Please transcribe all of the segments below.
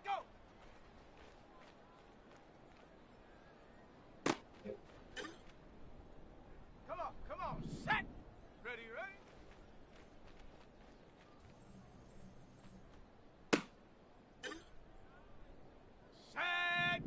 go! Come on, set! Ready, ready? Set!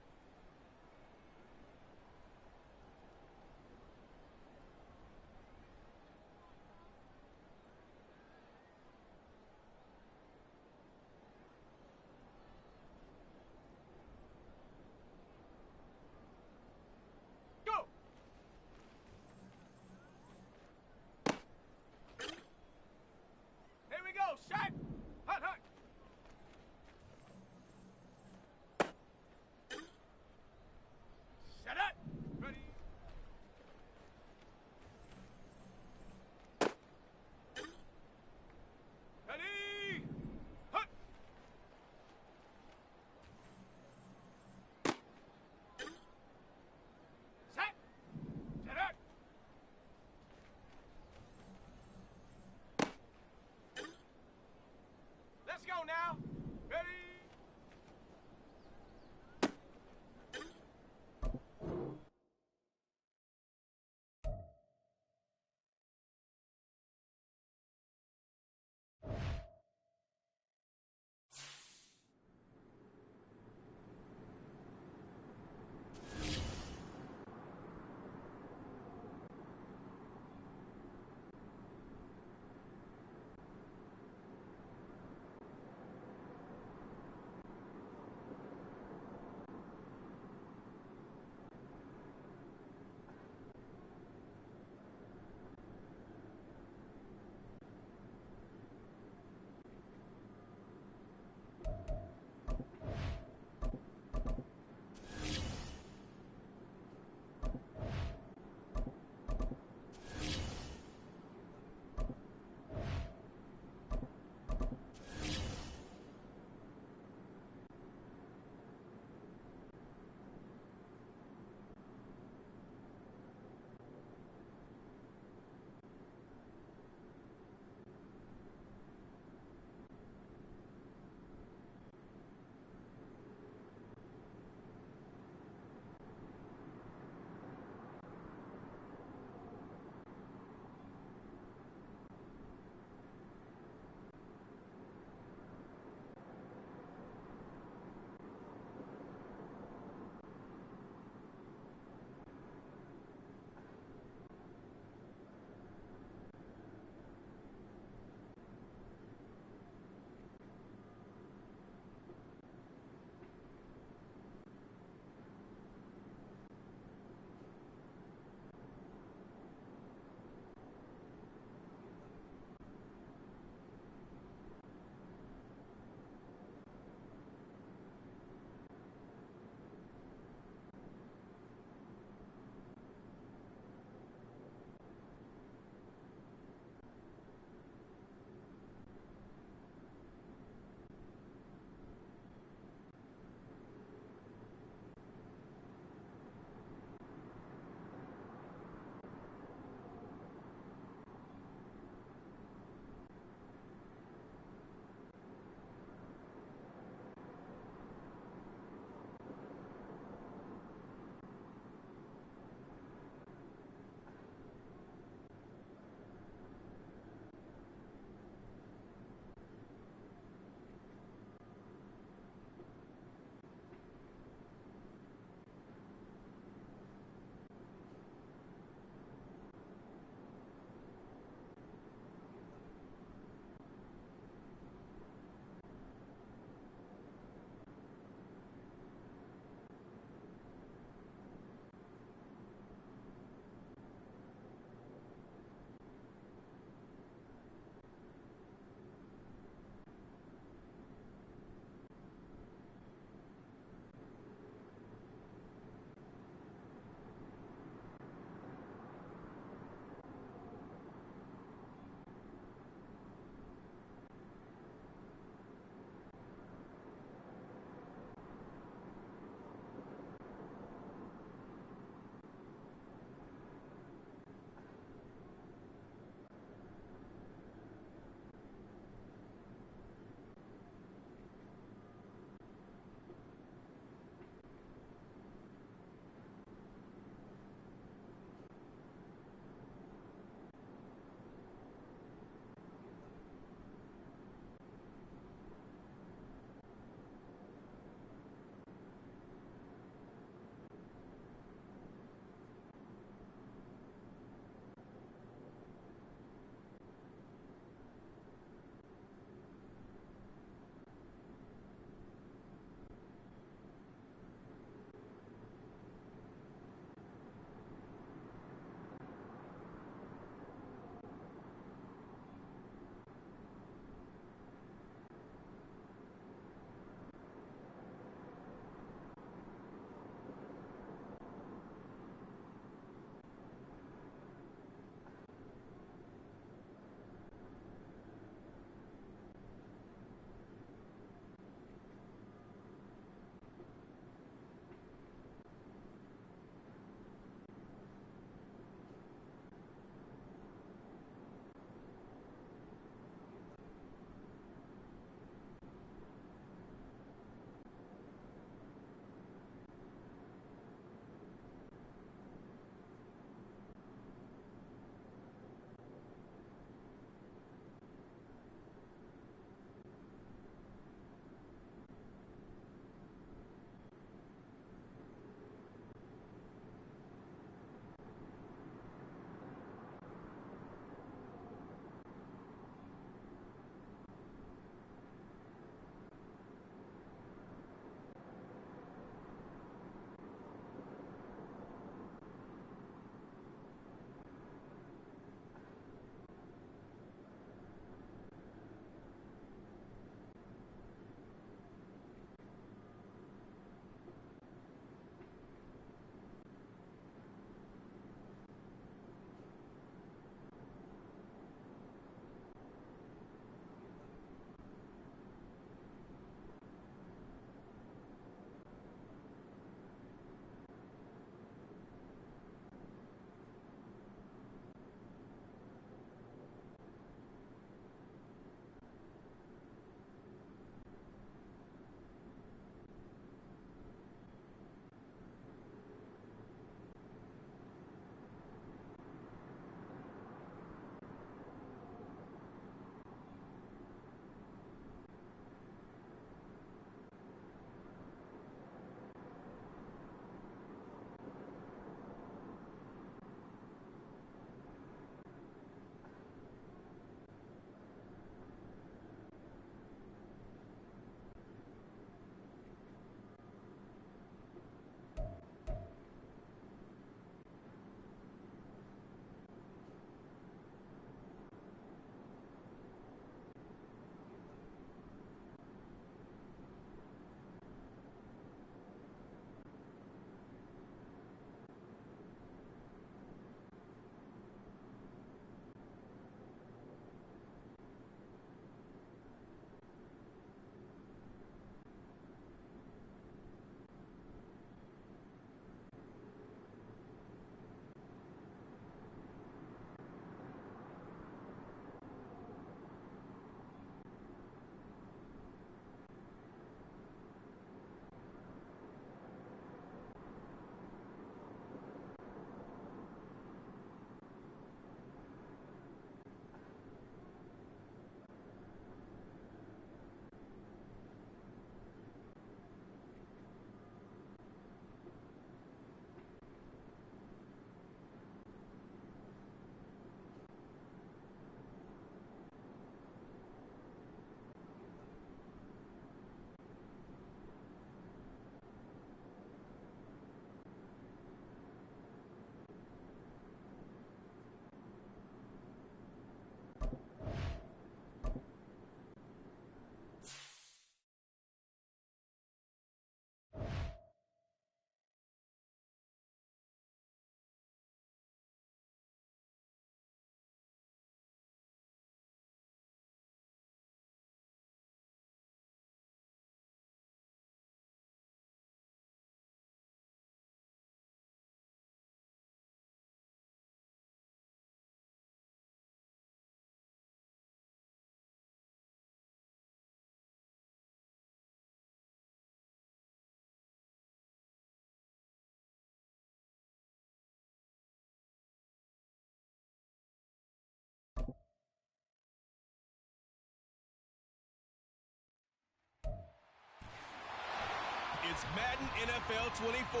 It's Madden NFL 24,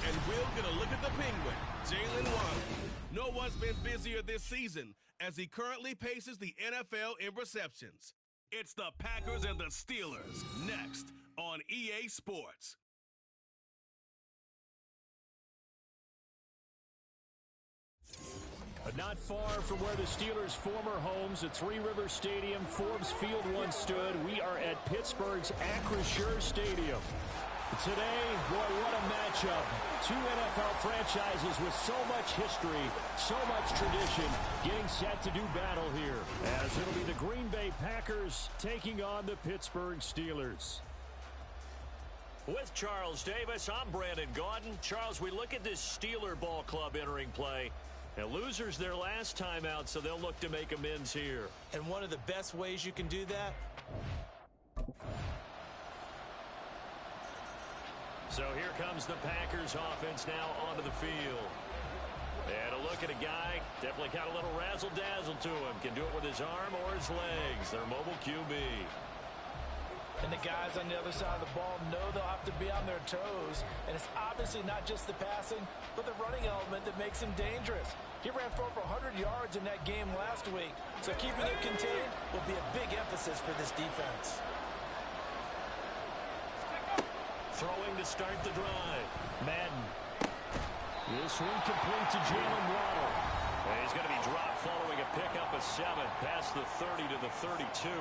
and we'll get a look at the Penguin, Jalen Waddle. No one's been busier this season as he currently paces the NFL in receptions. It's the Packers and the Steelers next on EA Sports. Not far from where the Steelers' former homes at Three Rivers Stadium, Forbes Field once stood, we are at Pittsburgh's Acrisure Stadium. Today, boy, what a matchup. Two NFL franchises with so much history, so much tradition, getting set to do battle here, as it'll be the Green Bay Packers taking on the Pittsburgh Steelers. With Charles Davis, I'm Brandon Gaudin. Charles, we look at this Steeler ball club entering play. And losers their last time out, so they'll look to make amends here. And one of the best ways you can do that. So here comes the Packers offense now onto the field. And a look at a guy, definitely got a little razzle-dazzle to him. Can do it with his arm or his legs. Their mobile QB. And the guys on the other side of the ball know they'll have to be on their toes. And it's obviously not just the passing, but the running element that makes him dangerous. He ran for over 100 yards in that game last week. So keeping it contained will be a big emphasis for this defense. Throwing to start the drive. Madden. This one complete to Jalen Waddle. And he's going to be dropped following a pickup of 7 past the 30 to the 32.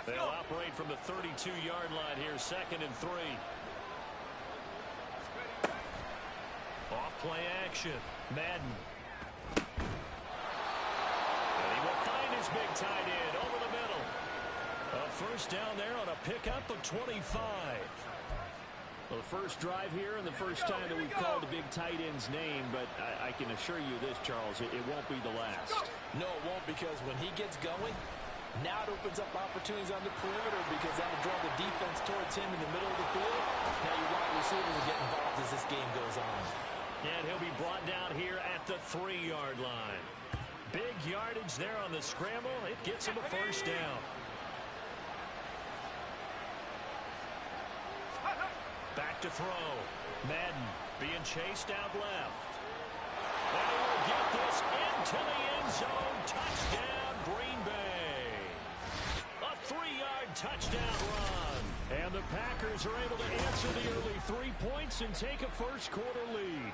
They'll operate from the 32-yard line here, 2nd and 3. Off play action. Madden. And he will find his big tight end over the middle. A first down there on a pickup of 25. Well, the first drive here and the first time that we've called the big tight end's name, but I can assure you this, Charles, it won't be the last. No, it won't, because when he gets going, now it opens up opportunities on the perimeter because that'll draw the defense towards him in the middle of the field. Now your wide receivers will get involved as this game goes on. And he'll be brought down here at the 3-yard line. Big yardage there on the scramble. It gets him a first down. Back to throw. Madden being chased out left. They will get this into the end zone. Touchdown, Green Bay. A 3-yard touchdown run. And the Packers are able to answer the early 3 points and take a first-quarter lead.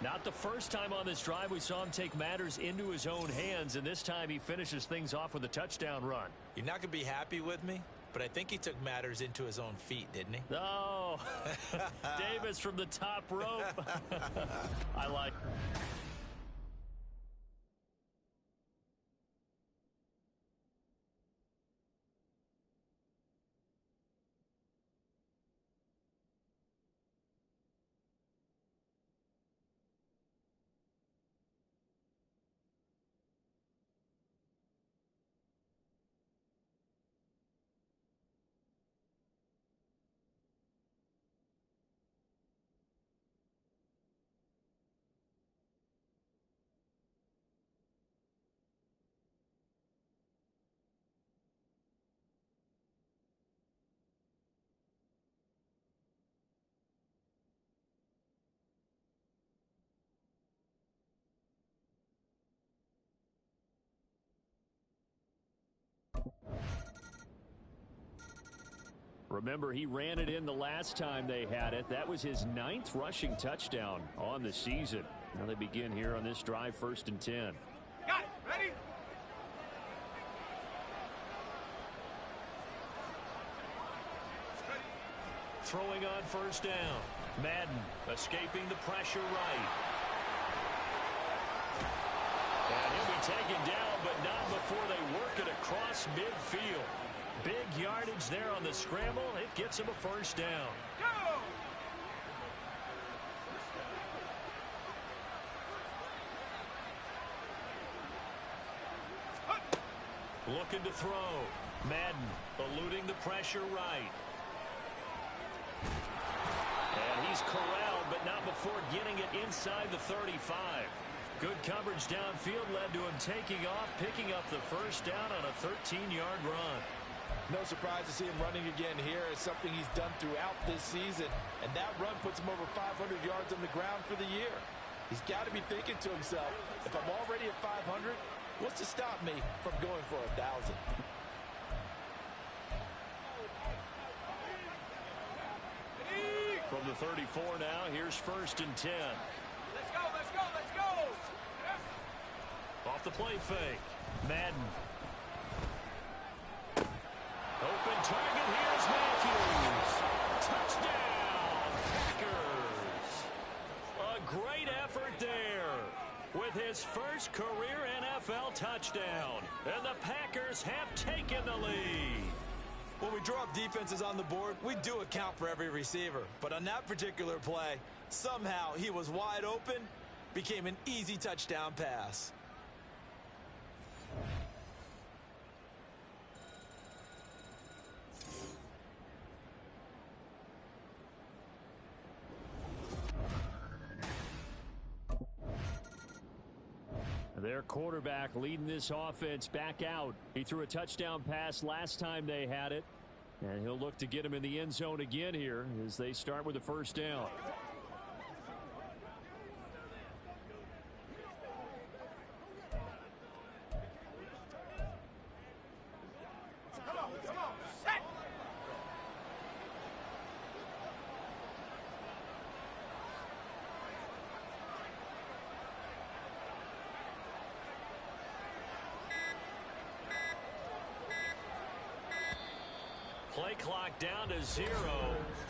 Not the first time on this drive we saw him take matters into his own hands, and this time he finishes things off with a touchdown run. You're not going to be happy with me, but I think he took matters into his own feet, didn't he? Oh, Davis from the top rope. I like it. Remember, he ran it in the last time they had it. That was his 9th rushing touchdown on the season. Now they begin here on this drive, 1st and 10. Got it. Ready? Throwing on first down. Madden escaping the pressure right. And he'll be taken down, but not before they work it across midfield. Big yardage there on the scramble. It gets him a first down. Go! Looking to throw. Madden eluding the pressure right. And he's before getting it inside the 35. Good coverage downfield led to him taking off, picking up the first down on a 13-yard run. No surprise to see him running again here. It's something he's done throughout this season. And that run puts him over 500 yards on the ground for the year. He's got to be thinking to himself, if I'm already at 500, what's to stop me from going for 1,000? From the 34 now, here's 1st and 10. Let's go, let's go, let's go! Off the play fake. Madden. Open target. Here's Matthews. Touchdown, Packers. A great effort there with his first career NFL touchdown. And the Packers have taken the lead. When we draw up defenses on the board, we do account for every receiver. But on that particular play, somehow he was wide open, became an easy touchdown pass. Their quarterback leading this offense back out. He threw a touchdown pass last time they had it. And he'll look to get him in the end zone again here as they start with the first down. Come on, set! Play clock down to 0.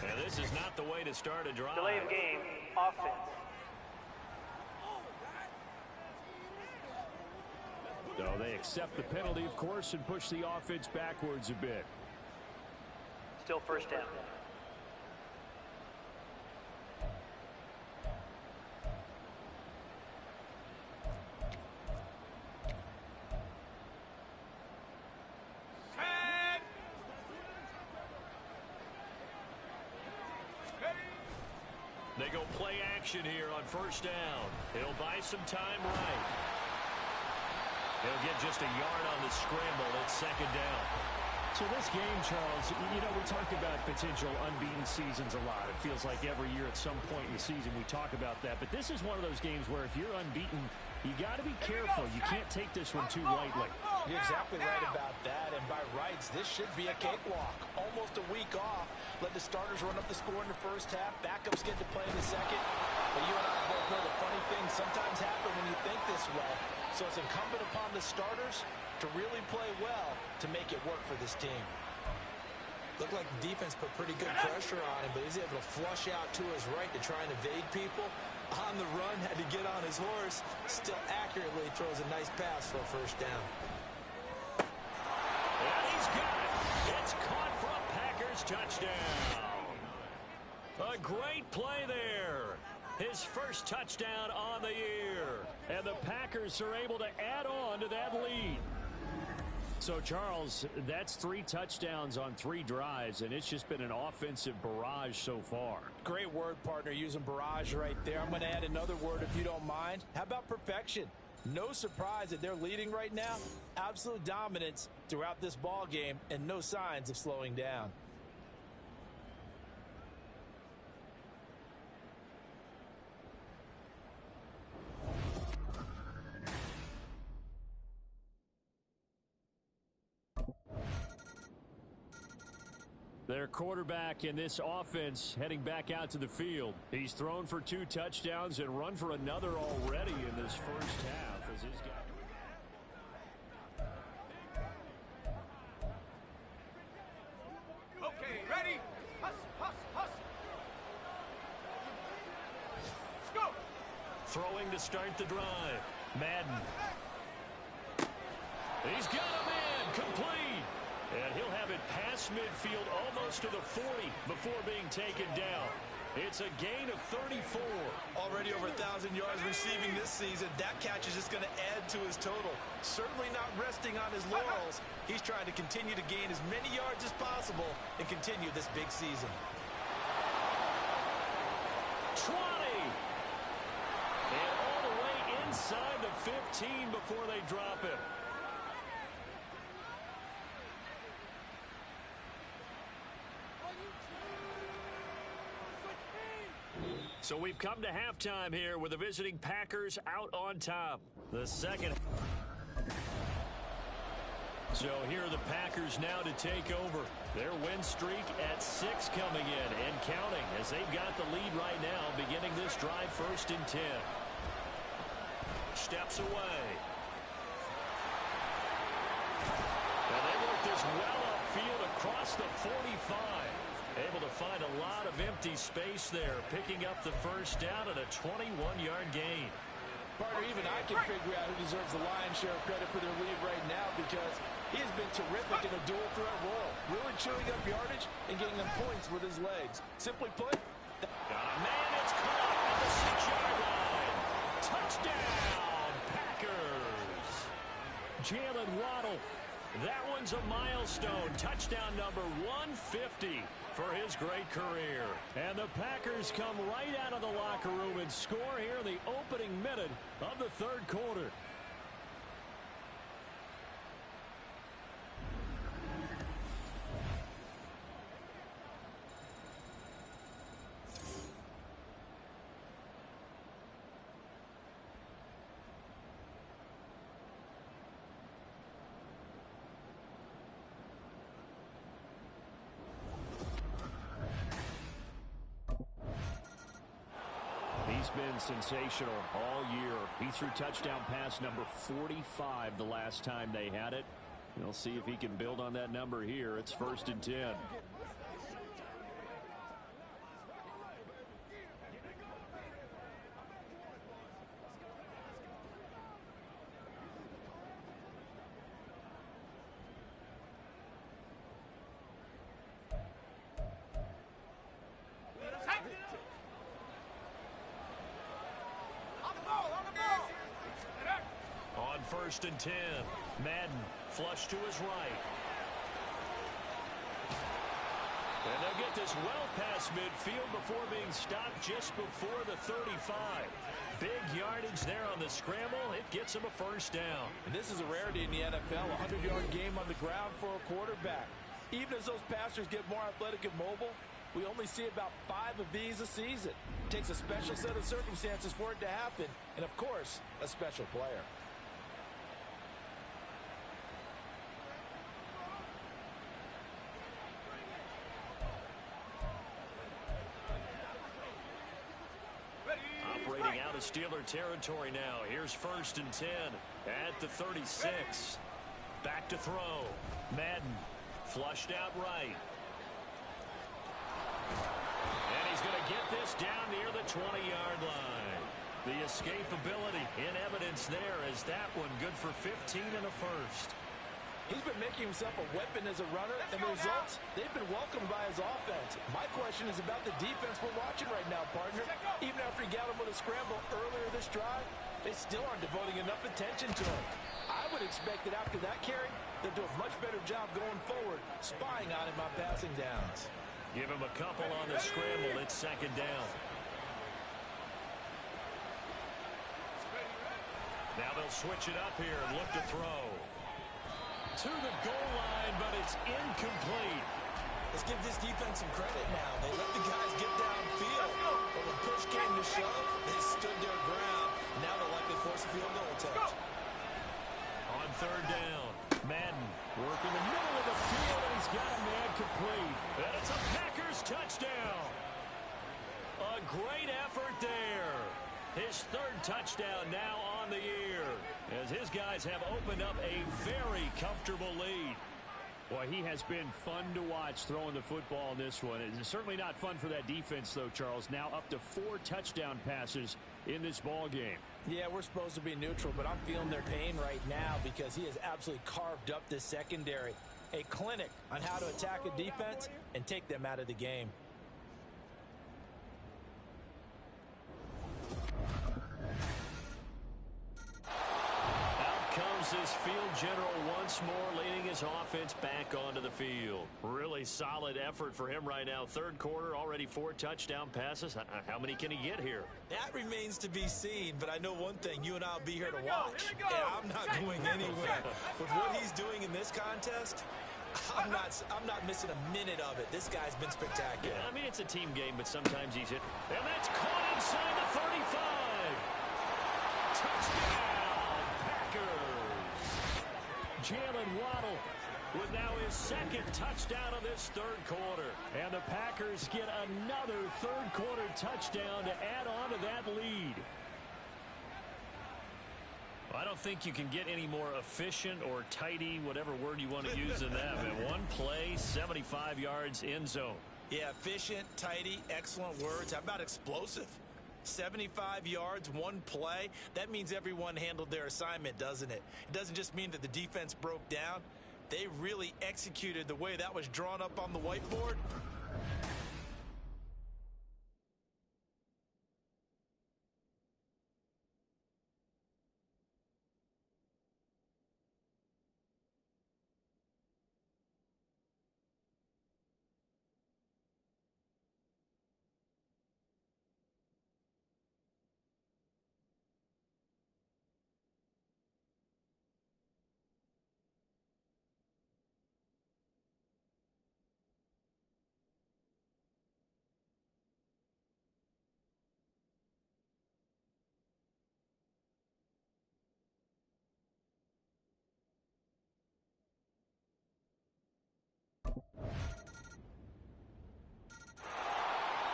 And this is not the way to start a drive. Delay of game, offense. So they accept the penalty, of course, and push the offense backwards a bit. Still first down. They go play action here on first down. He'll buy some time right. He'll get just a yard on the scramble. It's 2nd down. So this game, Charles, you know, we talk about potential unbeaten seasons a lot. It feels like every year at some point in the season we talk about that. But this is one of those games where if you're unbeaten, you got to be careful. You can't take this one too lightly. You're exactly right about that. And by rights, this should be a cakewalk. Almost a week off. Let the starters run up the score in the first half. Backups get to play in the second. But you and I both know the funny things sometimes happen when you think this way. So it's incumbent upon the starters to really play well to make it work for this team. Looked like the defense put pretty good pressure on him, but he's able to flush out to his right to try and evade people. On the run, had to get on his horse. Still accurately throws a nice pass for a first down. And he's got it. It's caught for a Packers touchdown. A great play there. His first touchdown on the year. And the Packers are able to add on to that lead. So, Charles, that's 3 touchdowns on 3 drives, and it's just been an offensive barrage so far. Great word, partner, using barrage right there. I'm going to add another word if you don't mind. How about perfection? No surprise that they're leading right now. Absolute dominance throughout this ball game and no signs of slowing down. Their quarterback in this offense heading back out to the field. He's thrown for 2 touchdowns and run for another already in this first half as his guy. Okay, ready? Hustle, hustle, hustle. Let's go. Throwing to start the drive. Madden. He's got a man complete. And he'll have it past midfield almost to the 40 before being taken down. It's a gain of 34. Already over 1,000 yards receiving this season. That catch is just going to add to his total. Certainly not resting on his laurels. He's trying to continue to gain as many yards as possible and continue this big season. 20. And all the way inside the 15 before they drop him. So we've come to halftime here with the visiting Packers out on top. The second. So here are the Packers now to take over. Their win streak at 6 coming in and counting as they've got the lead right now beginning this drive 1st and 10. Steps away. And they work this well upfield across the 45. Able to find a lot of empty space there, picking up the first down and a 21-yard gain. Partner, even I can figure out who deserves the lion's share of credit for their lead right now because he has been terrific in a dual threat role, really chewing up yardage and getting them points with his legs. Simply put, got a man, it's caught at the 6-yard line. Touchdown, Packers. Jalen Waddle. That one's a milestone. Touchdown number 150 for his great career. And the Packers come right out of the locker room and score here in the opening minute of the 3rd quarter. He's been sensational all year. He threw touchdown pass number 45 the last time they had it. We'll see if he can build on that number here. It's 1st and 10. On 1st and 10, Madden flush to his right. And they'll get this well past midfield before being stopped just before the 35. Big yardage there on the scramble. It gets him a first down. and this is a rarity in the NFL, a 100-yard game on the ground for a quarterback. Even as those passers get more athletic and mobile, we only see about 5 of these a season. It takes a special set of circumstances for it to happen, and of course, a special player. Operating out of Steeler territory now. Here's 1st and 10 at the 36. Back to throw. Madden flushed out right. And he's going to get this down near the 20-yard line. The escapability in evidence there as that one good for 15 and a first. He's been making himself a weapon as a runner, and the results, they've been welcomed by his offense. My question is about the defense we're watching right now, partner. Even after he got him with a scramble earlier this drive, they still aren't devoting enough attention to him. I would expect that after that carry, they'll do a much better job going forward, spying on him on passing downs. Give him a couple on the scramble. It's 2nd down. Now they'll switch it up here and look to throw. To the goal line, but it's incomplete. Let's give this defense some credit now. They let the guys get downfield, but when push came to shove, they stood their ground. Now they'll likely force a field goal attempt. On 3rd down, Madden working the middle of the field, and he's got a man complete. And it's a Packers touchdown. A great effort there. His 3rd touchdown now on the year as his guys have opened up a very comfortable lead. Boy, he has been fun to watch throwing the football in this one. It's certainly not fun for that defense, though, Charles. Now up to 4 touchdown passes in this ball game. Yeah, we're supposed to be neutral, but I'm feeling their pain right now because he has absolutely carved up this secondary. A clinic on how to attack a defense and take them out of the game. Out comes his field general once more, leading his offense back onto the field. Really solid effort for him right now. Third quarter, already 4 touchdown passes. How many can he get here? That remains to be seen, but I know one thing. You and I will be here to Here we watch. go. And I'm not going anywhere. With what he's doing in this contest, I'm not missing a minute of it. This guy's been spectacular. Yeah, I mean, it's a team game, but sometimes he's hit. And that's caught inside the 35. Touchdown, Packers. Jalen Waddle with now his second touchdown of this third quarter. And the Packers get another third quarter touchdown to add on to that lead. I don't think you can get any more efficient or tidy, whatever word you want to use in that. And one play, 75 yards end zone. Yeah, efficient, tidy, excellent words. How about explosive? 75 yards, one play. That means everyone handled their assignment, doesn't it? It doesn't just mean that the defense broke down. They really executed the way that was drawn up on the whiteboard.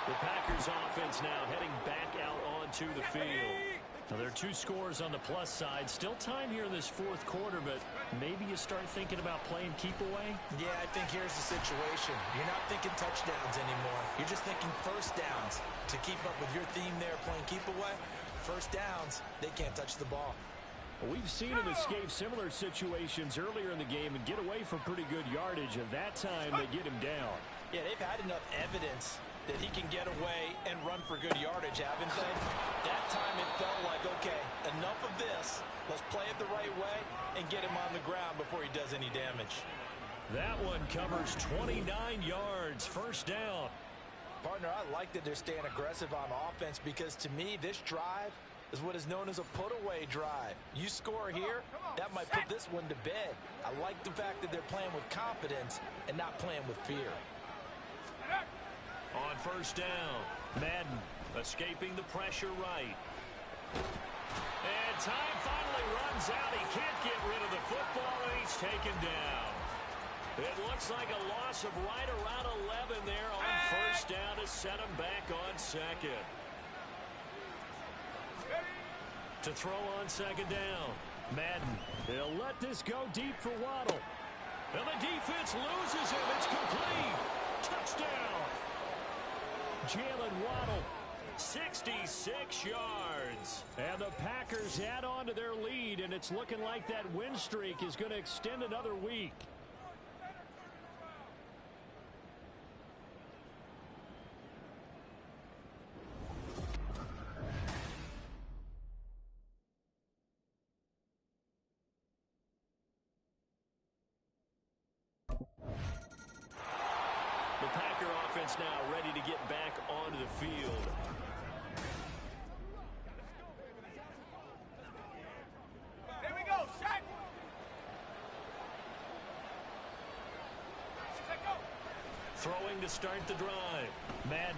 The Packers offense now heading back out onto the field. Now, there are 2 scores on the plus side. Still time here in this fourth quarter, but maybe you start thinking about playing keep away? Yeah, I think here's the situation. You're not thinking touchdowns anymore. You're just thinking first downs. To keep up with your theme there, playing keep away, first downs, they can't touch the ball. We've seen him escape similar situations earlier in the game and get away from pretty good yardage. At that time, they get him down. Yeah, they've had enough evidence that he can get away and run for good yardage, haven't they? That time it felt like, okay, enough of this. Let's play it the right way and get him on the ground before he does any damage. That one covers 29 yards, first down. Partner, I like that they're staying aggressive on offense because, to me, this drive is what is known as a put-away drive. You score here, that might put this one to bed. I like the fact that they're playing with confidence and not playing with fear. On first down, Madden escaping the pressure right. And time finally runs out. He can't get rid of the football, and he's taken down. It looks like a loss of right around 11 there on first down to set him back on second. To throw on second down, Madden. He'll let this go deep for Waddle. And the defense loses him. It's complete. Touchdown. Jalen Waddle, 66 yards. And the Packers add on to their lead, and it's looking like that win streak is going to extend another week. The Packer offense now ready to get back onto the field. Here we go, set. Set, go. Throwing to start the drive. Madden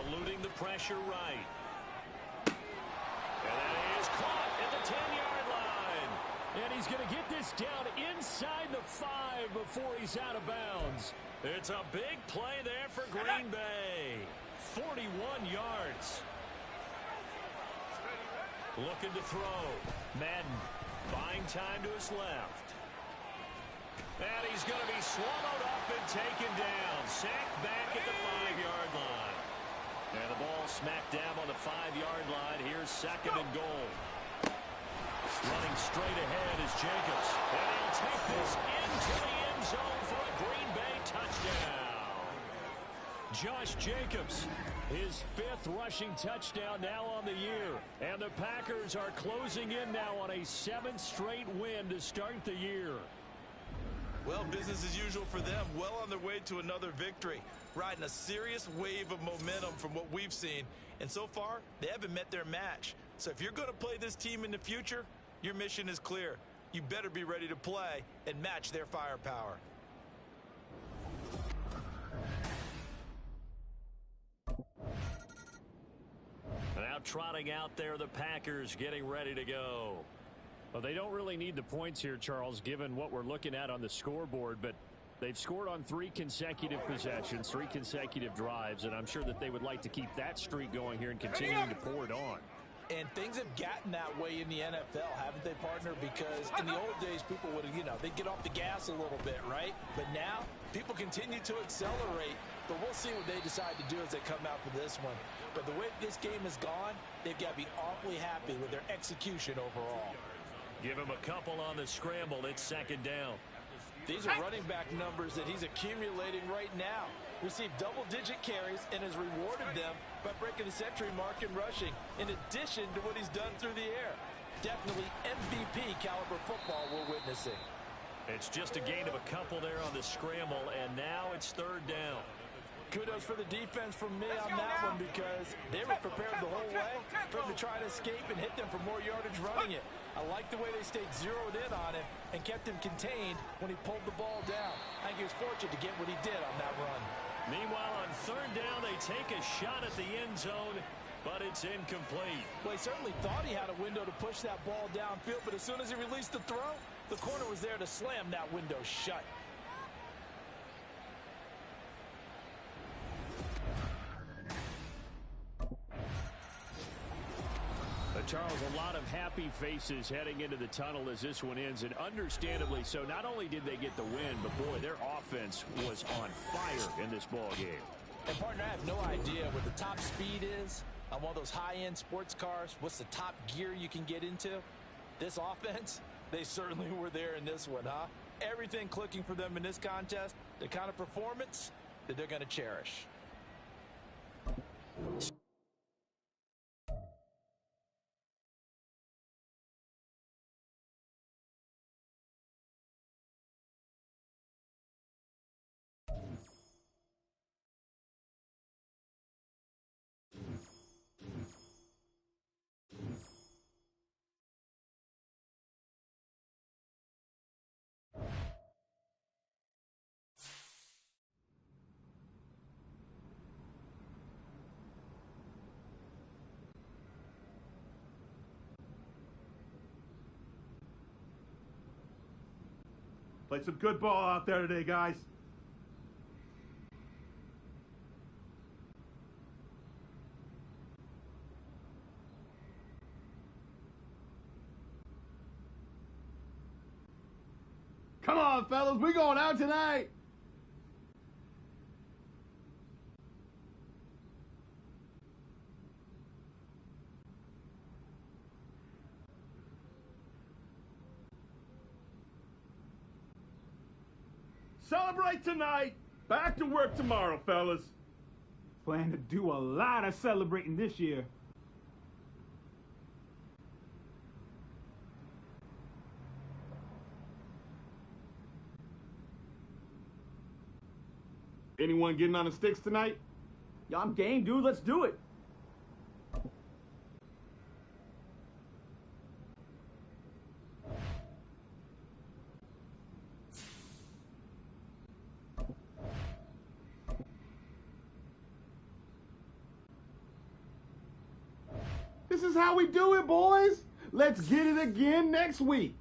eluding the pressure right. And that is caught at the 10-yard line. And he's going to get this down inside the 5 before he's out of bounds. It's a big play there for Green Bay. 41 yards. Looking to throw. Madden buying time to his left. And he's going to be swallowed up and taken down. Sacked back at the 5-yard line. And the ball smack dab on the 5-yard line. Here's second and goal. Running straight ahead is Jacobs. And he'll take this into the end zone for a Green Bay touchdown. Josh Jacobs, his 5th rushing touchdown now on the year. And the Packers are closing in now on a 7th straight win to start the year. Well, business as usual for them. Well on their way to another victory. Riding a serious wave of momentum from what we've seen. And so far, they haven't met their match. So if you're going to play this team in the future, your mission is clear. You better be ready to play and match their firepower. Now trotting out there, the Packers getting ready to go. Well, they don't really need the points here, Charles, given what we're looking at on the scoreboard, but they've scored on 3 consecutive possessions, 3 consecutive drives, and I'm sure that they would like to keep that streak going here and continuing to pour it on. And things have gotten that way in the NFL, haven't they, partner? Because in the old days, people would, they'd get off the gas a little bit, right? But now, people continue to accelerate. But we'll see what they decide to do as they come out for this one. But the way this game has gone, they've got to be awfully happy with their execution overall. Give him a couple on the scramble. It's 2nd down. These are running back numbers that he's accumulating right now. Received double-digit carries and has rewarded them by breaking the century mark in rushing, in addition to what he's done through the air. Definitely MVP caliber football we're witnessing. It's just a gain of a couple there on the scramble, and now it's 3rd down. Kudos for the defense from me on that one, because they were prepared the whole way for him to try to escape and hit them for more yardage running it. I like the way they stayed zeroed in on him and kept him contained when he pulled the ball down. I think he was fortunate to get what he did on that run. Meanwhile, on 3rd down, they take a shot at the end zone, but it's incomplete. Well, he certainly thought he had a window to push that ball downfield, but as soon as he released the throw, the corner was there to slam that window shut. Charles, a lot of happy faces heading into the tunnel as this one ends, and understandably so. Not only did they get the win, but boy, their offense was on fire in this ball game. And partner, I have no idea what the top speed is on one of those high-end sports cars. What's the top gear you can get into? This offense, they certainly were there in this one, huh? Everything clicking for them in this contest, the kind of performance that they're going to cherish. Played some good ball out there today, guys. Come on, fellas, we going out tonight. Celebrate tonight. Back to work tomorrow, fellas. Plan to do a lot of celebrating this year. Anyone getting on the sticks tonight? Yo, I'm game, dude. Let's do it. This is how we do it, boys. Let's get it again next week.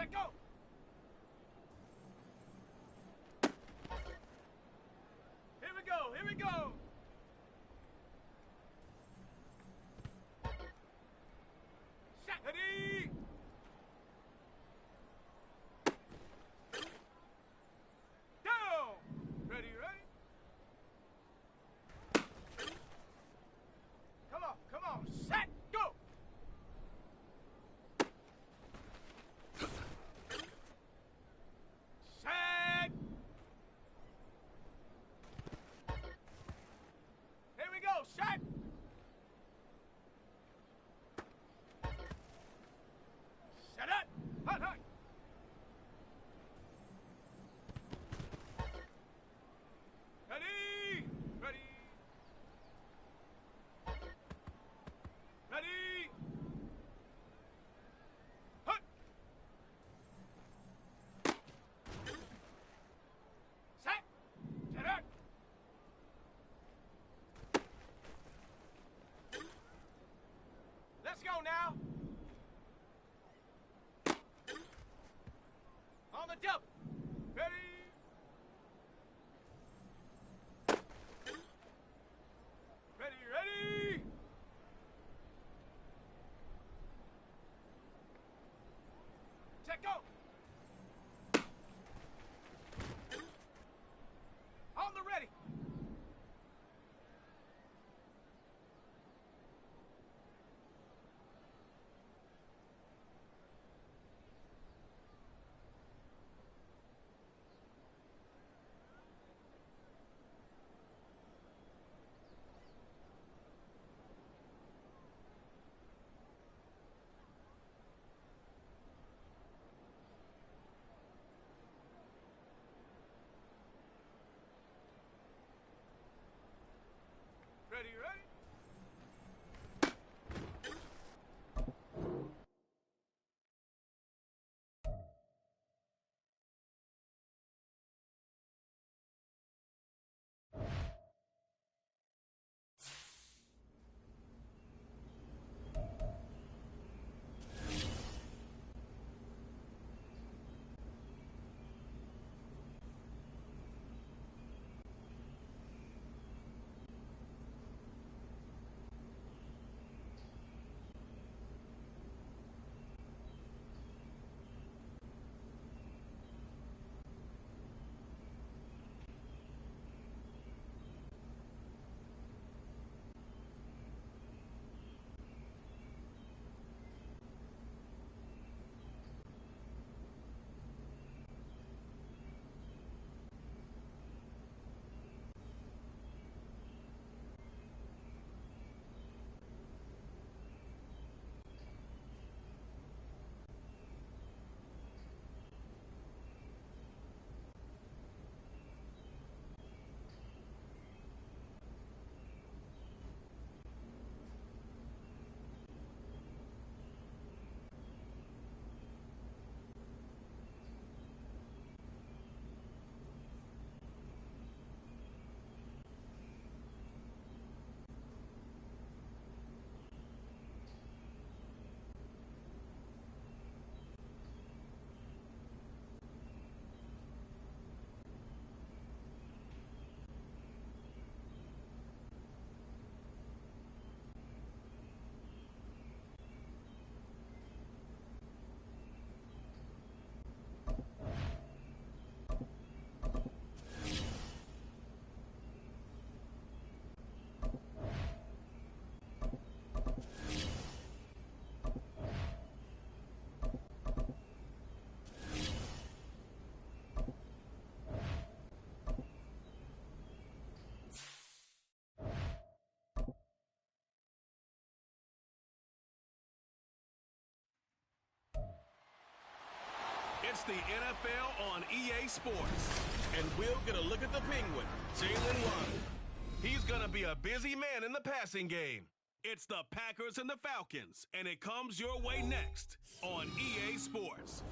Set, go! Here we go, here we go! Set, ready! Down! Ready, ready? Come on, set, go! Set! Here we go, set! Set up! Hot, hot! Ready! Ready! Ready! Hut! Set! Set up! Let's go now! On the double! Ready! Ready, ready! Set, go! On the ready! Ready, ready? It's the NFL on EA Sports. And we'll get a look at the Penguin, Jalen Waddle. He's going to be a busy man in the passing game. It's the Packers and the Falcons, and it comes your way next on EA Sports.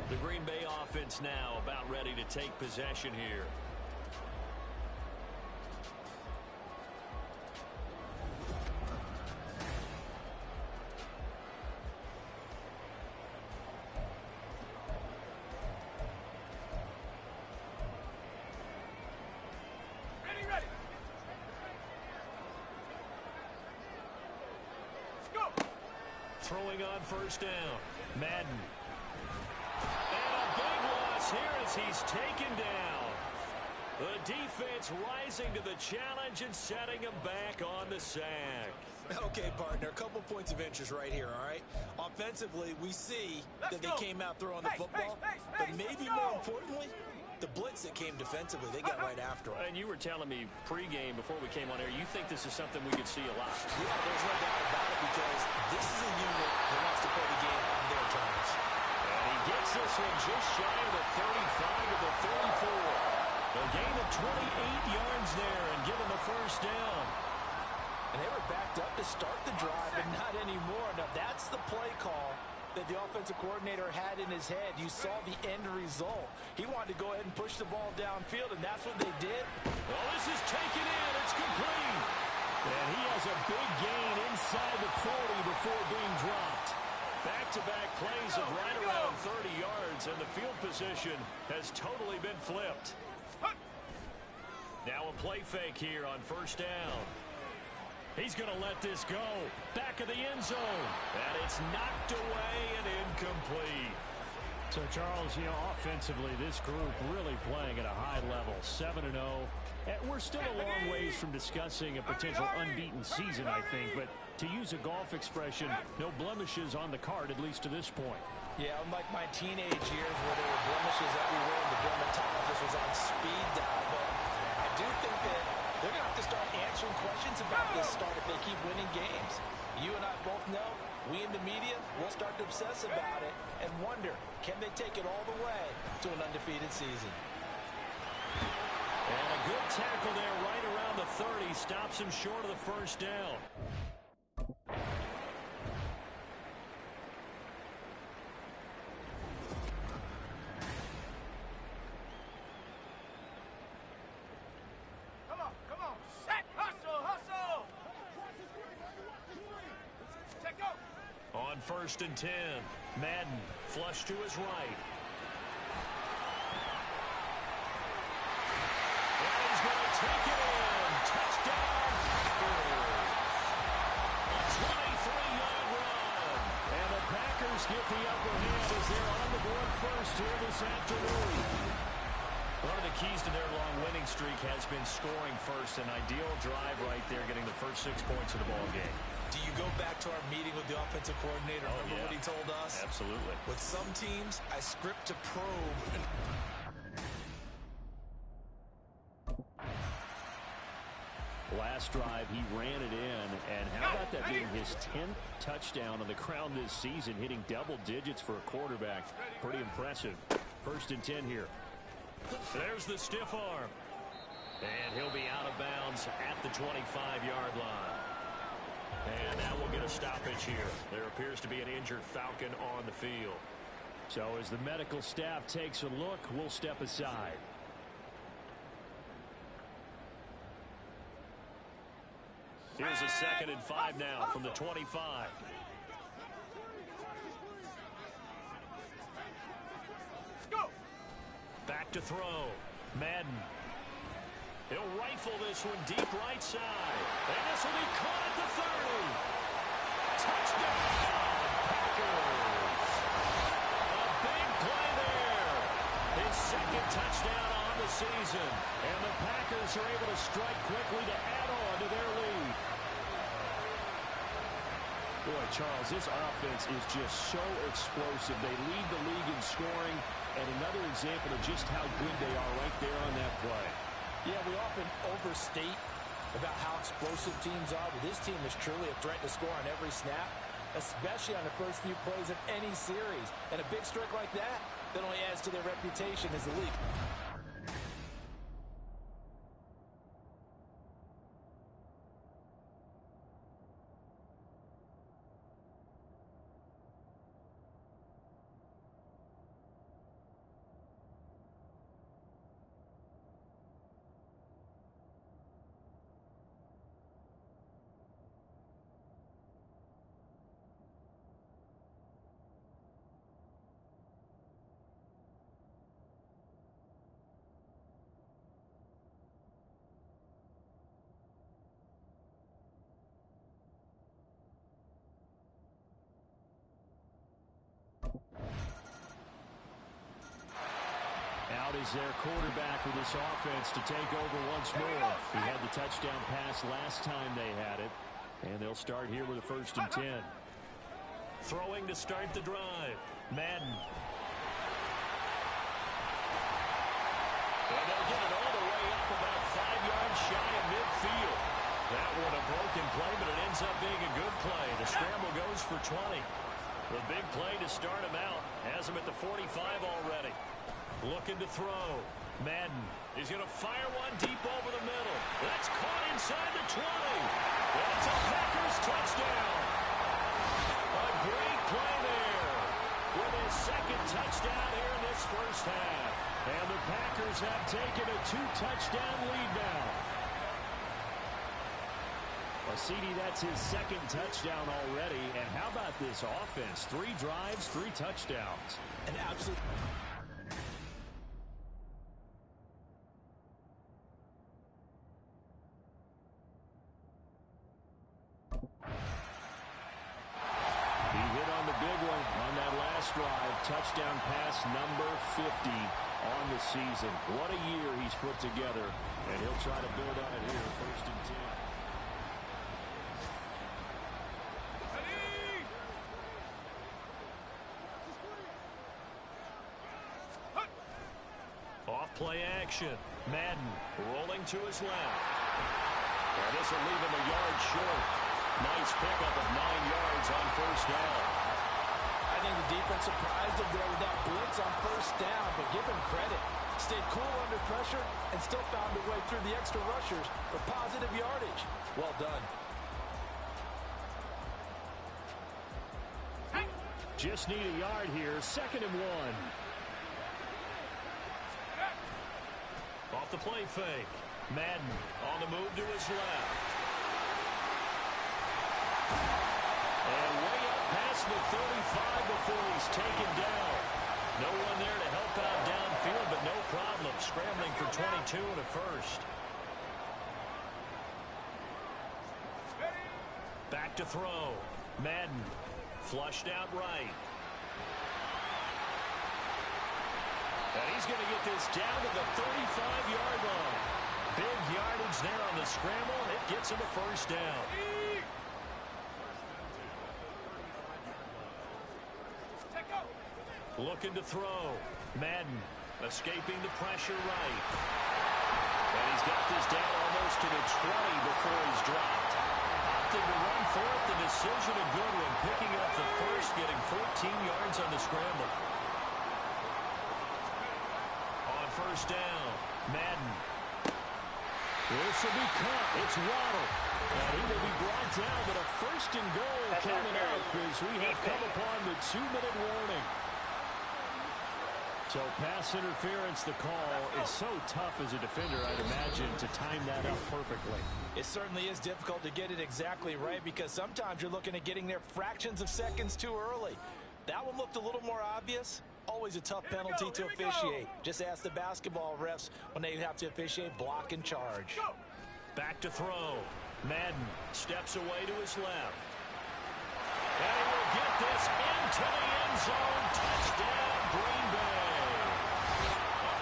The Green Bay offense now about ready to take possession here. Throwing on first down. Madden. And a big loss here as he's taken down. The defense rising to the challenge and setting him back on the sack. Okay, partner, a couple points of interest right here, all right? Offensively, we see that they came out throwing the football, but maybe more importantly, the blitz that came defensively, they got right after him. And you were telling me pregame before we came on air, you think this is something we could see a lot. Yeah, there's no doubt about it because this is a unit that wants to play the game on their terms. And he gets this one just shy of the 35 to the 34. A gain of 28 yards there and given the first down. And they were backed up to start the drive, but not anymore. Now, that's the play call that the offensive coordinator had in his head. You saw the end result. He wanted to go ahead and push the ball downfield, and that's what they did. Well, this is taken in. It's complete. And he has a big gain inside the 40 before being dropped. Back-to-back plays of right around 30 yards, and the field position has totally been flipped. Now a play fake here on first down. He's going to let this go. Back of the end zone. And it's knocked away and incomplete. So, Charles, offensively, this group really playing at a high level. 7-0. We're still a long ways from discussing a potential unbeaten season, I think. But to use a golf expression, no blemishes on the card, at least to this point. Yeah, unlike my teenage years where there were blemishes everywhere and the dermatologist was on speed dial. But I do think that they're going to have to start answering questions about this start if they keep winning games. You and I both know, we in the media will start to obsess about it and wonder, can they take it all the way to an undefeated season? And a good tackle there right around the 30 stops him short of the first down. On 1st and 10, Madden flush to his right. And he's going to take it in. Touchdown. A 23-yard run. And the Packers get the upper hand as they're on the board first here this afternoon. One of the keys to their long winning streak has been scoring first. An ideal drive right there, getting the first 6 points of the ball game. Do you go back to our meeting with the offensive coordinator? Remember what he told us? Absolutely. With some teams, I script to probe. Last drive, he ran it in. And how about that being his 10th touchdown on the ground this season, hitting double digits for a quarterback. Pretty impressive. 1st and 10 here. There's the stiff arm. And he'll be out of bounds at the 25-yard line. And now we'll get a stoppage here. There appears to be an injured Falcon on the field. So as the medical staff takes a look, we'll step aside. Here's a 2nd and 5 now from the 25. Back to throw. Madden. He'll rifle this one deep right side. And this will be caught at the 30. Touchdown, Packers. A big play there. His 2nd touchdown on the season. And the Packers are able to strike quickly to add on to their lead. Boy, Charles, this offense is just so explosive. They lead the league in scoring. And another example of just how good they are right there on that play. Yeah, we often overstate about how explosive teams are, but this team is truly a threat to score on every snap, especially on the first few plays of any series. And a big streak like that only adds to their reputation as the league. is their quarterback with this offense to take over once more. He had the touchdown pass last time they had it. And they'll start here with a 1st and 10. Throwing to start the drive. Madden. And they'll get it all the way up about 5 yards shy of midfield. That one a broken play, but it ends up being a good play. The scramble goes for 20. The big play to start him out. Has him at the 45 already. Looking to throw. Madden. He's going to fire one deep over the middle. That's caught inside the 20. That's a Packers touchdown. A great play there with his 2nd touchdown here in this first half. And the Packers have taken a 2-touchdown lead now. Well, CD, that's his 2nd touchdown already. And how about this offense? 3 drives, 3 touchdowns. An absolute... He hit on the big one on that last drive. Touchdown pass number 50 on the season. What a year he's put together. And he'll try to build on it here, 1st and 10. Off-play action. Madden rolling to his left. And this will leave him a yard short. Nice pickup of 9 yards on 1st down. I think the defense surprised him there with that blitz on 1st down, but give him credit. Stayed cool under pressure and still found a way through the extra rushers for positive yardage. Well done. Just need a yard here. 2nd and 1. Off the play fake. Madden on the move to his left. And way up past the 35 before he's taken down. No one there to help out downfield, but no problem. Scrambling for 22 and a 1st. Back to throw. Madden flushed out right. And he's going to get this down to the 35-yard line. Big yardage there on the scramble. It gets him a 1st down. Looking to throw. Madden escaping the pressure right. And he's got this down almost to the 20 before he's dropped. Opted to run for it. The decision a good one. Picking up the 1st, getting 14 yards on the scramble. On 1st down, Madden. This will be caught. It's Waddle. And he will be brought down, but a 1st and goal coming up as we have come upon the 2-minute warning. So pass interference, the call is so tough as a defender, I'd imagine, to time that up perfectly. It certainly is difficult to get it exactly right because sometimes you're looking at getting there fractions of seconds too early. That one looked a little more obvious. Always a tough penalty to officiate. Just ask the basketball refs when they have to officiate block and charge. Back to throw. Madden steps away to his left. And he will get this into the end zone. Touchdown, Green Bay. A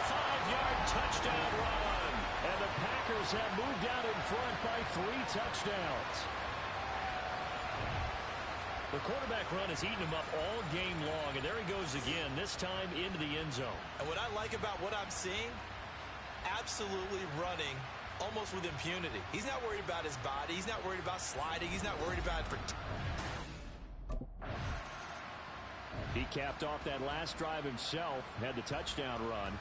5-yard touchdown run. And the Packers have moved out in front by 3 touchdowns. The quarterback run has eaten him up all game long, and there he goes again, this time into the end zone. And what I like about what I'm seeing, absolutely running almost with impunity. He's not worried about his body. He's not worried about sliding. He's not worried about... He capped off that last drive himself, had the touchdown run.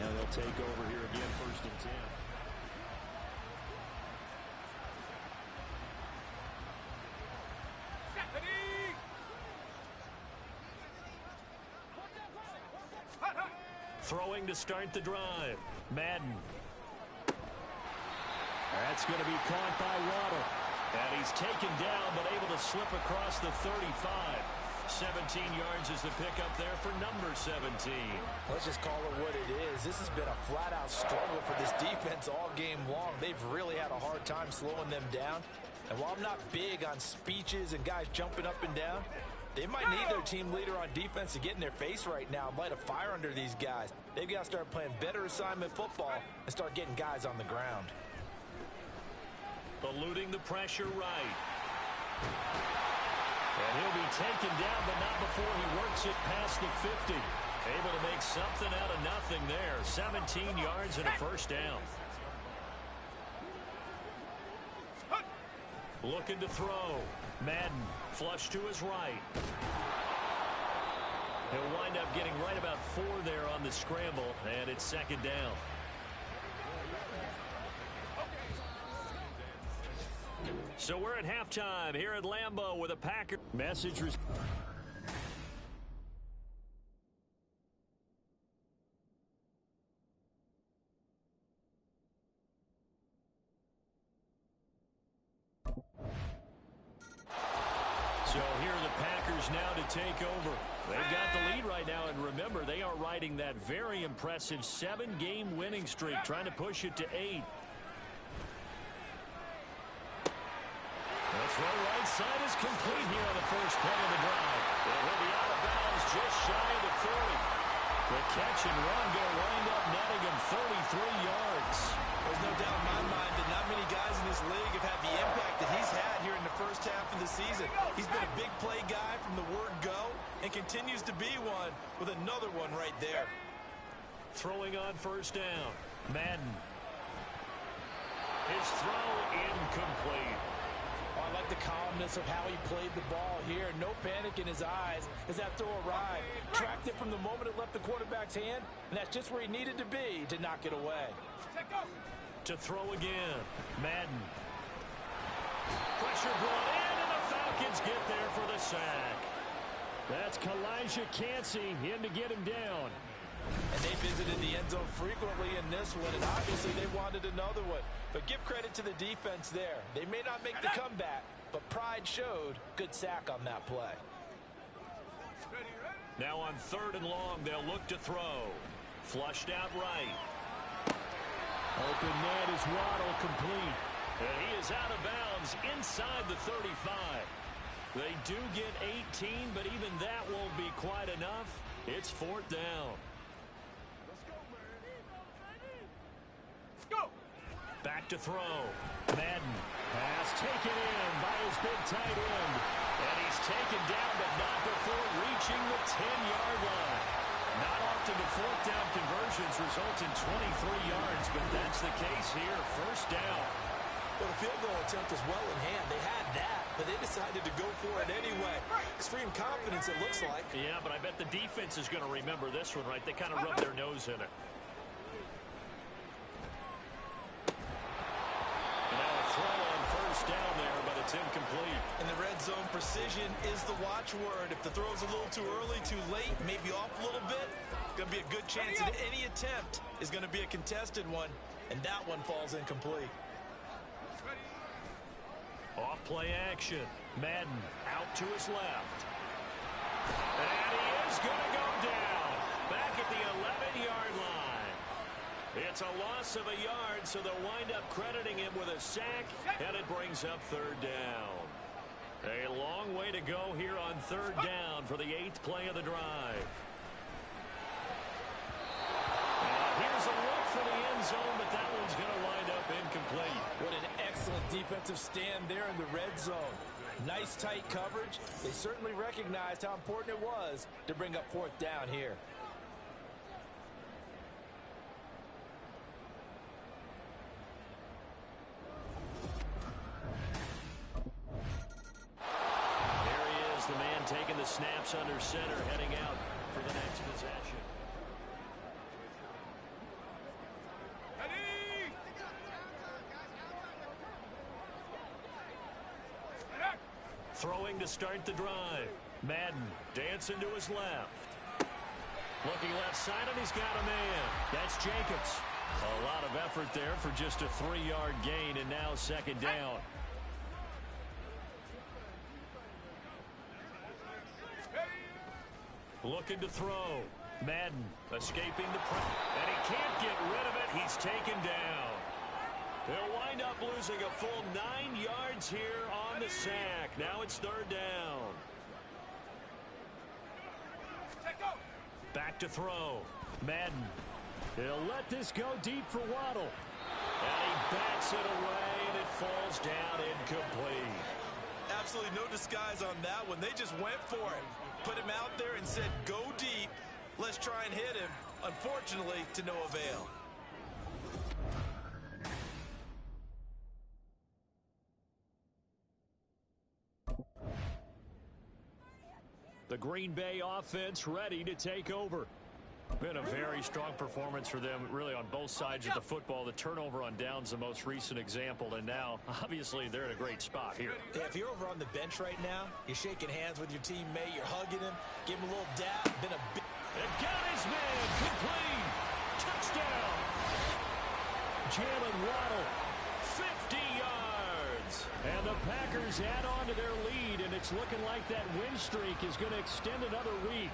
Now they'll take over here again, 1st and 10. Throwing to start the drive. Madden. That's going to be caught by Waddle. And he's taken down, but able to slip across the 35. 17 yards is the pickup there for number 17. Let's just call it what it is. This has been a flat-out struggle for this defense all game long. They've really had a hard time slowing them down. And while I'm not big on speeches and guys jumping up and down, They might need their team leader on defense to get in their face right now and light a fire under these guys. They've got to start playing better assignment football and start getting guys on the ground. Eluding the pressure right. And he'll be taken down, but not before he works it past the 50. Able to make something out of nothing there. 17 yards and a first down. Looking to throw. Madden flush to his right. He'll wind up getting right about 4 there on the scramble, and it's second down. So we're at halftime here at Lambeau with a Packer message. So here are the Packers now to take over. They've got the lead right now, and remember, they are riding that very impressive 7-game winning streak, trying to push it to 8. The throw right side is complete here on the first play of the drive. It will be out of bounds just shy of the 40. The catch and run going to wind up netting him 33 yards. There's no doubt in my mind that not many guys in this league have had the impact that he's had here in the first half of the season. He's been a big play guy from the word go and continues to be one with another one right there. Throwing on first down. Madden. His throw incomplete. I like the calmness of how he played the ball here. No panic in his eyes as that throw arrived. Tracked it from the moment it left the quarterback's hand, and that's just where he needed to be to knock it away. To throw again. Madden. Pressure brought in, and the Falcons get there for the sack. That's Kalijah Cansey in to get him down. And they visited the end zone frequently in this one, and obviously they wanted another one. But give credit to the defense there. They may not make the comeback, but pride showed. Good sack on that play. Now on 3rd and long, they'll look to throw. Flushed out right. Open net is Waddle complete. And he is out of bounds inside the 35. They do get 18, but even that won't be quite enough. It's 4th down. Back to throw. Madden. Pass taken in by his big tight end. And he's taken down, but not before reaching the 10-yard line. Not often do 4th down conversions result in 23 yards, but that's the case here. First down. Well, the field goal attempt was well in hand. They had that, but they decided to go for it anyway. Extreme confidence, it looks like. Yeah, but I bet the defense is going to remember this one, right? They kind of rubbed their nose in it. Down there, but it's incomplete. In the red zone, precision is the watchword. If the throw's a little too early, too late, maybe off a little bit, going to be a good chance that any attempt is going to be a contested one, and that one falls incomplete. Off play action. Madden out to his left. And he is going to go down. Back at the 11-yard line. It's a loss of a yard, so they'll wind up crediting him with a sack, and it brings up 3rd down. A long way to go here on 3rd down for the 8th play of the drive. Here's a look for the end zone, but that one's going to wind up incomplete. What an excellent defensive stand there in the red zone. Nice tight coverage. They certainly recognized how important it was to bring up 4th down here. The man taking the snaps under center, heading out for the next possession. Throwing to start the drive. Madden dancing to his left. Looking left side, and he's got a man. That's Jacobs. A lot of effort there for just a 3-yard gain, and now 2nd down. Looking to throw. Madden escaping the pressure. And he can't get rid of it. He's taken down. They'll wind up losing a full 9 yards here on the sack. Now it's 3rd down. Back to throw. Madden. He'll let this go deep for Waddle. And he bats it away, and it falls down incomplete. Absolutely no disguise on that one. They just went for it. Put him out there and said, go deep. Let's try and hit him. Unfortunately, to no avail. The Green Bay offense ready to take over. Been a very strong performance for them, really, on both sides of the football. The turnover on downs, the most recent example, and now, obviously, they're in a great spot here. Yeah, if you're over on the bench right now, you're shaking hands with your teammate, you're hugging him, give him a little dab, been a big... And got his man, complete, touchdown. Jalen Waddle, 50 yards. And the Packers add on to their lead, and it's looking like that win streak is going to extend another week.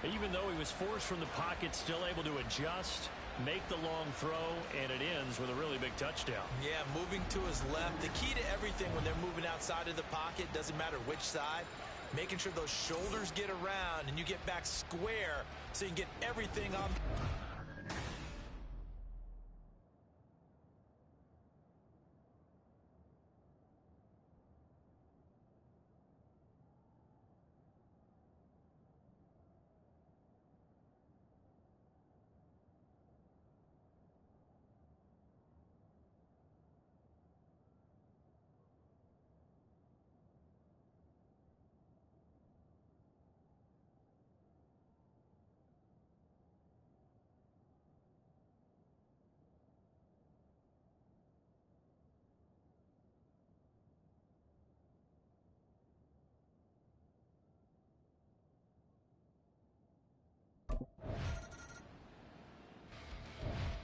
Even though he was forced from the pocket, still able to adjust, make the long throw, and it ends with a really big touchdown. Yeah, moving to his left. The key to everything when they're moving outside of the pocket, doesn't matter which side, making sure those shoulders get around and you get back square so you can get everything on.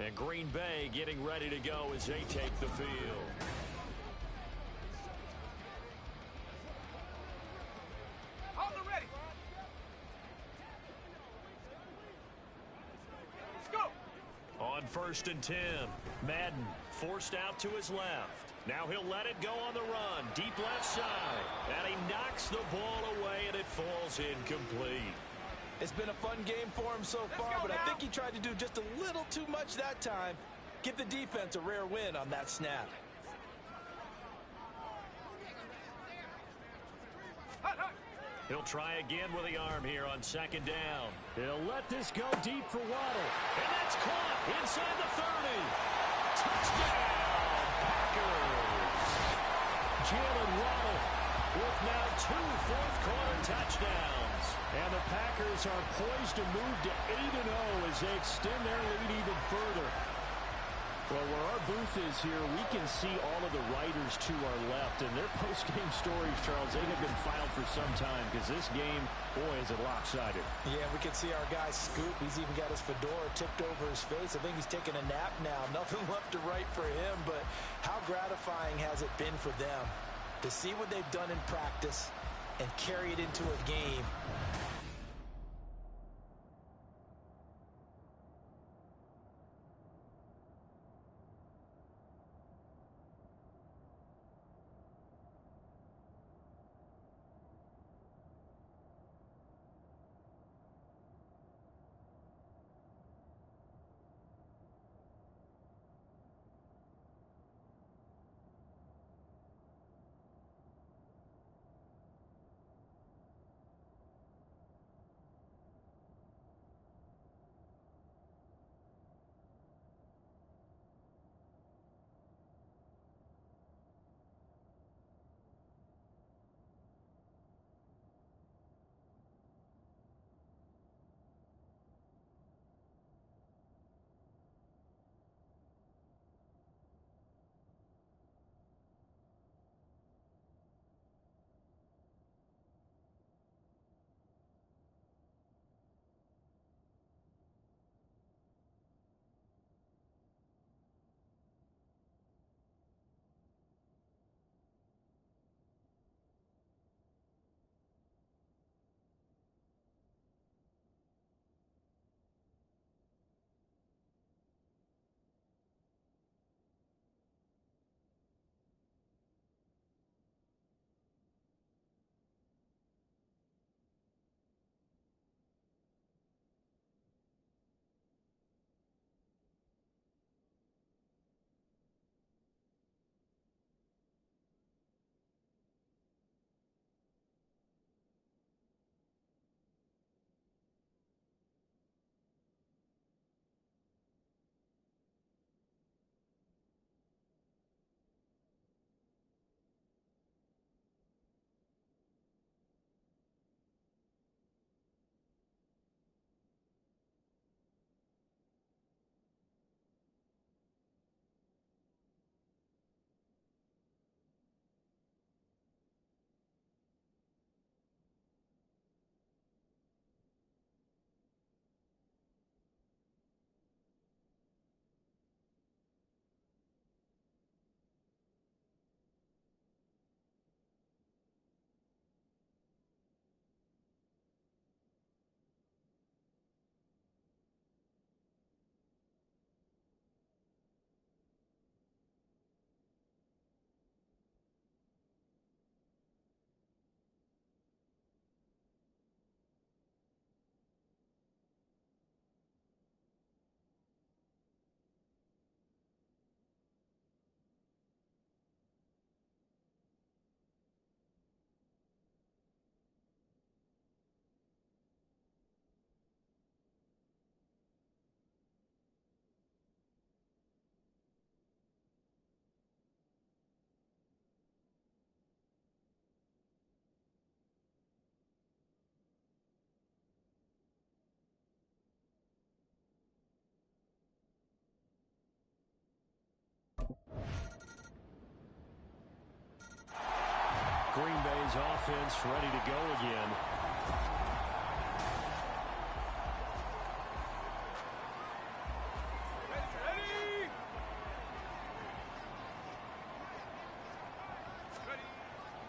And Green Bay getting ready to go as they take the field. On the ready. Let's go. On 1st and 10, Madden forced out to his left. Now he'll let it go on the run, deep left side. And he knocks the ball away, and it falls incomplete. It's been a fun game for him so far, but I think he tried to do just a little too much that time. Give the defense a rare win on that snap. He'll try again with the arm here on 2nd down. He'll let this go deep for Waddle. And that's caught inside the 30. Touchdown, Packers. Jalen Waddle with now 2 fourth-quarter touchdowns. And the Packers are poised to move to 8-0 as they extend their lead even further. Well, where our booth is here, we can see all of the writers to our left. And their post-game stories, Charles, they have been filed for some time because this game, boy, is it lopsided. Yeah, we can see our guy Scoop. He's even got his fedora tipped over his face. I think he's taking a nap now. Nothing left to write for him, but how gratifying has it been for them to see what they've done in practice and carry it into a game. Green Bay's offense ready to go again.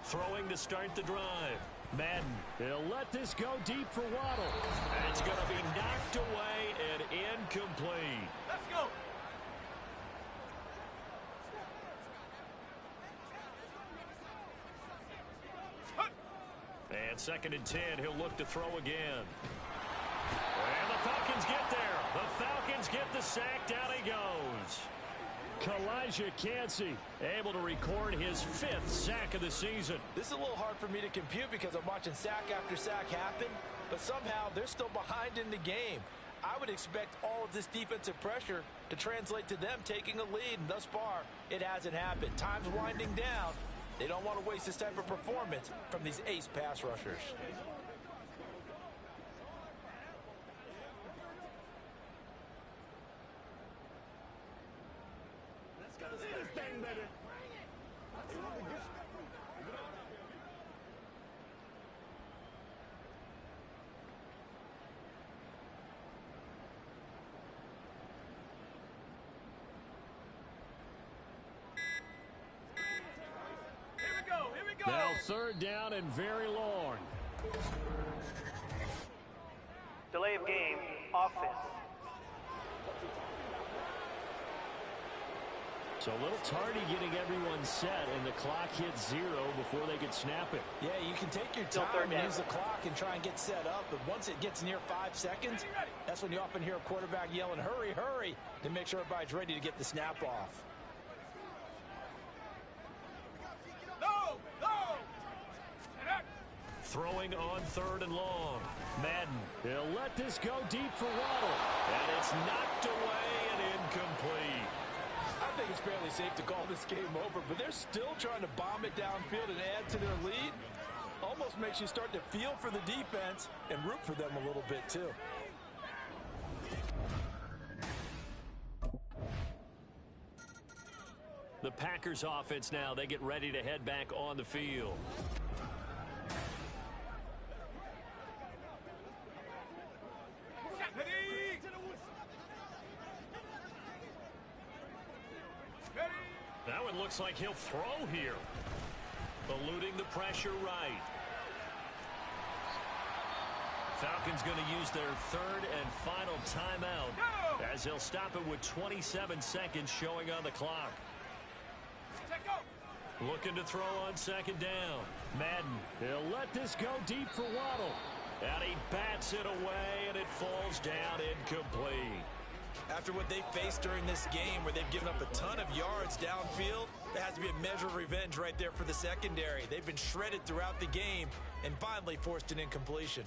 Throwing to start the drive. Madden, he'll let this go deep for Waddle. And it's going to be knocked away and incomplete. Let's go. And 2nd and 10, he'll look to throw again. And the Falcons get there. The Falcons get the sack. Down he goes. Kalijah Kancey able to record his 5th sack of the season. This is a little hard for me to compute because I'm watching sack after sack happen, but somehow they're still behind in the game. I would expect all of this defensive pressure to translate to them taking a lead, and thus far, it hasn't happened. Time's winding down. They don't want to waste this type of performance from these ace pass rushers. Now 3rd down and very long. Delay of game, offense. So a little tardy getting everyone set, and the clock hits 0 before they could snap it. Yeah, you can take your Still time 3rd and down. use the clock and try and get set up, but once it gets near 5 seconds, that's when you often hear a quarterback yelling, hurry, hurry, to make sure everybody's ready to get the snap off. No, no. Throwing on 3rd and long. Madden, he'll let this go deep for Waddle. And it's knocked away and incomplete. I think it's fairly safe to call this game over, but they're still trying to bomb it downfield and add to their lead. Almost makes you start to feel for the defense and root for them a little bit too. The Packers offense now, they get ready to head back on the field. That one looks like he'll throw here. Eluding the pressure right. Falcons going to use their 3rd and final timeout as they'll stop it with 27 seconds showing on the clock. Looking to throw on 2nd down. Madden, he'll let this go deep for Waddle. And he bats it away, and it falls down incomplete. After what they faced during this game where they've given up a ton of yards downfield, there has to be a measure of revenge right there for the secondary. They've been shredded throughout the game and finally forced an incompletion.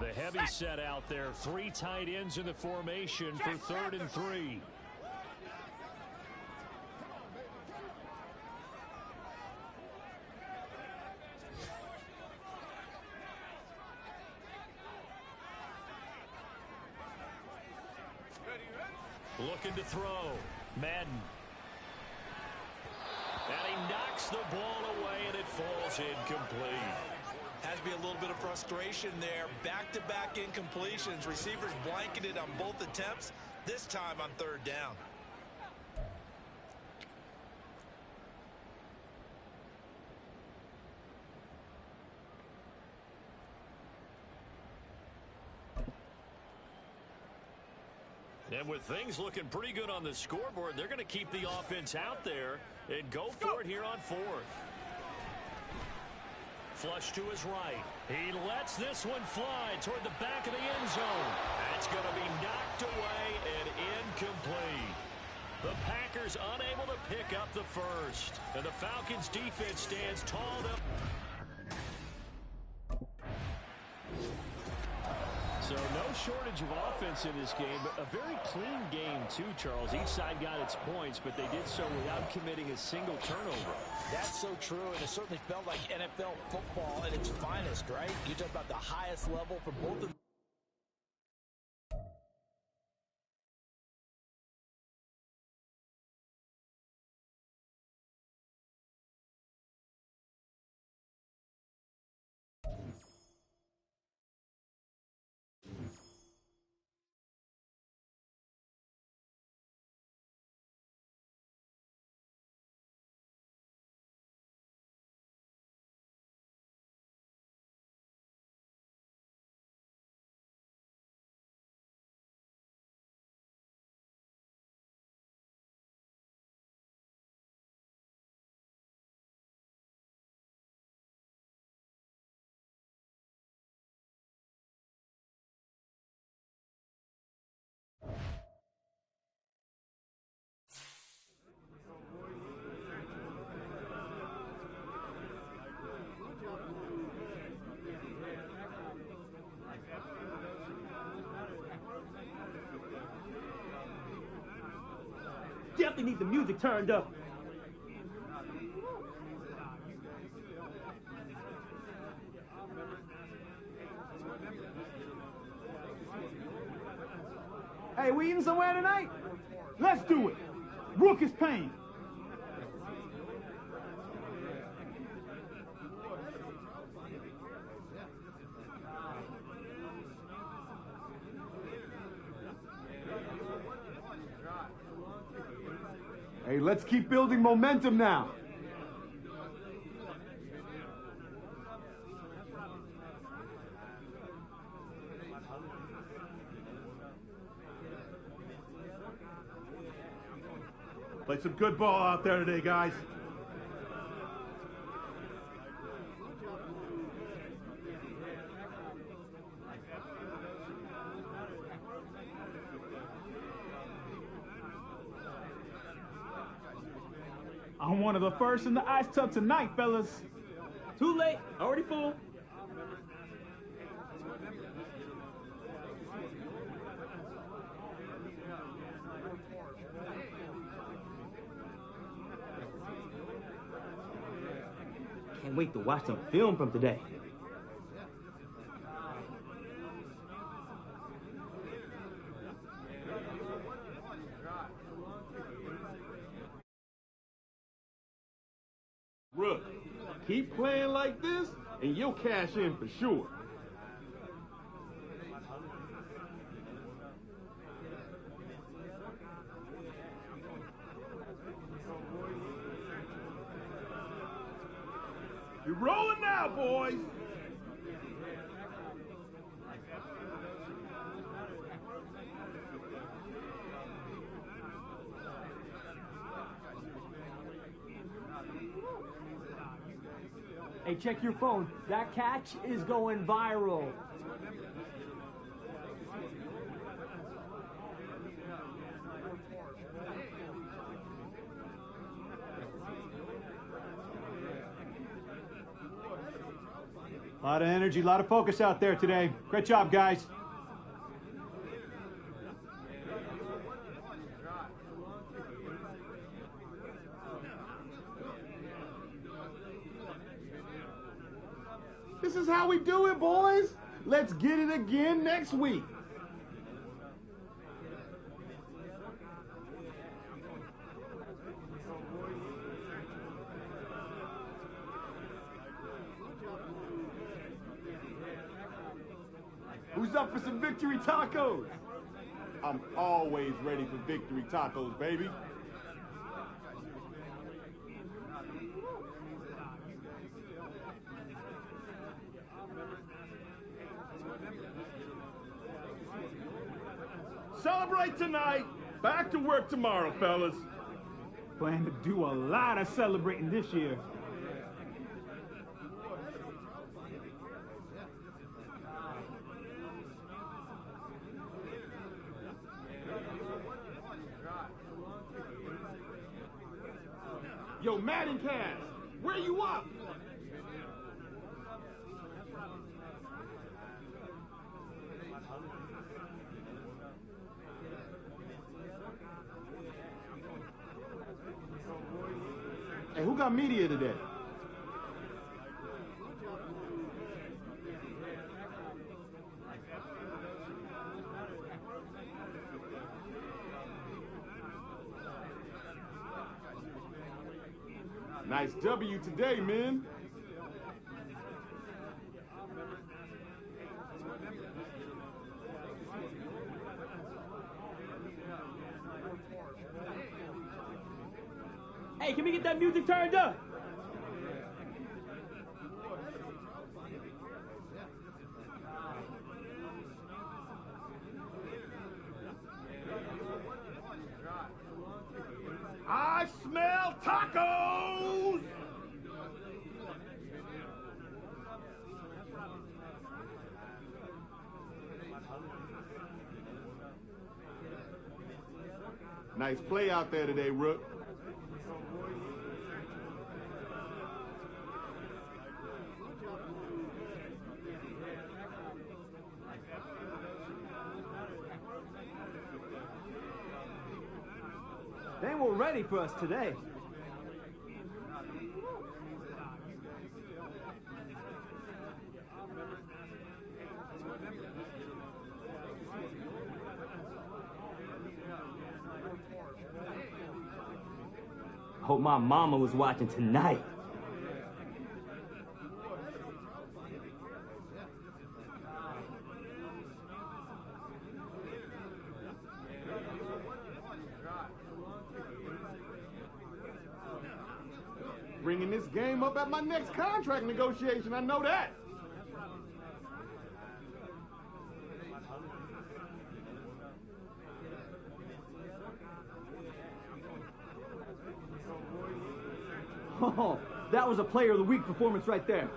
The heavy set out there. 3 tight ends in the formation for 3rd and 3. Looking to throw. Madden. And he knocks the ball away, and it falls incomplete. Has to be a little bit of frustration there. Back-to-back incompletions. Receivers blanketed on both attempts, this time on 3rd down. And with things looking pretty good on the scoreboard, they're going to keep the offense out there and go for it here on 4th. Flush to his right. He lets this one fly toward the back of the end zone. That's going to be knocked away and incomplete. The Packers unable to pick up the first. And the Falcons defense stands tall up. So no shortage of offense in this game, but a very clean game too, Charles. Each side got its points, but they did so without committing a single turnover. That's so true, and it certainly felt like NFL football at its finest, right? You talk about the highest level for both of them. definitely need the music turned up. Hey, we eating somewhere tonight? Let's do it. Rook is paying. Hey, let's keep building momentum now. Play some good ball out there today, guys. I'm one of the first in the ice tub tonight, fellas. Too late. Already full. Can't wait to watch some film from today. Rook, keep playing like this, and you'll cash in for sure. You're rolling now, boys. Hey, check your phone. That catch is going viral. A lot of energy, a lot of focus out there today. Great job, guys. This is how we do it, boys. Let's get it again next week. Who's up for some victory tacos? I'm always ready for victory tacos, baby. Celebrate tonight. Back to work tomorrow, fellas. Plan to do a lot of celebrating this year. Yo, Madden Cast, where you up? Hey, who got media today? Nice W today, man. Hey, can we get that music turned up? I smell tacos! Nice play out there today, Rook. They were ready for us today. Hope my mama was watching tonight. Bringing this game up at my next contract negotiation, I know that. Oh, that was a player of the week performance right there.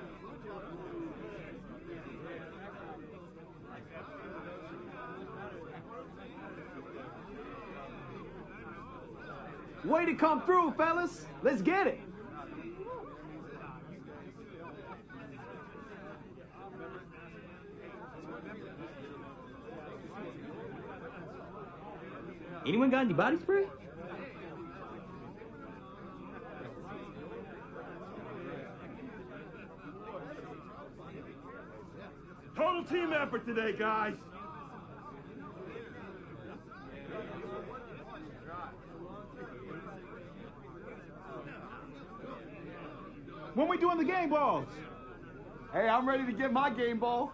Way to come through, fellas. Let's get it. Anyone got any body spray? Total team effort today, guys. When we doing the game balls? Hey, I'm ready to get my game ball.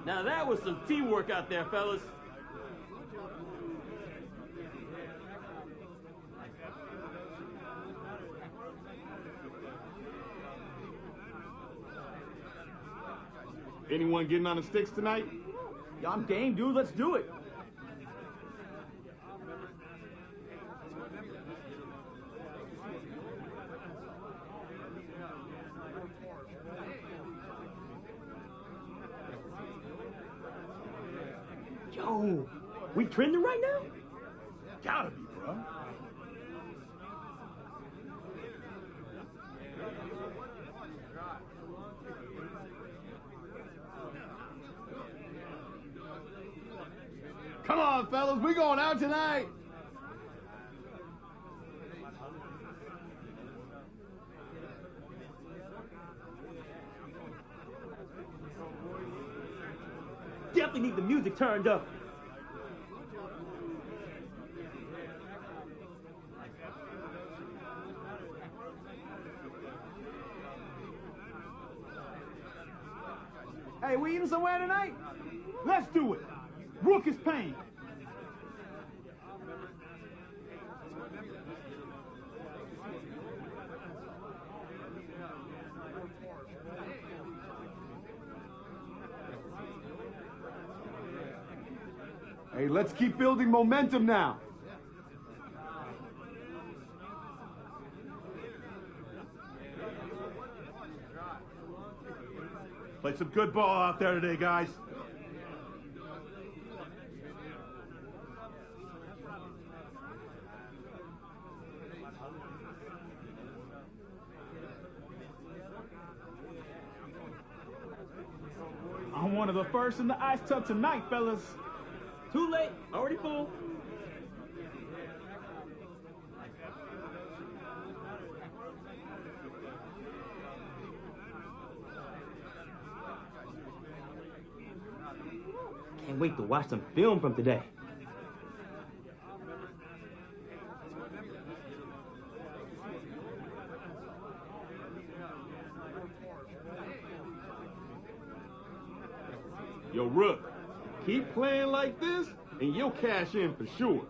Now that was some teamwork out there, fellas. Anyone getting on the sticks tonight? Yeah, I'm game, dude. Let's do it. Yo, we trending right now? Gotta be, bro. Come on, fellas, we going out tonight. Definitely need the music turned up. Hey, we eating somewhere tonight? Let's do it. Rook is paying. Hey, let's keep building momentum now. Played some good ball out there today, guys. I'm one of the first in the ice tub tonight, fellas. Too late. Already full. Can't wait to watch some film from today. Yo, Rook, keep playing like this, and you'll cash in for sure.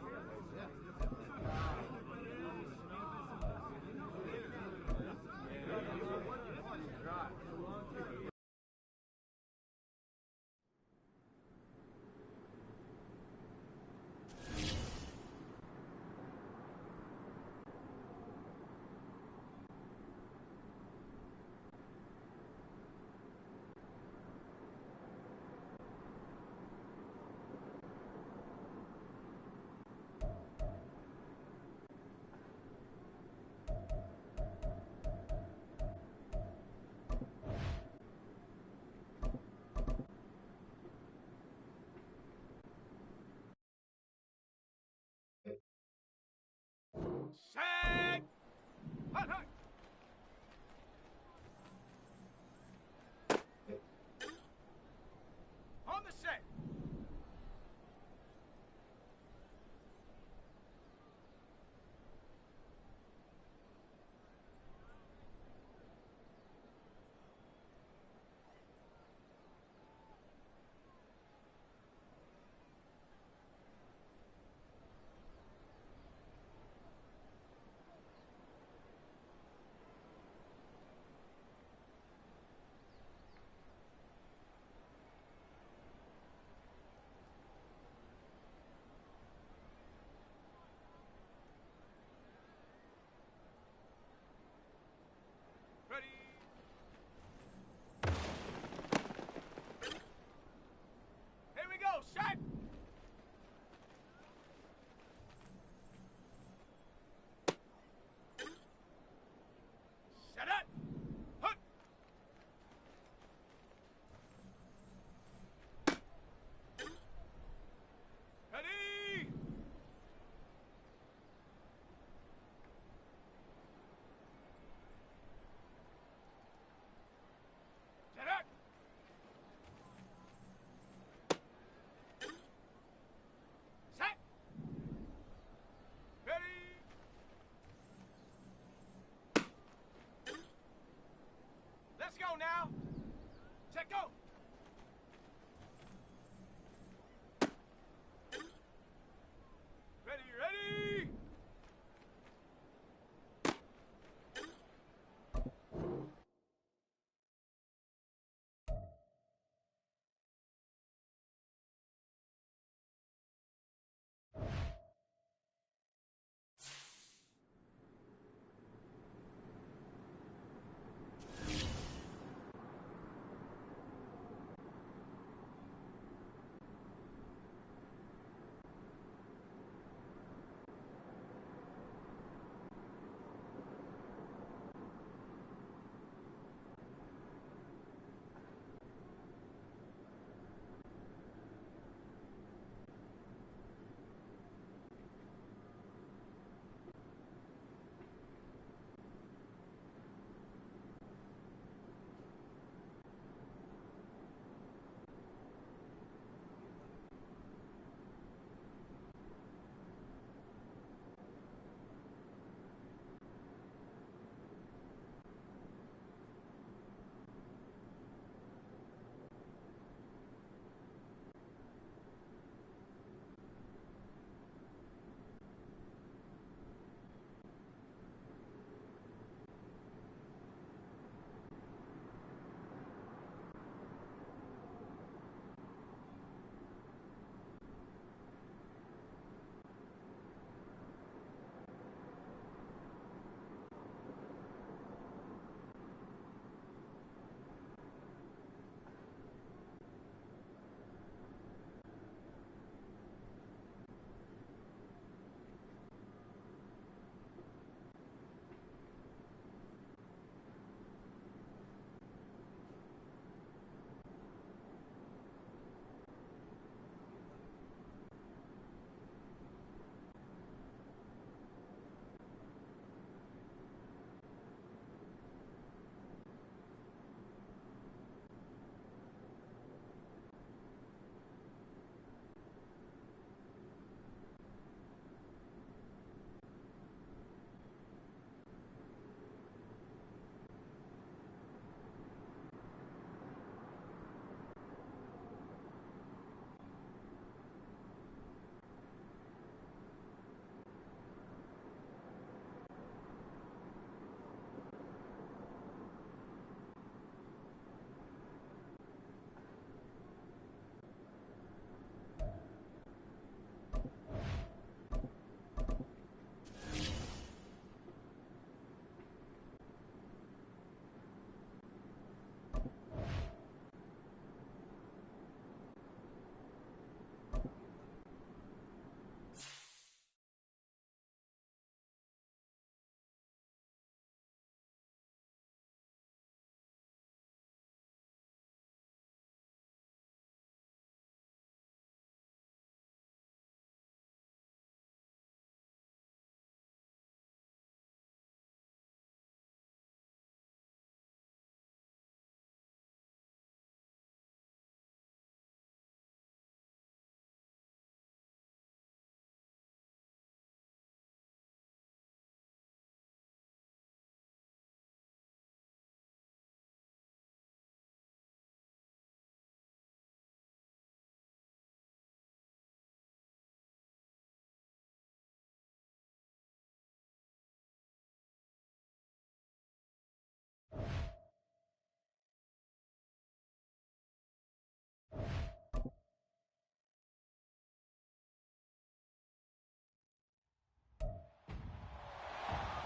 now. Check go. Ready, ready.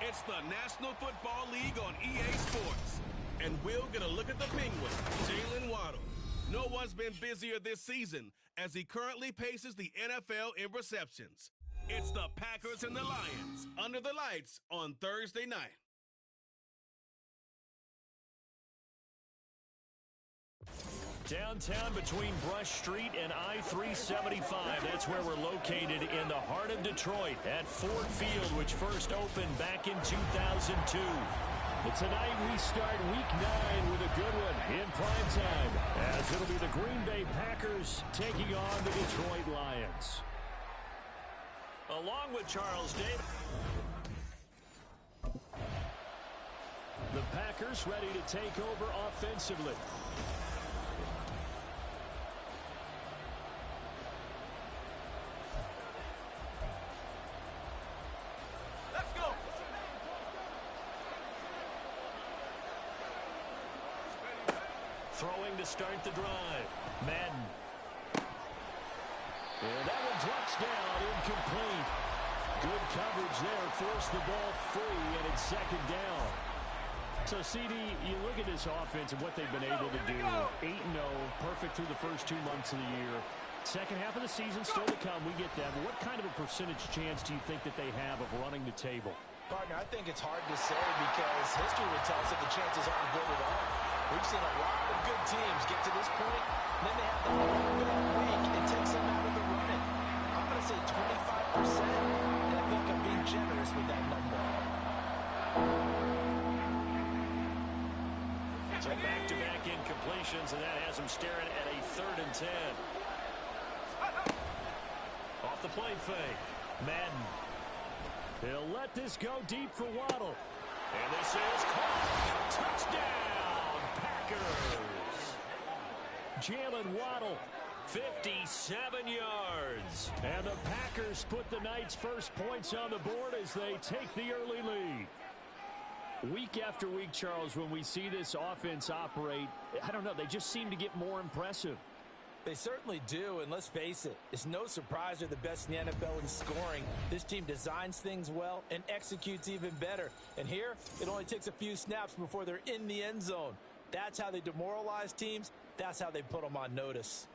It's the National Football League on EA Sports. And we'll get a look at the Penguin, Jalen Waddle. No one's been busier this season as he currently paces the NFL in receptions. It's the Packers and the Lions under the lights on Thursday night. Downtown between Brush Street and I-375. That's where we're located in the heart of Detroit at Ford Field, which first opened back in 2002. But tonight we start Week 9 with a good one in prime time, as it'll be the Green Bay Packers taking on the Detroit Lions. Along with Charles Davis. The Packers ready to take over offensively. Let's go. Throwing to start the drive. Madden. And that one drops down, incomplete. Good coverage there, forced the ball free, and it's second down. So, CD, you look at this offense and what they've been able to do. 8-0, perfect through the first 2 months of the year. Second half of the season still to come, we get that. But what kind of a percentage chance do you think that they have of running the table? Partner, I think it's hard to say because history would tell us that the chances aren't good at all. We've seen a lot of good teams get to this point, and then they have the one bad week and takes them out of the running. I'm going to say 25%, and I think I'm being generous with that number. So back-to-back incompletions, and that has them staring at a 3rd and 10. Off the play fake. Madden. He'll let this go deep for Waddle. And this is caught. Touchdown, Packers. Jalen Waddle, 57 yards. And the Packers put the Knights' first points on the board as they take the early lead. Week after week, Charles, when we see this offense operate, I don't know, they just seem to get more impressive. They certainly do, and let's face it, it's no surprise they're the best in the NFL in scoring. This team designs things well and executes even better. And here, it only takes a few snaps before they're in the end zone. That's how they demoralize teams. That's how they put them on notice.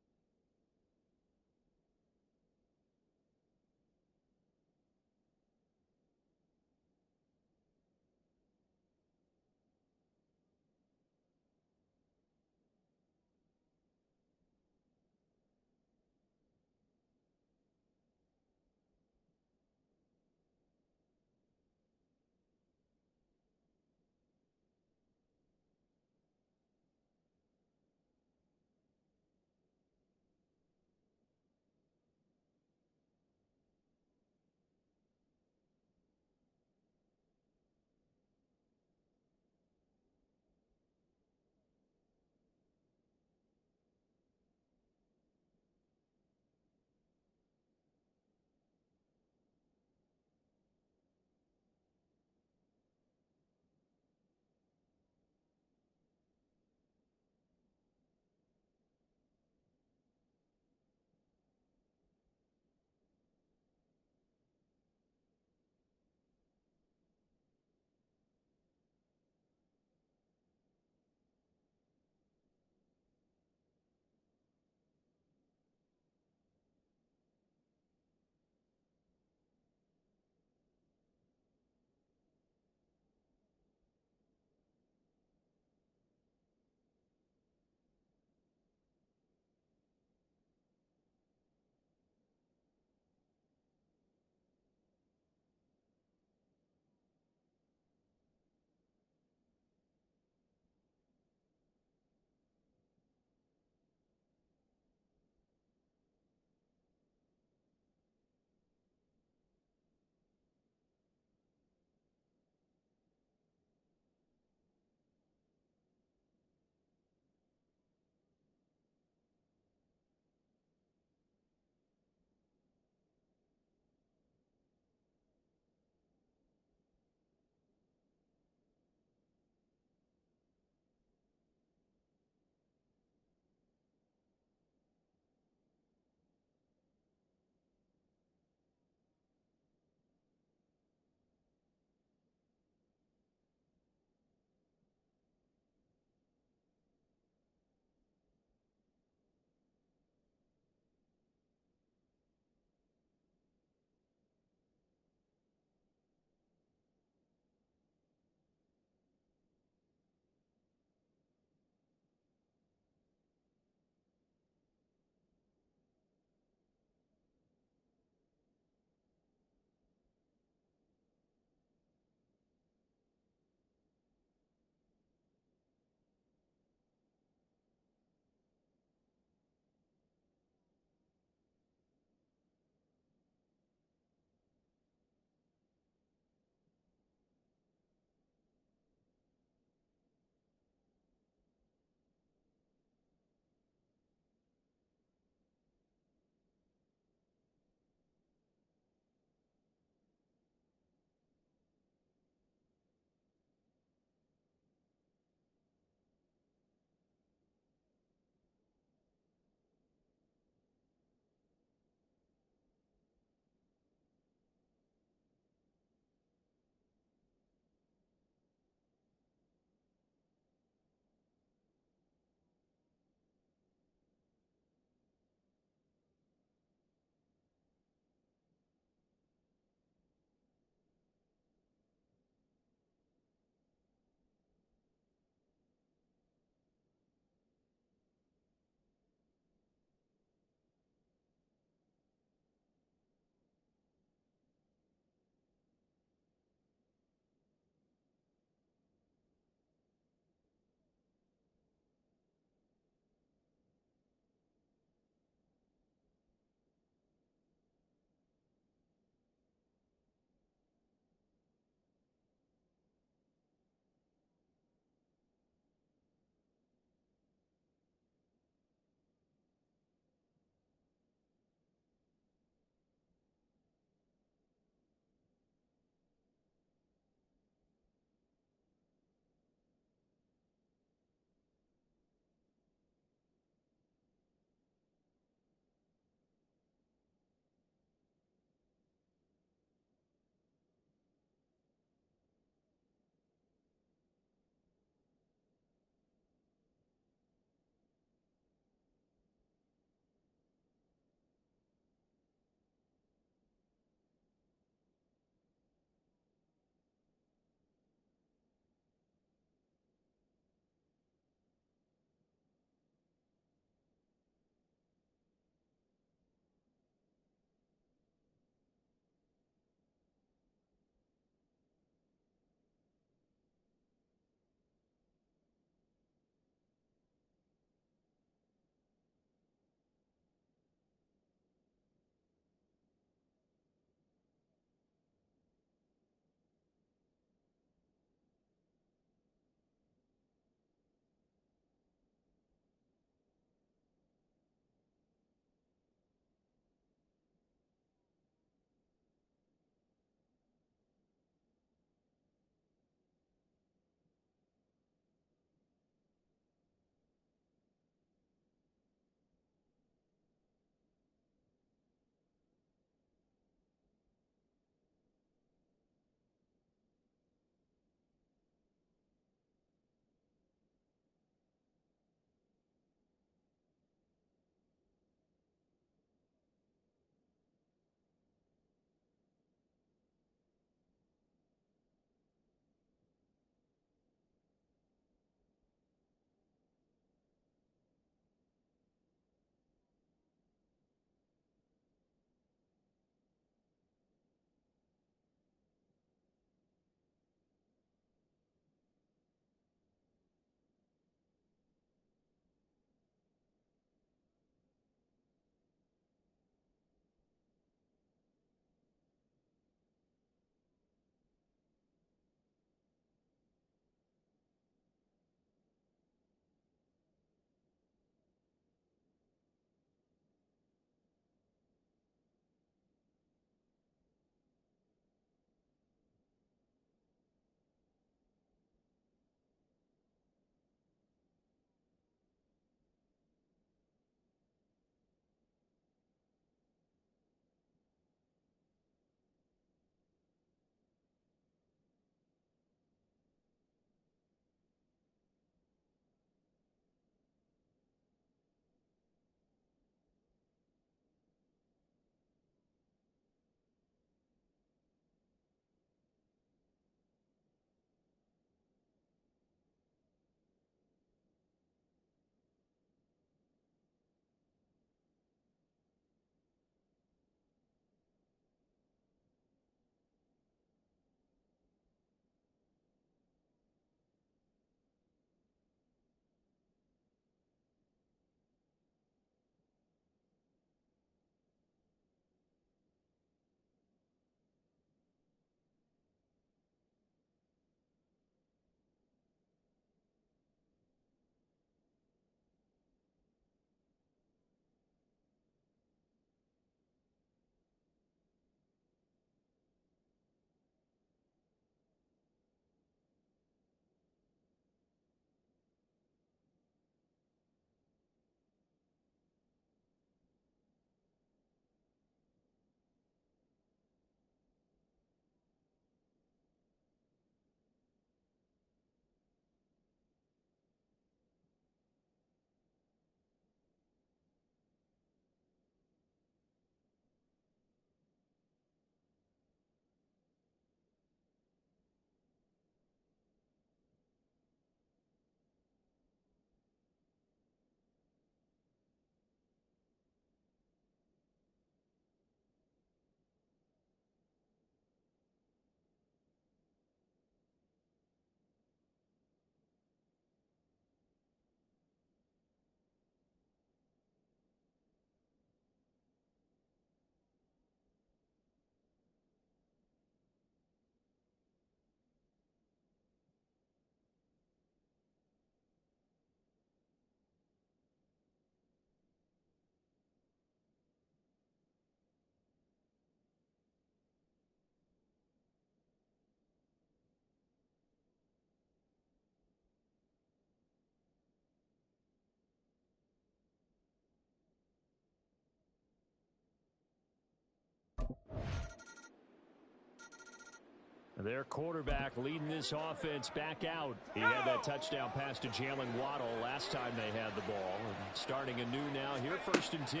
Their quarterback leading this offense back out. He had that touchdown pass to Jalen Waddle last time they had the ball. And starting anew now here, 1st and 10.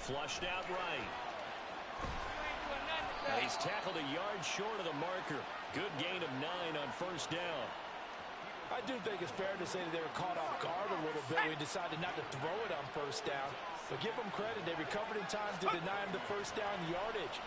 Flushed out right. And he's tackled a yard short of the marker. Good gain of 9 on 1st down. I do think it's fair to say that they were caught off guard a little bit. We decided not to throw it on 1st down. But give them credit. They recovered in time to deny him the 1st down yardage.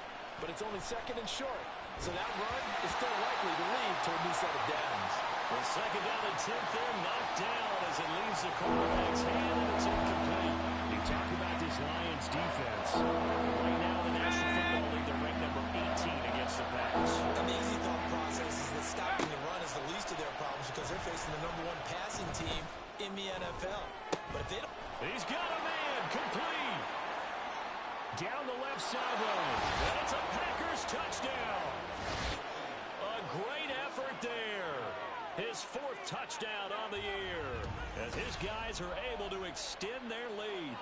But it's only 2nd and short. So that run is still likely to lead to a new set of downs. The 2nd down and 10th there, knocked down as it leaves the quarterback's hand, and it's incomplete. You talk about this Lions defense. Right now, the National Football League, they're ranked number 18 against the pass. An easy thought process is that stopping the run is the least of their problems because they're facing the #1 passing team in the NFL. But if they don't... He's got a man, complete. Down the left sideline, and it's a Packers touchdown. A great effort there. His 4th touchdown on the year as his guys are able to extend their lead.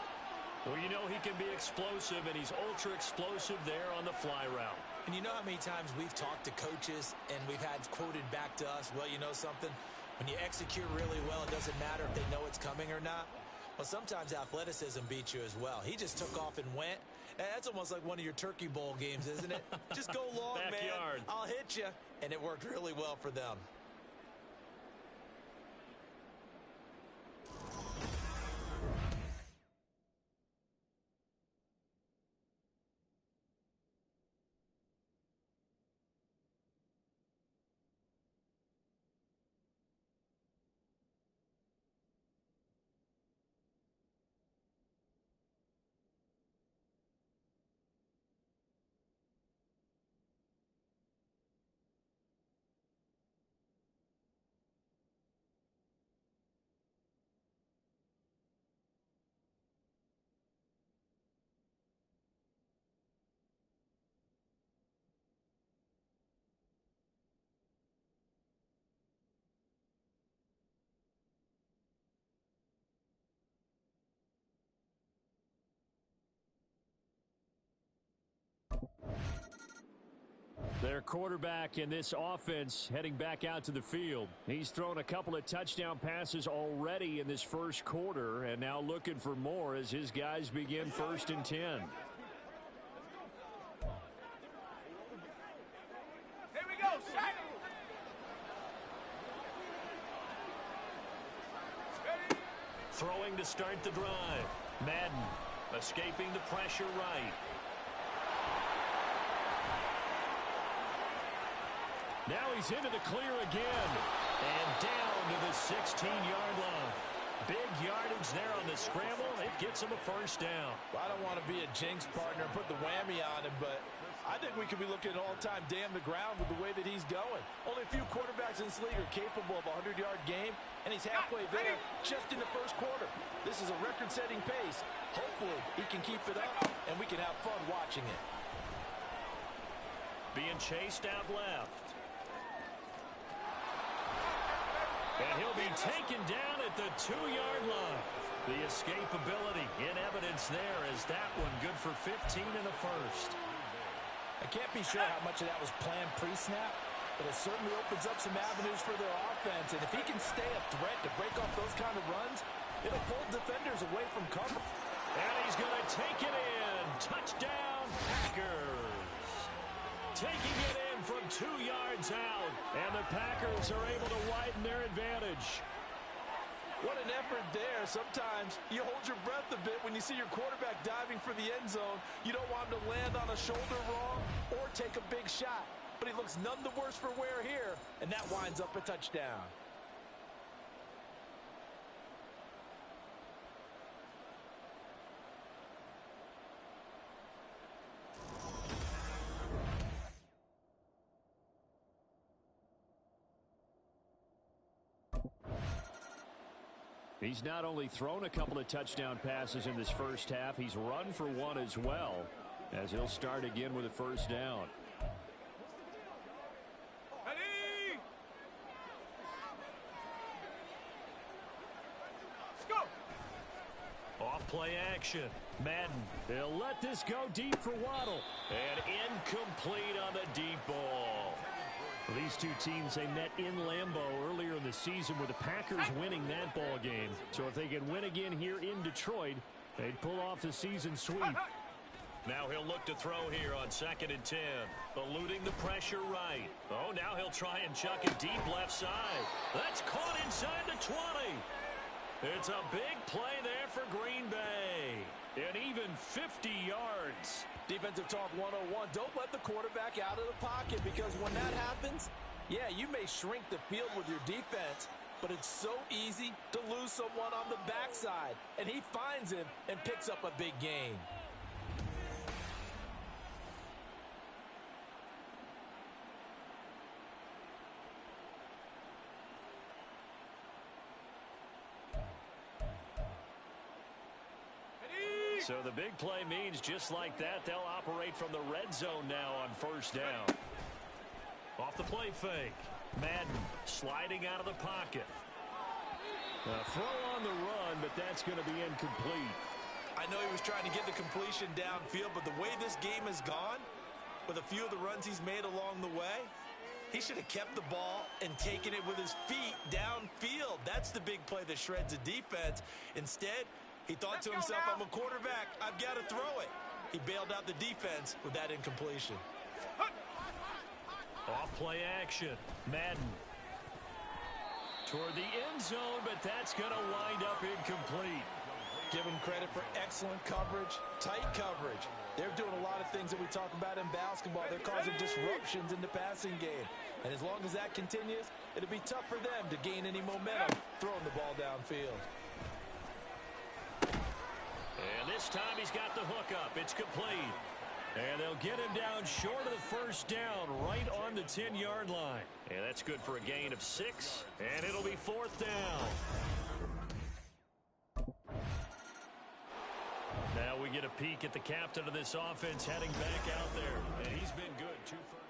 Well, you know he can be explosive, and he's ultra explosive there on the fly route. And you know how many times we've talked to coaches and we've had quoted back to us, well, you know something? When you execute really well, it doesn't matter if they know it's coming or not. Well, sometimes athleticism beats you as well. He just took off and went. And that's almost like one of your Turkey Bowl games, isn't it? Just go long, Backyard. man. I'll hit you. And it worked really well for them. Their quarterback in this offense heading back out to the field. He's thrown a couple of touchdown passes already in this 1st quarter, and now looking for more as his guys begin 1st and 10. Here we go, sack. Throwing to start the drive. Madden escaping the pressure right. Now he's into the clear again. And down to the 16-yard line. Big yardage there on the scramble. It gets him a 1st down. Well, I don't want to be a jinx partner and put the whammy on him, but I think we could be looking at all-time damn the ground with the way that he's going. Only a few quarterbacks in this league are capable of a 100-yard game, and he's halfway there just in the 1st quarter. This is a record-setting pace. Hopefully, he can keep it up, and we can have fun watching it. Being chased out left. And he'll be taken down at the 2-yard line. The escapability in evidence there as that one good for 15 in the 1st. I can't be sure how much of that was planned pre-snap, but it certainly opens up some avenues for their offense. And if he can stay a threat to break off those kind of runs, it'll pull defenders away from cover. And he's going to take it in. Touchdown, Packers. Taking it in from 2 yards out. And the Packers are able to widen their advantage. What an effort there. Sometimes you hold your breath a bit when you see your quarterback diving for the end zone. You don't want him to land on a shoulder wrong or take a big shot. But he looks none the worse for wear here, and that winds up a touchdown. He's not only thrown a couple of touchdown passes in this 1st half, he's run for one as well, as he'll start again with a 1st down. Ready? Let's go. Off play action. Madden. They'll let this go deep for Waddle. And incomplete on the deep ball. Well, these two teams, they met in Lambeau earlier in the season with the Packers winning that ball game. So if they can win again here in Detroit, they'd pull off the season sweep. Now he'll look to throw here on 2nd and 10. Eluding the pressure right. Oh, now he'll try and chuck it deep left side. That's caught inside the 20. It's a big play there for Green Bay. And even 50 yards. Defensive talk 101. Don't let the quarterback out of the pocket, because when that happens, yeah, you may shrink the field with your defense, but it's so easy to lose someone on the backside. And he finds him and picks up a big gain. So the big play means just like that, they'll operate from the red zone now on 1st down. Off the play fake. Madden sliding out of the pocket. A throw on the run, but that's going to be incomplete. I know he was trying to get the completion downfield, but the way this game has gone, with a few of the runs he's made along the way, he should have kept the ball and taken it with his feet downfield. That's the big play that shreds a defense. Instead, he thought to himself, I'm a quarterback, I've got to throw it. He bailed out the defense with that incompletion. Off play action. Madden. Toward the end zone, but that's going to wind up incomplete. Give him credit for excellent coverage, tight coverage. They're doing a lot of things that we talk about in basketball. They're causing disruptions in the passing game. And as long as that continues, it'll be tough for them to gain any momentum throwing the ball downfield. And this time he's got the hook up. It's complete. And they'll get him down short of the 1st down, right on the 10-yard line. And that's good for a gain of 6. And it'll be 4th down. Now we get a peek at the captain of this offense heading back out there. And he's been good. 2 first.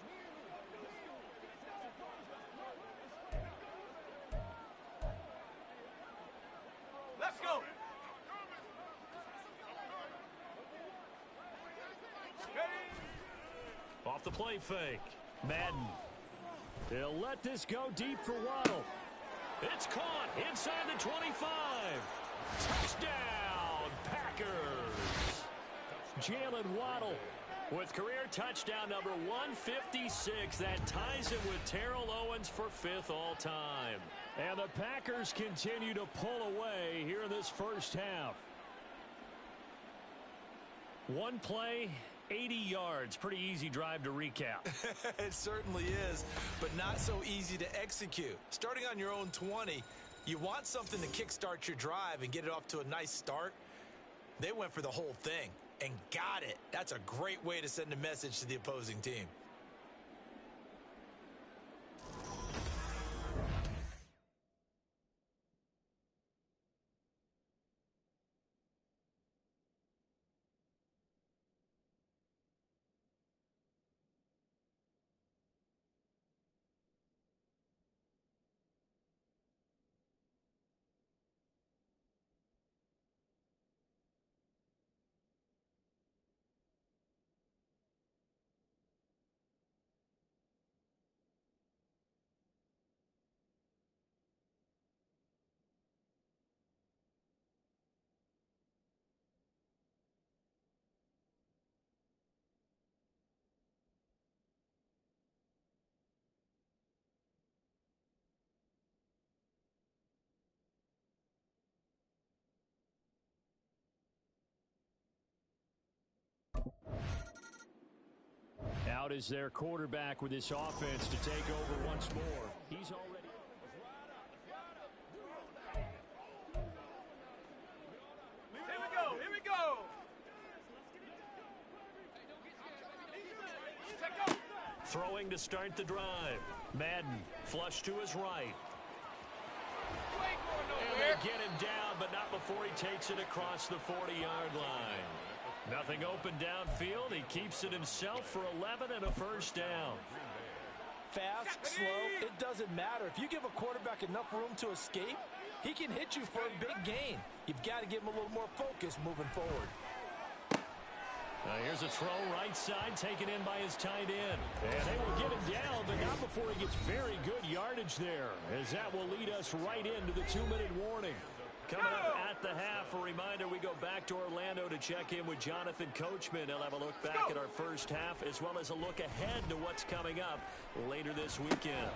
Let's go. Off the play fake. Madden. They'll let this go deep for Waddle. It's caught inside the 25. Touchdown, Packers. Jalen Waddle with career touchdown number 156. That ties him with Terrell Owens for 5th all time. And the Packers continue to pull away here in this 1st half. One play, 80 yards. Pretty easy drive to recap. It certainly is, but not so easy to execute. Starting on your own 20, you want something to kickstart your drive and get it off to a nice start. They went for the whole thing and got it. That's a great way to send a message to the opposing team. Out is their quarterback with this offense to take over once more. He's already... Here we go, here we go. Throwing to start the drive. Madden, flush to his right. And they get him down, but not before he takes it across the 40-yard line. Nothing open downfield. He keeps it himself for 11 and a 1st down. Fast, slow, it doesn't matter. If you give a quarterback enough room to escape, he can hit you for a big gain. You've got to give him a little more focus moving forward. Here's a throw right side taken in by his tight end. And they will get him down, but not before he gets very good yardage there, as that will lead us right into the 2-minute warning. Coming up at the half, a reminder, we go back to Orlando to check in with Jonathan Coachman. He'll have a look back at our first half, as well as a look ahead to what's coming up later this weekend.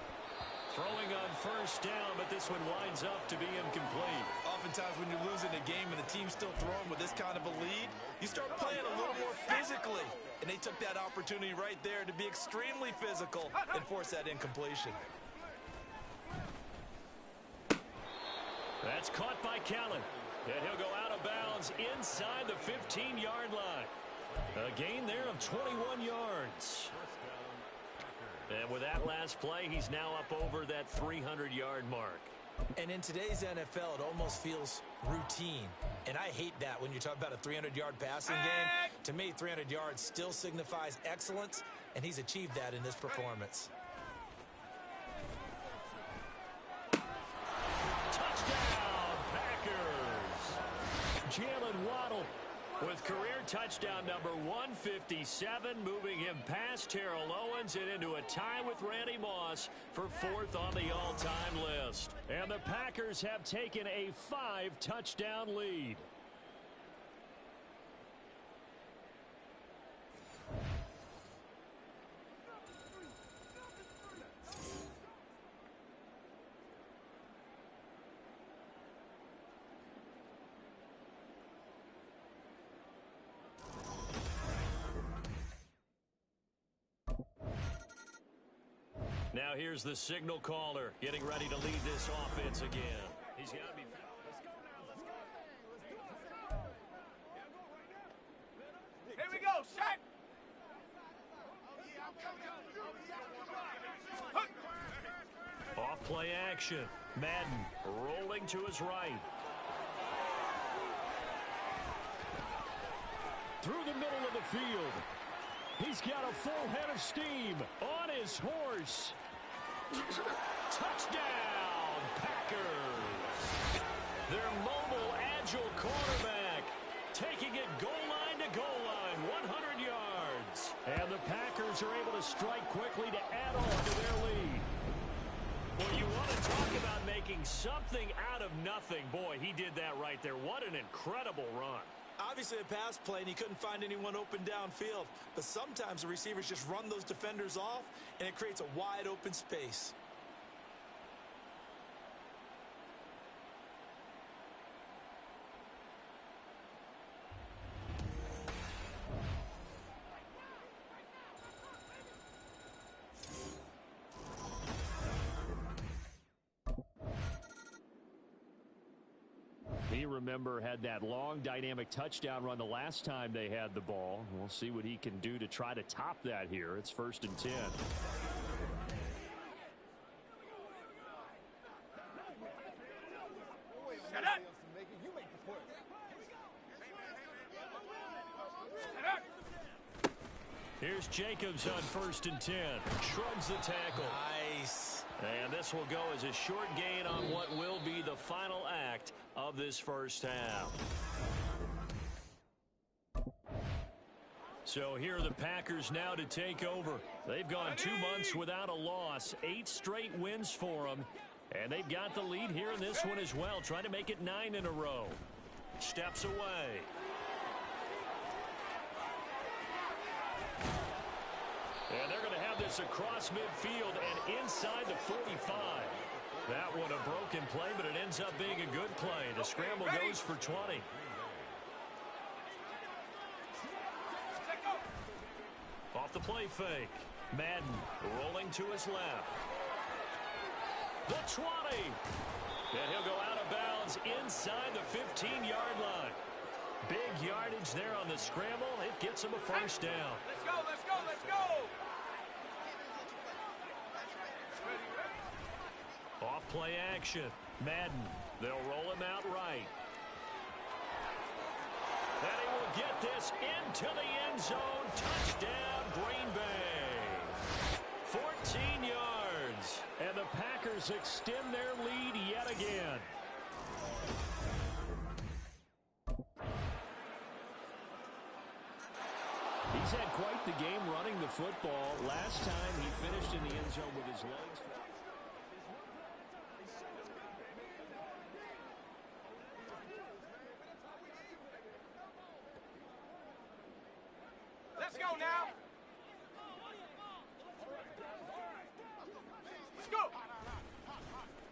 Throwing on first down, but this one winds up to be incomplete. Oftentimes when you're losing a game and the team's still throwing with this kind of a lead, you start playing a little more physically. And they took that opportunity right there to be extremely physical and force that incompletion. That's caught by Kellen. And he'll go out of bounds inside the 15-yard line. A gain there of 21 yards. And with that last play, he's now up over that 300-yard mark. And in today's NFL, it almost feels routine. And I hate that when you talk about a 300-yard passing game. To me, 300 yards still signifies excellence, and he's achieved that in this performance. Touchdown, Packers! Jalen Waddle with career touchdown number 157, moving him past Terrell Owens and into a tie with Randy Moss for 4th on the all-time list. And the Packers have taken a 5-touchdown lead. Now here's the signal caller getting ready to lead this offense again. He's got to be... Here we go, set! Off play action. Madden rolling to his right. Through the middle of the field. He's got a full head of steam on his horse. Touchdown, Packers. Their mobile, agile quarterback taking it goal line to goal line, 100 yards. And the Packers are able to strike quickly to add on to their lead. Well, you want to talk about making something out of nothing. Boy, he did that right there. What an incredible run. Obviously a pass play, and he couldn't find anyone open downfield. But sometimes the receivers just run those defenders off, and it creates a wide open space. Remember, had that long dynamic touchdown run the last time they had the ball. We'll see what he can do to try to top that here. It's 1st and 10. Set up. Here's Jacobs on 1st and 10. Shrugs the tackle. Nice. And this will go as a short gain on what will be the final act of this first half. So here are the Packers now to take over. They've gone 2 months without a loss, 8 straight wins for them. And they've got the lead here in this one as well, trying to make it 9 in a row. Steps away. And they're going to have this across midfield and inside the 45. That one a broken play, but it ends up being a good play. The scramble goes for 20. Off the play fake. Madden rolling to his left. The 20. And he'll go out of bounds inside the 15-yard line. Big yardage there on the scramble. It gets him a first down. Let's go, let's go, let's go! Off play action. Madden. They'll roll him out right. And he will get this into the end zone. Touchdown, Green Bay. 14 yards. And the Packers extend their lead yet again. He's had quite the game running the football. Last time he finished in the end zone with his legs. Let's go now. Let's go.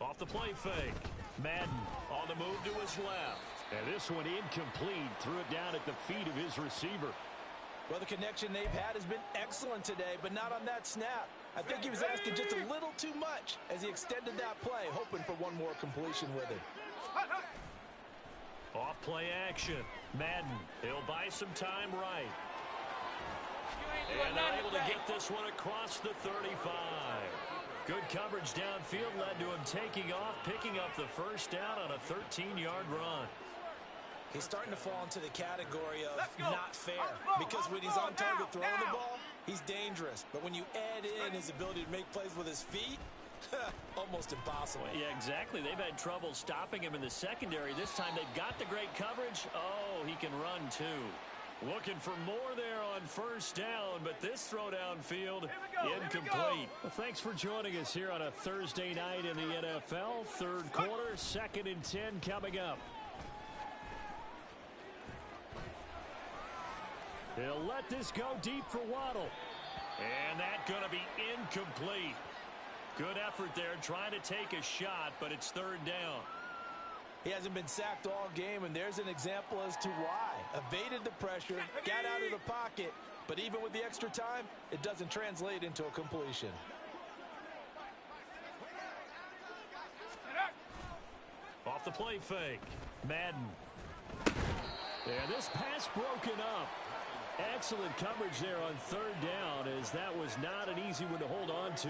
Off the play fake. Madden on the move to his left. And this one incomplete. Threw it down at the feet of his receiver. Well, the connection they've had has been excellent today, but not on that snap. I think he was asking just a little too much as he extended that play, hoping for one more completion with it. Off play action. Madden, he'll buy some time right. And they're able to get this one across the 35. Good coverage downfield led to him taking off, picking up the first down on a 13-yard run. He's starting to fall into the category of not fair, because when he's on target throwing the ball, he's dangerous. But when you add in his ability to make plays with his feet, almost impossible. Yeah, exactly. They've had trouble stopping him in the secondary. This time they've got the great coverage. Oh, he can run too. Looking for more there on first down, but this throw downfield incomplete. Well, thanks for joining us here on a Thursday night in the NFL. Third quarter, 2nd and 10 coming up. He'll let this go deep for Waddle. And that's going to be incomplete. Good effort there trying to take a shot, but it's third down. He hasn't been sacked all game, and there's an example as to why. Evaded the pressure, got out of the pocket, but even with the extra time, it doesn't translate into a completion. Off the play fake. Madden. And this pass broken up. Excellent coverage there on third down, as that was not an easy one to hold on to.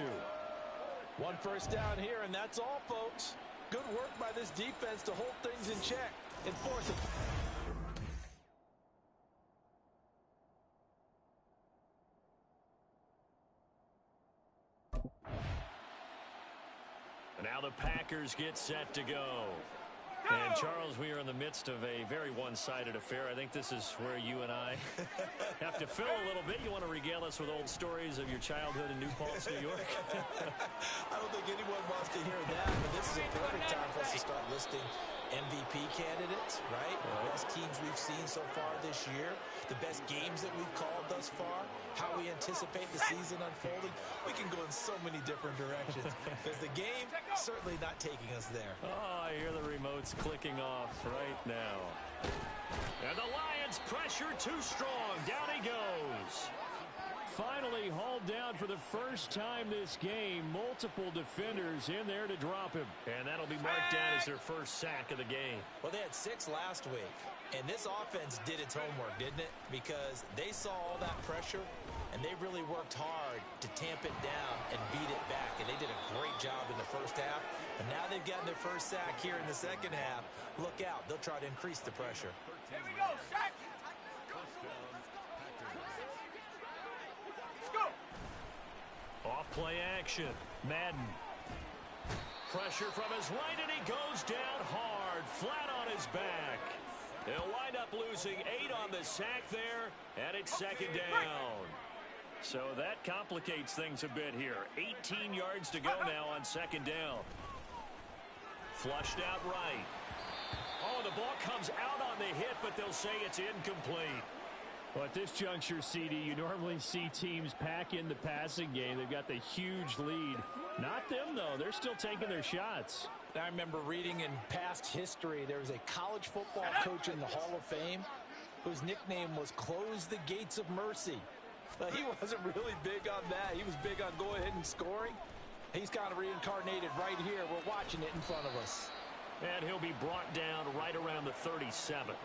One first down here, and that's all, folks. Good work by this defense to hold things in check and force it. And now the Packers get set to go. And, Charles, we are in the midst of a very one-sided affair. I think this is where you and I have to fill a little bit. You want to regale us with old stories of your childhood in New Paltz, New York? I don't think anyone wants to hear that, but this is a perfect time for us to start listing MVP candidates, right? The best teams we've seen so far this year, the best games that we've called thus far, how we anticipate the season unfolding. We can go in so many different directions because the game certainly not taking us there. Oh, I hear the remotes clicking off right now. And the Lions pressure too strong. Down he goes. Finally hauled down for the first time this game. Multiple defenders in there to drop him. And that'll be marked down as their first sack of the game. Well, they had 6 last week. And this offense did its homework, didn't it? Because they saw all that pressure, and they really worked hard to tamp it down and beat it back. And they did a great job in the first half. And now they've gotten their first sack here in the second half. Look out. They'll try to increase the pressure. Here we go, sack. Off play action. Madden. Pressure from his right, and he goes down hard, flat on his back. He'll wind up losing 8 on the sack there, and it's second down. So that complicates things a bit here. 18 yards to go now on second down. Flushed out right. Oh, the ball comes out on the hit, but they'll say it's incomplete. Well, at this juncture, CD, you normally see teams pack in the passing game. They've got the huge lead. Not them, though. They're still taking their shots. I remember reading in past history, there was a college football coach in the Hall of Fame whose nickname was Close the Gates of Mercy. But he wasn't really big on that. He was big on go ahead and scoring. He's kind of reincarnated right here. We're watching it in front of us. And he'll be brought down right around the 37.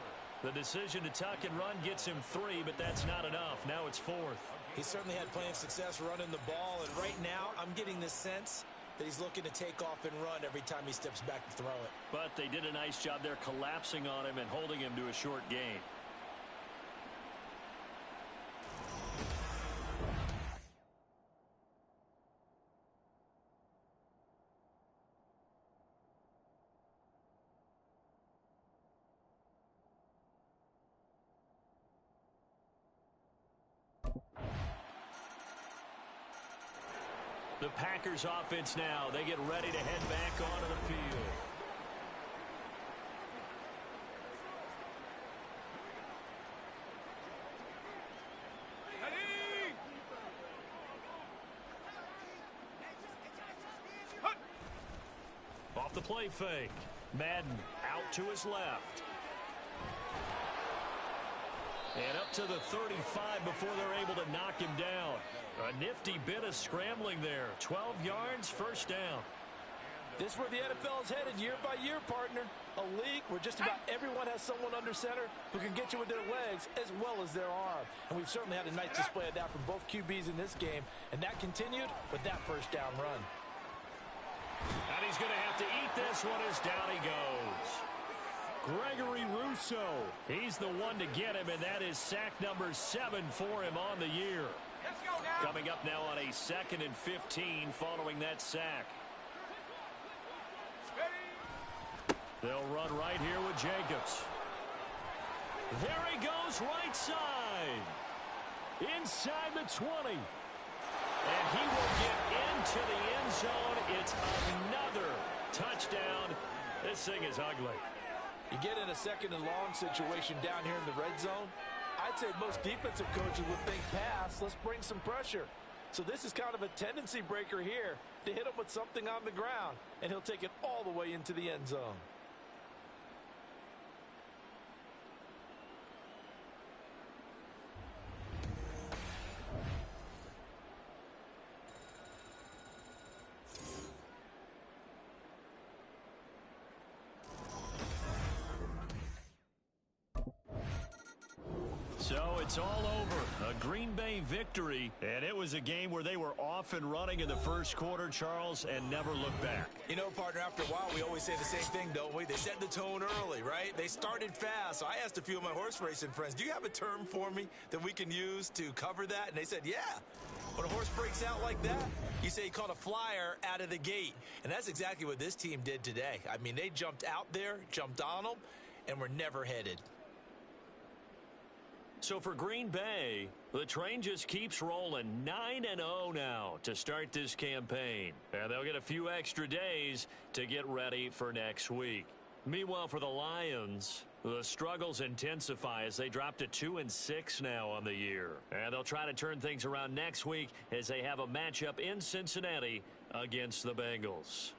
The decision to tuck and run gets him 3, but that's not enough. Now it's 4th. He certainly had plenty of success running the ball, and right now I'm getting the sense that he's looking to take off and run every time he steps back to throw it. But they did a nice job there collapsing on him and holding him to a short gain. The Packers offense now. They get ready to head back onto the field. Off the play fake. Madden out to his left. And up to the 35 before they're able to knock him down. A nifty bit of scrambling there. 12 yards, first down. This is where the NFL is headed year by year, partner. A league where just about everyone has someone under center who can get you with their legs as well as their arm. And we've certainly had a nice display of that from both QBs in this game. And that continued with that first down run. And he's going to have to eat this one as down he goes. Gregory Rousseau. He's the one to get him, and that is sack number 7 for him on the year. Let's go now. Coming up now on a 2nd and 15 following that sack. They'll run right here with Jacobs. There he goes, right side. Inside the 20. And he will get into the end zone. It's another touchdown. This thing is ugly. You get in a 2nd and long situation down here in the red zone. I'd say most defensive coaches would think pass. Let's bring some pressure. So this is kind of a tendency breaker here to hit him with something on the ground. And he'll take it all the way into the end zone. So it's all over. A Green Bay victory. And it was a game where they were off and running in the first quarter, Charles, and never looked back. You know, partner, after a while, we always say the same thing, don't we? They set the tone early, right? They started fast. So I asked a few of my horse racing friends, do you have a term for me that we can use to cover that? And they said, yeah. When a horse breaks out like that, you say he caught a flyer out of the gate. And that's exactly what this team did today. I mean, they jumped out there, jumped on them, and were never headed. So for Green Bay, the train just keeps rolling. 9-0 now to start this campaign. And they'll get a few extra days to get ready for next week. Meanwhile, for the Lions, the struggles intensify as they drop to 2-6 now on the year. And they'll try to turn things around next week as they have a matchup in Cincinnati against the Bengals.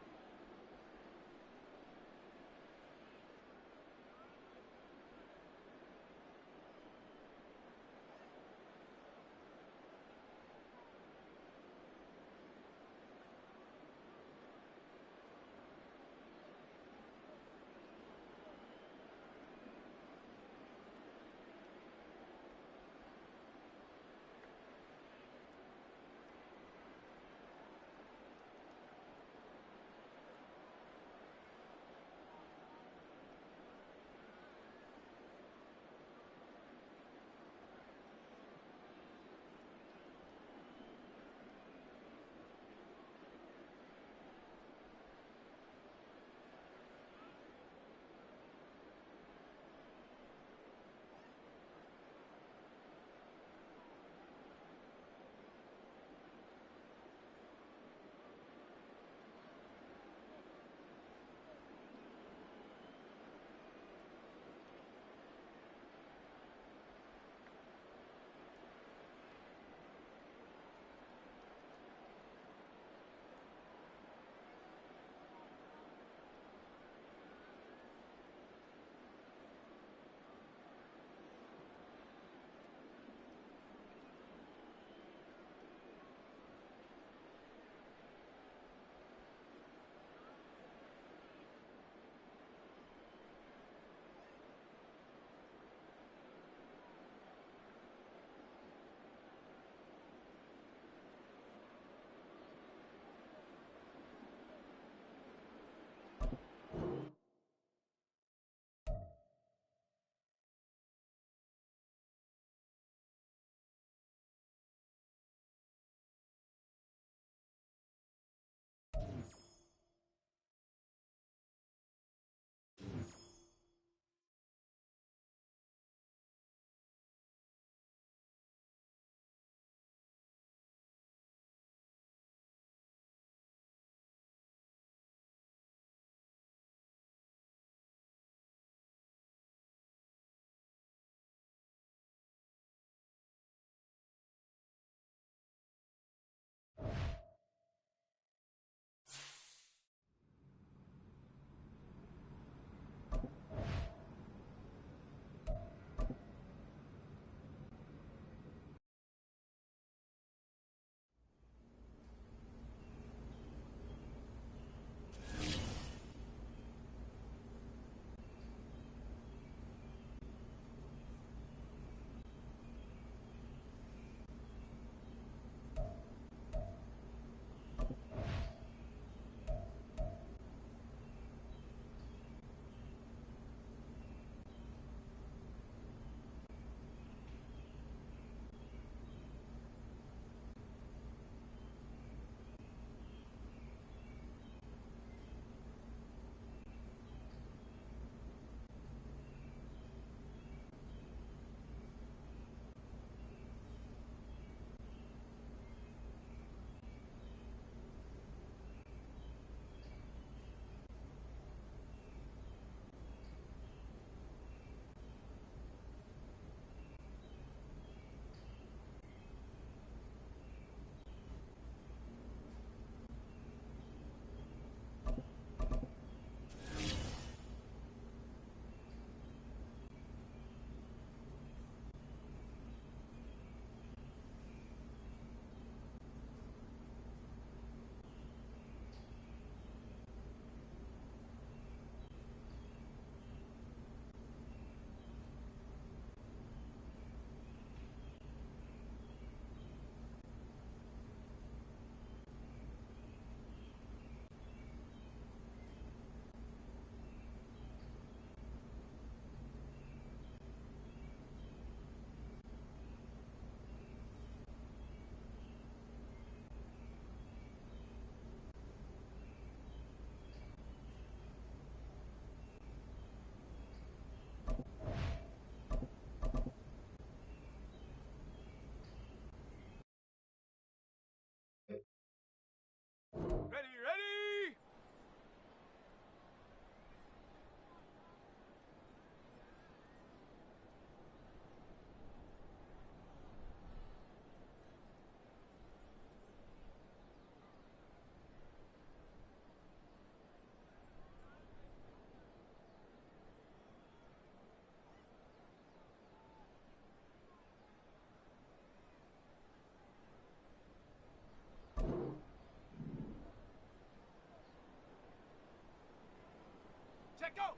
Shaq, go!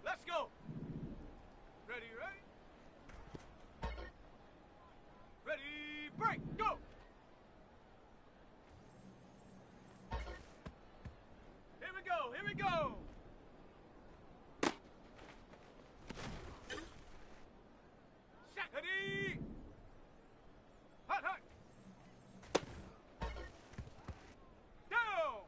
Let's go! Ready, ready? Ready, break, go! Here we go, here we go! Shaq, ready! Hot, hot! Down!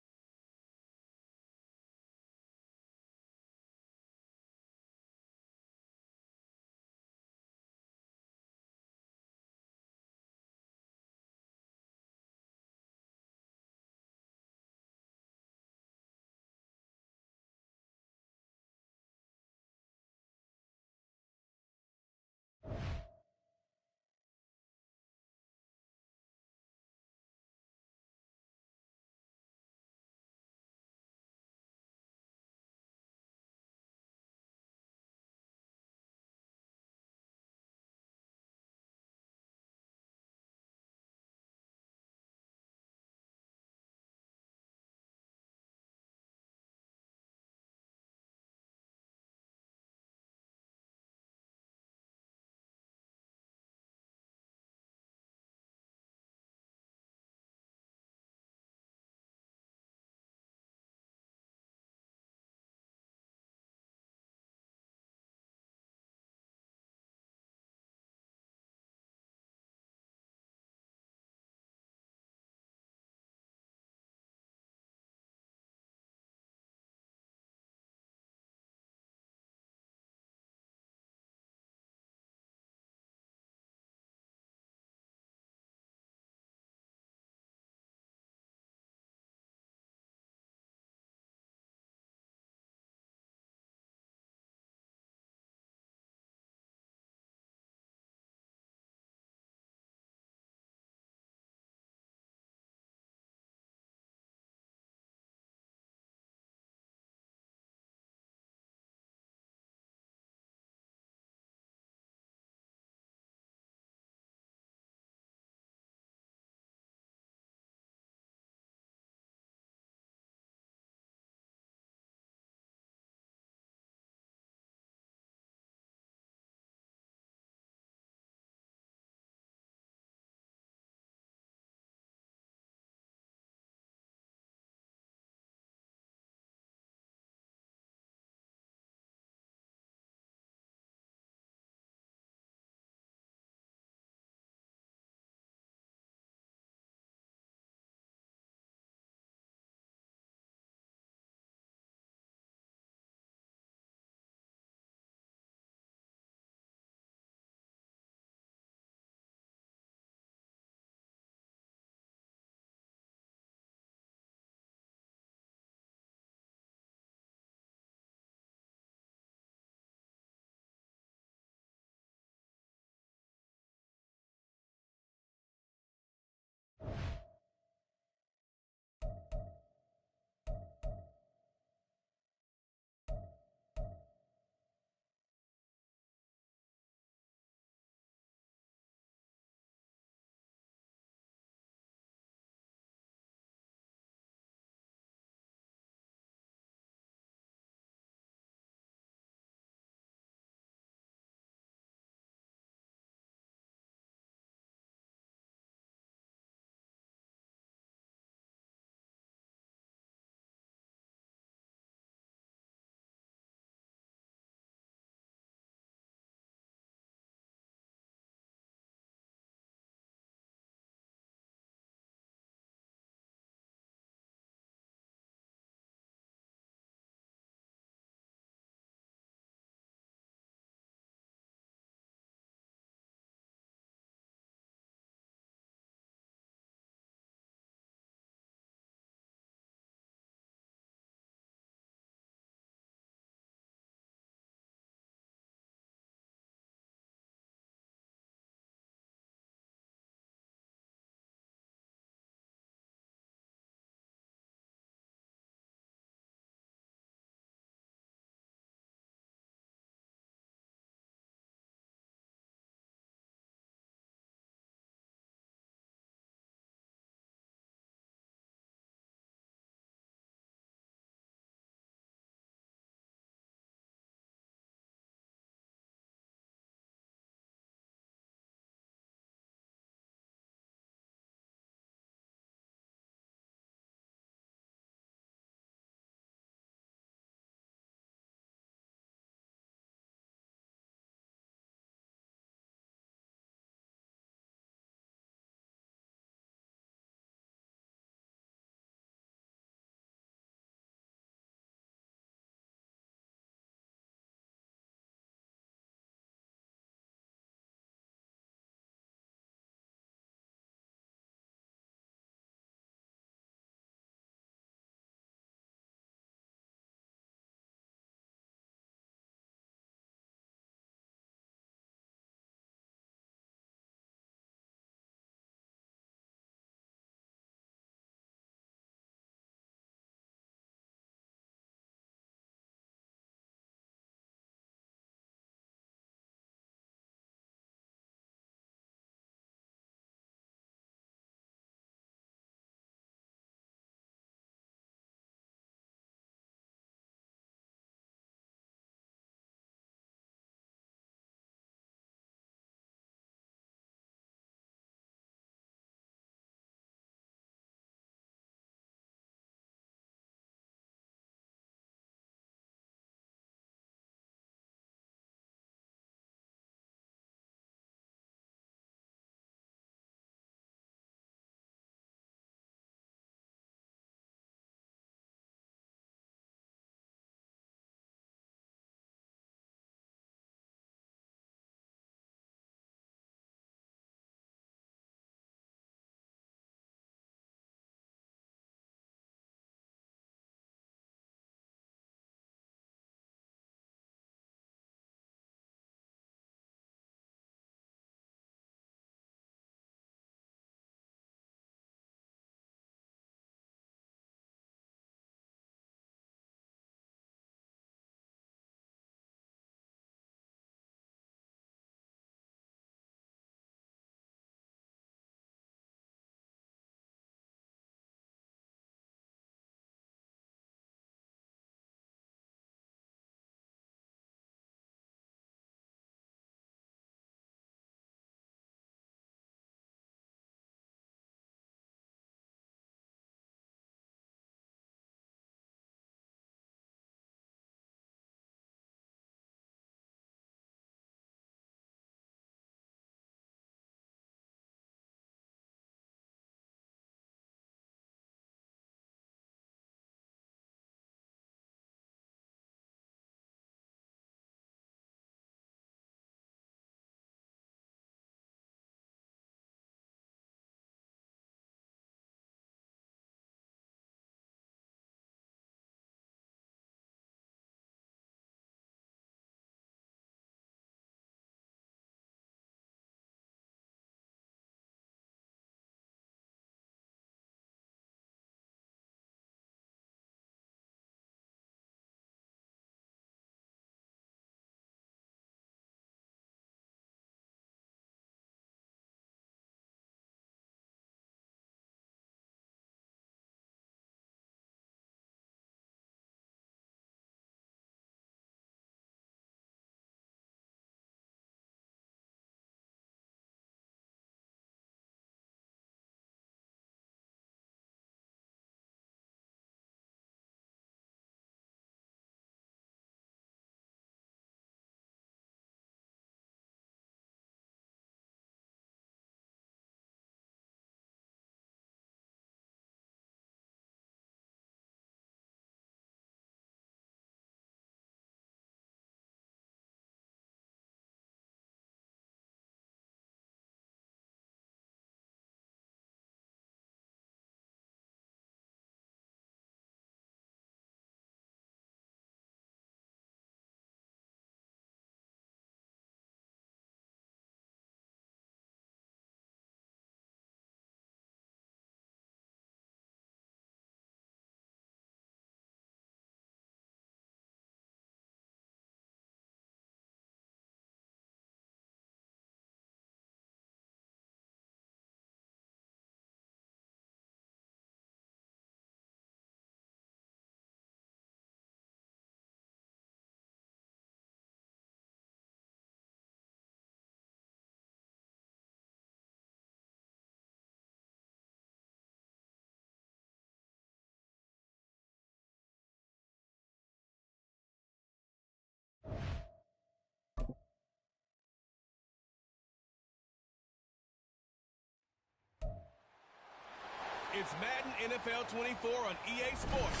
It's Madden NFL 24 on EA Sports.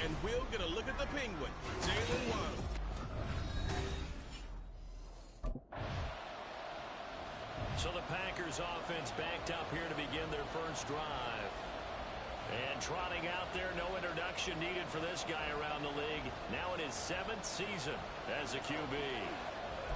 And we'll get a look at the Penguin, Jalen Waddle. So the Packers offense backed up here to begin their first drive. And trotting out there, no introduction needed for this guy around the league. Now in his 7th season as a QB.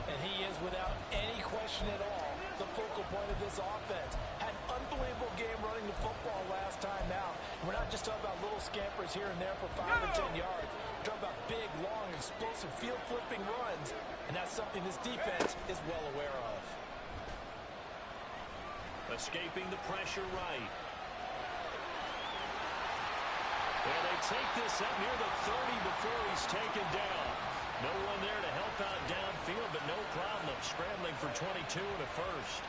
And he is, without any question at all, the focal point of this offense. Had an unbelievable game running the football last time out. We're not just talking about little scampers here and there for 5 or 10 yards. We're talking about big, long, explosive, field-flipping runs. And that's something this defense is well aware of. Escaping the pressure right. And they take this up near the 30 before he's taken down. No one there to help out downfield, but no problem scrambling for 22 and a first.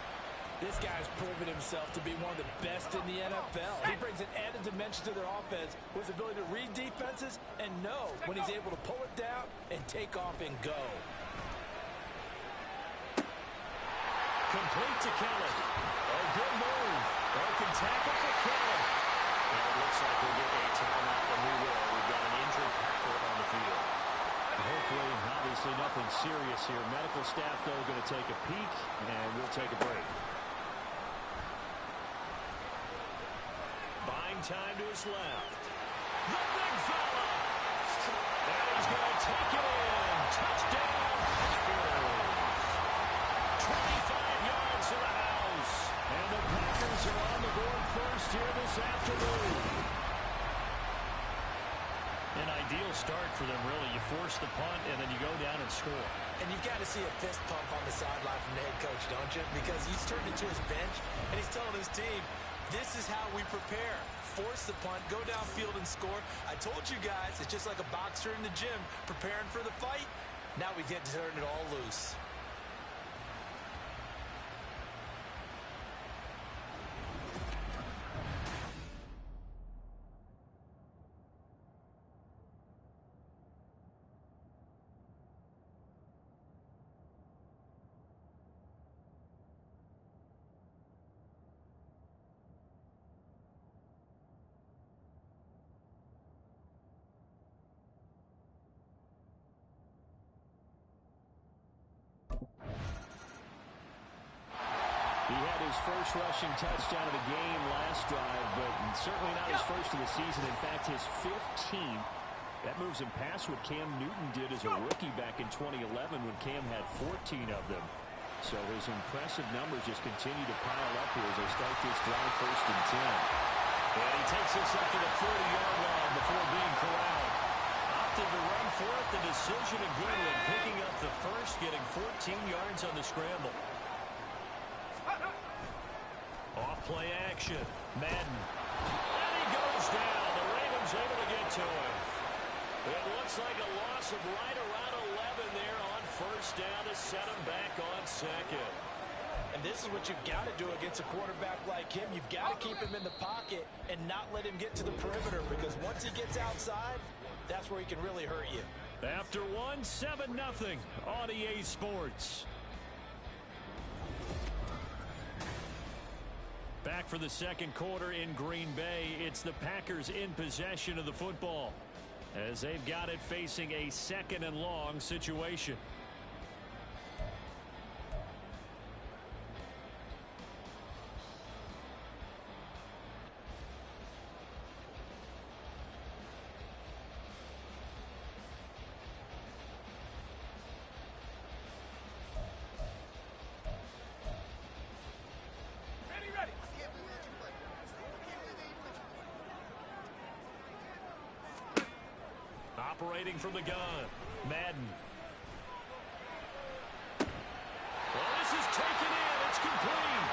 This guy's proven himself to be one of the best in the NFL. He brings an added dimension to their offense with his ability to read defenses and know when he's able to pull it down and take off and go. Complete to Kelly. A good move. Broken tackle for Kelly. And it looks like we'll get a timeout, and we will. We've got an injured Packer on the field. Hopefully, obviously nothing serious here. Medical staff, though, going to take a peek, and we'll take a break. Buying time to his left. The big fella! And he's going to take it in. Touchdown, Packers! 25 yards to the house. And the Packers are on the board first here this afternoon. An ideal start for them, really. You force the punt, and then you go down and score. And you've got to see a fist pump on the sideline from the head coach, don't you? Because he's turned into his bench, and he's telling his team, this is how we prepare. Force the punt, go downfield and score. I told you guys, it's just like a boxer in the gym preparing for the fight. Now we get to turn it all loose. He had his first rushing touchdown of the game last drive, but certainly not his first of the season. In fact, his 15th. That moves him past what Cam Newton did as a rookie back in 2011 when Cam had 14 of them. So his impressive numbers just continue to pile up here as they start this drive 1st and 10. And he takes this up to the 40-yard line before being corralled. Opted to run for it. The decision a good one, picking up the first, getting 14 yards on the scramble. Off-play action. Madden. And he goes down. The Ravens able to get to him. It looks like a loss of right around 11 there on 1st down to set him back on 2nd. And this is what you've got to do against a quarterback like him. You've got to keep him in the pocket and not let him get to the perimeter, because once he gets outside, that's where he can really hurt you. After one, 7-0 on EA Sports. Back for the second quarter in Green Bay. It's the Packers in possession of the football as they've got it facing a 2nd and long situation. Operating from the gun, Madden. Well, this is taken in. It's complete.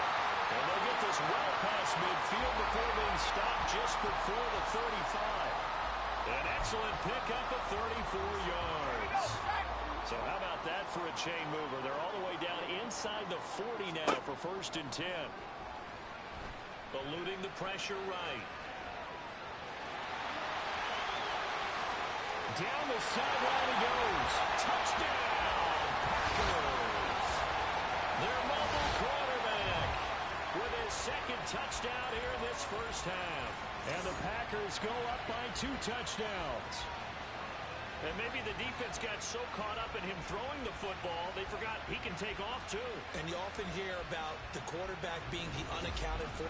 And they'll get this well past midfield before being stopped just before the 35. An excellent pickup of 34 yards. So how about that for a chain mover? They're all the way down inside the 40 now for 1st and 10. Eluding the pressure right. Down the sideline he goes. Touchdown, Packers. Their mobile quarterback with his second touchdown here in this first half. And the Packers go up by 2 touchdowns. And maybe the defense got so caught up in him throwing the football, they forgot he can take off too. And you often hear about the quarterback being the unaccounted for.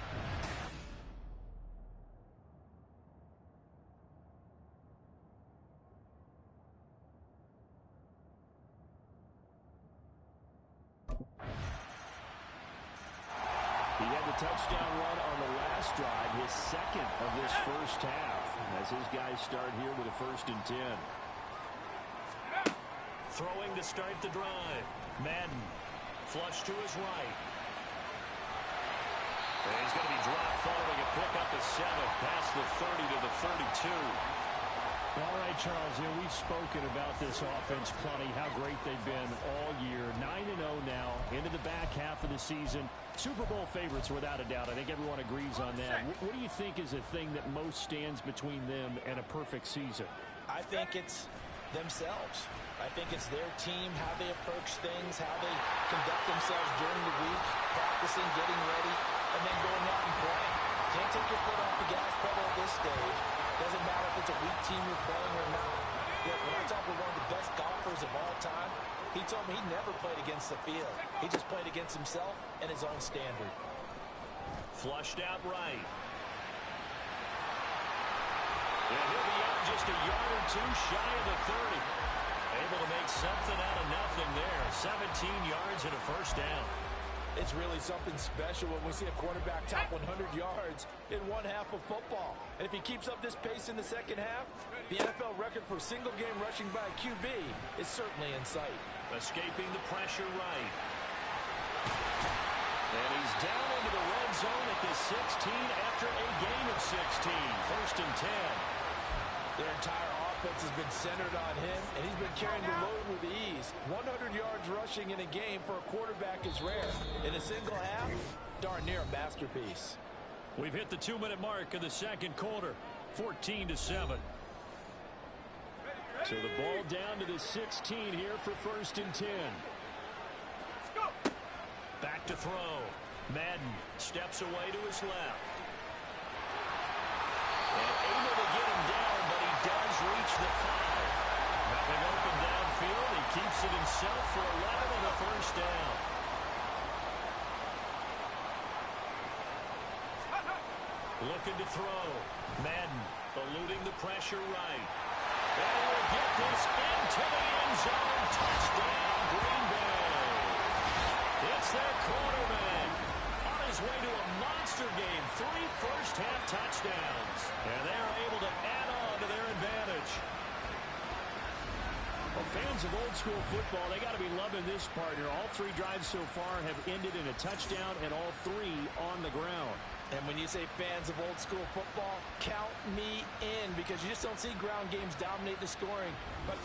He had the touchdown run on the last drive, his second of this first half, as his guys start here with a 1st and 10. Throwing to start the drive. Madden. Flush to his right. And he's going to be dropped following a pickup of 7 past the 30 to the 32. All right, Charles, we've spoken about this offense plenty, how great they've been all year. 9-0 now, into the back half of the season. Super Bowl favorites, without a doubt. I think everyone agrees on that. What do you think is the thing that most stands between them and a perfect season? I think it's themselves. I think it's their team, how they approach things, how they conduct themselves during the week, practicing, getting ready, and then going out and playing. Can't take your foot off the gas pedal at this stage. Doesn't matter if it's a weak team you're playing or not. Look, when I talk with one of the best golfers of all time, he told me he never played against the field. He just played against himself and his own standard. Flushed out right. And he'll be out just a yard or 2 shy of the 30. Able to make something out of nothing there. 17 yards and a 1st down. It's really something special when we see a quarterback top 100 yards in 1 half of football. And if he keeps up this pace in the second half, the NFL record for single-game rushing by a QB is certainly in sight. Escaping the pressure right. And he's down into the red zone at the 16 after a gain of 16. 1st and 10. Their entire offense has been centered on him, and he's been carrying the load with ease. 100 yards rushing in a game for a quarterback is rare. In a single half, darn near a masterpiece. We've hit the 2-minute mark of the second quarter. 14-7. So the ball down to the 16 here for 1st and 10. Back to throw. Madden steps away to his left. And able to get him down, but he does reach the 5. Nothing open downfield. He keeps it himself for 11 and a 1st down. Looking to throw. Madden eluding the pressure right. And will get this into the end zone. Touchdown, Green Bay. It's their quarterback on his way to a monster game. 3 first-half touchdowns. And they're able to add on to their advantage. Well, fans of old-school football, they got to be loving this partner. All 3 drives so far have ended in a touchdown, and all 3 on the ground. And when you say fans of old-school football, count me in, because you just don't see ground games dominate the scoring. But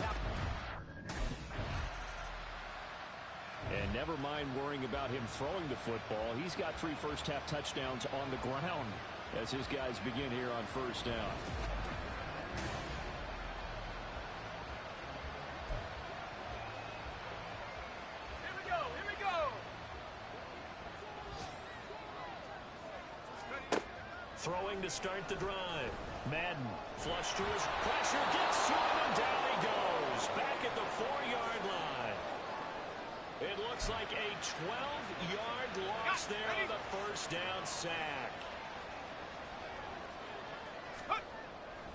and never mind worrying about him throwing the football. He's got 3 first-half touchdowns on the ground as his guys begin here on 1st down. Throwing to start the drive. Madden flush to his pressure, gets to him, and down he goes. Back at the 4-yard line. It looks like a 12-yard loss there on the 1st down sack.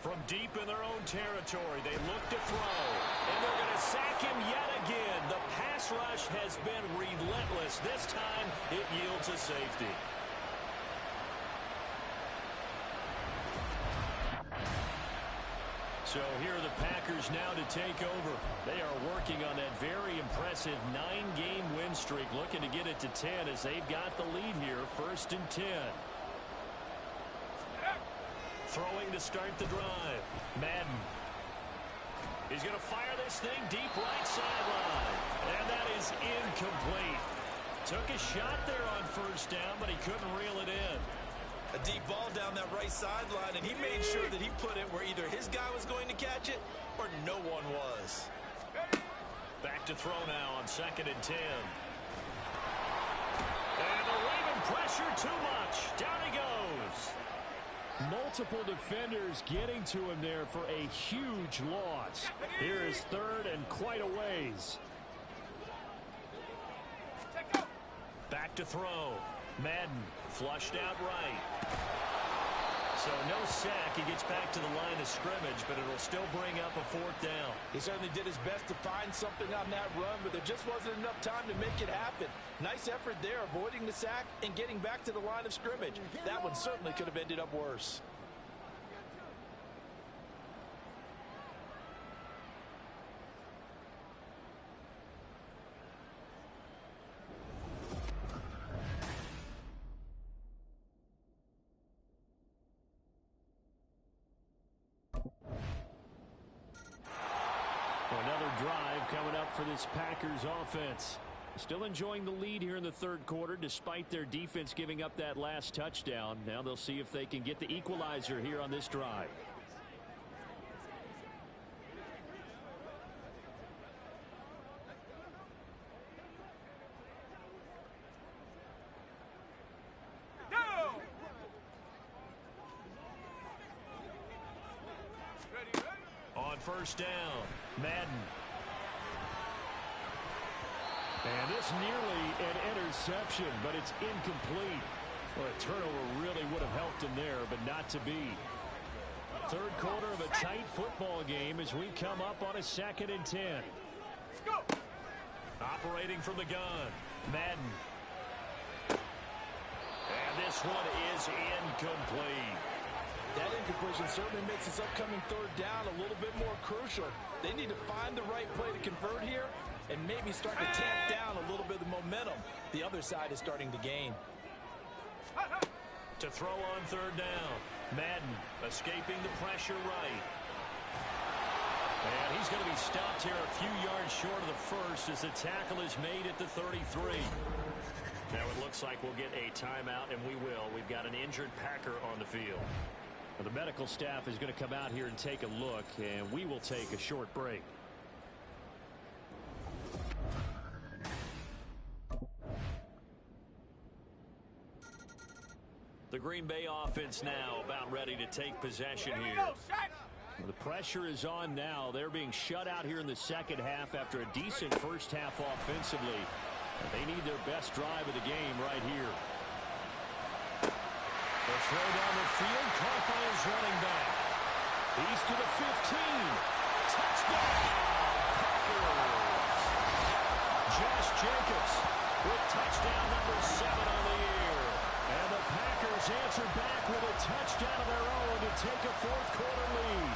From deep in their own territory, they look to throw. And they're going to sack him yet again. The pass rush has been relentless. This time, it yields a safety. So here are the Packers now to take over. They are working on that very impressive 9-game win streak, looking to get it to 10 as they've got the lead here, 1st and 10. Throwing to start the drive. Madden. He's going to fire this thing deep right sideline. And that is incomplete. Took a shot there on 1st down, but he couldn't reel it in. A deep ball down that right sideline, and he made sure that he put it where either his guy was going to catch it or no one was. Back to throw now on 2nd and 10. And the Raven pressure too much. Down he goes. Multiple defenders getting to him there for a huge loss. Here is third and quite a ways. Back to throw. Madden flushed out right. So no sack. He gets back to the line of scrimmage, but it'll still bring up a fourth down. He certainly did his best to find something on that run, but there just wasn't enough time to make it happen. Nice effort there, avoiding the sack and getting back to the line of scrimmage. That one certainly could have ended up worse. Another drive coming up for this Packers offense. Still enjoying the lead here in the third quarter despite their defense giving up that last touchdown. Now they'll see if they can get the equalizer here on this drive. On first down, Madden. And this nearly an interception, but it's incomplete. Well, a turnover really would have helped him there, but not to be. Third quarter of a tight football game as we come up on a 2nd and 10. Operating from the gun, Madden. And this one is incomplete. That incompletion certainly makes this upcoming third down a little bit more crucial. They need to find the right play to convert here and maybe start to tamp down a little bit of the momentum the other side is starting to gain. To throw on third down, Madden escaping the pressure right. And he's going to be stopped here a few yards short of the first as the tackle is made at the 33. Now it looks like we'll get a timeout, and we will. We've got an injured Packer on the field. The medical staff is going to come out here and take a look, and we will take a short break. The Green Bay offense now about ready to take possession here. The pressure is on now. They're being shut out here in the second half after a decent first half offensively. They need their best drive of the game right here. The throw down the field, caught by his running back. He's to the 15. Touchdown, Packers. Josh Jacobs with touchdown number 7 on the year. And the Packers answer back with a touchdown of their own to take a fourth quarter lead.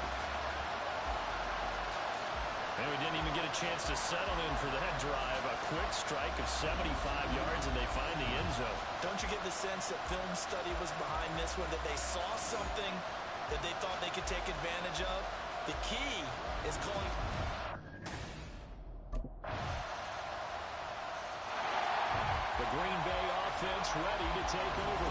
And we didn't even get a chance to settle in for that drive. A quick strike of 75 yards, and they find the end zone. Don't you get the sense that film study was behind this one, that they saw something that they thought they could take advantage of? The key is calling. The Green Bay offense ready to take over.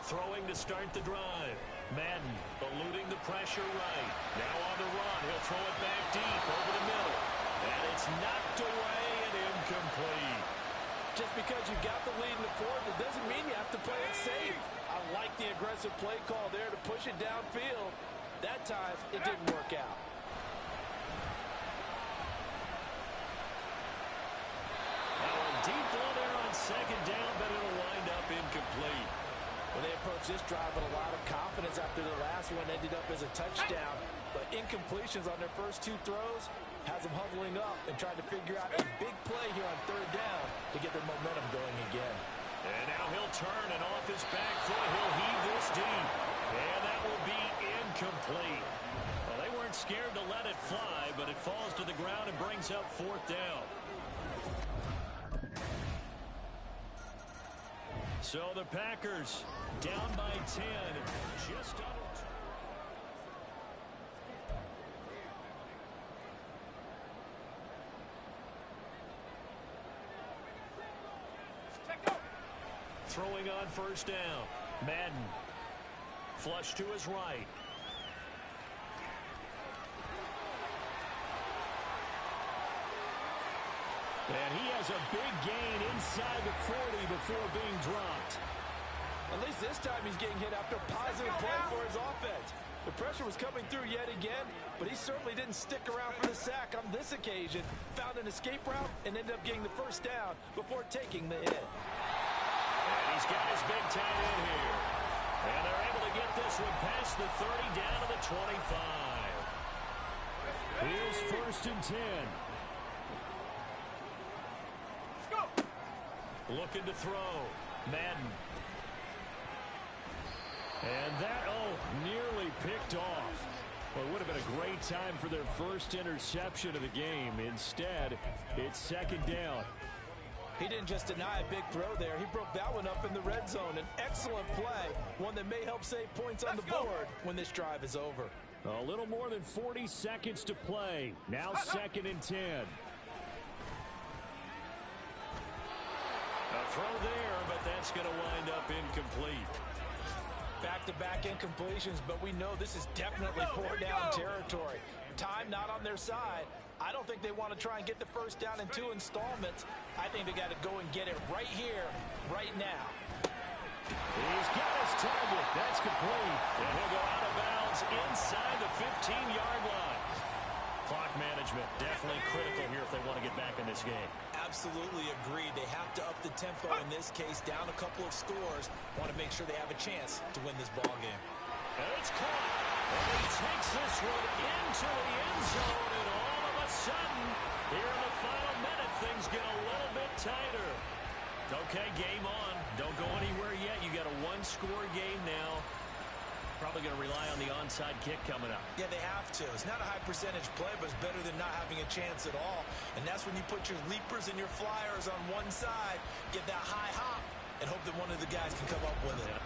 Throwing to start the drive. Madden eluding the pressure right. Now on the run. He'll throw it back deep over the middle. And it's knocked away and incomplete. Just because you got the lead in the fourth, it doesn't mean you have to play it safe. I like the aggressive play call there to push it downfield. That time, it didn't work out. Now a deep blow there on second down, but it'll wind up incomplete. Well, they approached this drive with a lot of confidence after the last one ended up as a touchdown. But incompletions on their first 2 throws has them huddling up and trying to figure out a big play here on third down to get their momentum going again. And now he'll turn, and off his back foot, he'll heave this deep. And that will be incomplete. Well, they weren't scared to let it fly, but it falls to the ground and brings up fourth down. So the Packers down by 10. Just under. Throwing on first down. Madden. Flush to his right. And he has a big gain inside the 40 before being dropped. At least this time he's getting hit after a positive play for his offense. The pressure was coming through yet again, but he certainly didn't stick around for the sack on this occasion. Found an escape route and ended up getting the first down before taking the hit. And he's got his big tight end here. And they're able to get this one past the 30 down to the 25. Here's 1st and 10. Let's go. Looking to throw. Madden. And that, nearly picked off. Well, it would have been a great time for their first interception of the game. Instead, it's 2nd down. He didn't just deny a big throw there. He broke that one up in the red zone. An excellent play, one that may help save points on the board when this drive is over. A little more than 40 seconds to play. Now 2nd and 10. A throw there, but that's going to wind up incomplete. Back-to-back incompletions, but we know this is definitely 4-down territory. Time not on their side. I don't think they want to try and get the first down in 2 installments. I think they got to go and get it right here, right now. He's got his target. That's complete. And he'll go out of bounds inside the 15-yard line. Clock management definitely critical here if they want to get back in this game. Absolutely agreed. They have to up the tempo in this case, down a couple of scores. Want to make sure they have a chance to win this ball game. And it's caught. And he takes this one into the end zone, and all of a sudden, here in the final minute, things get a little bit tighter. Okay, game on. Don't go anywhere yet. You got a 1-score game now. Probably going to rely on the onside kick coming up. Yeah, they have to. It's not a high percentage play, but it's better than not having a chance at all. And that's when you put your leapers and your flyers on one side, get that high hop, and hope that one of the guys can come up with it.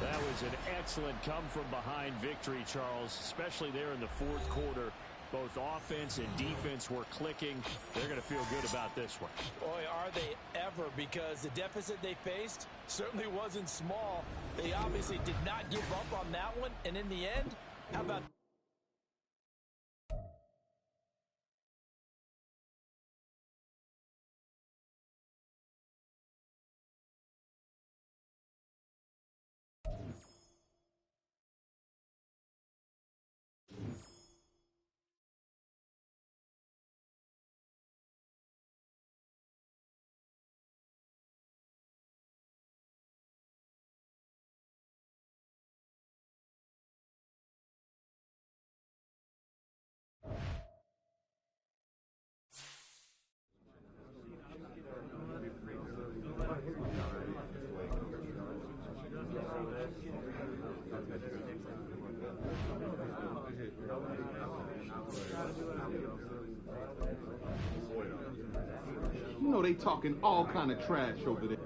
That was an excellent come-from-behind victory, Charles, especially there in the 4th quarter. Both offense and defense were clicking. They're going to feel good about this one. Boy, are they ever, because the deficit they faced certainly wasn't small. They obviously did not give up on that one, and in the end, how about... You know they talking all kind of trash over there.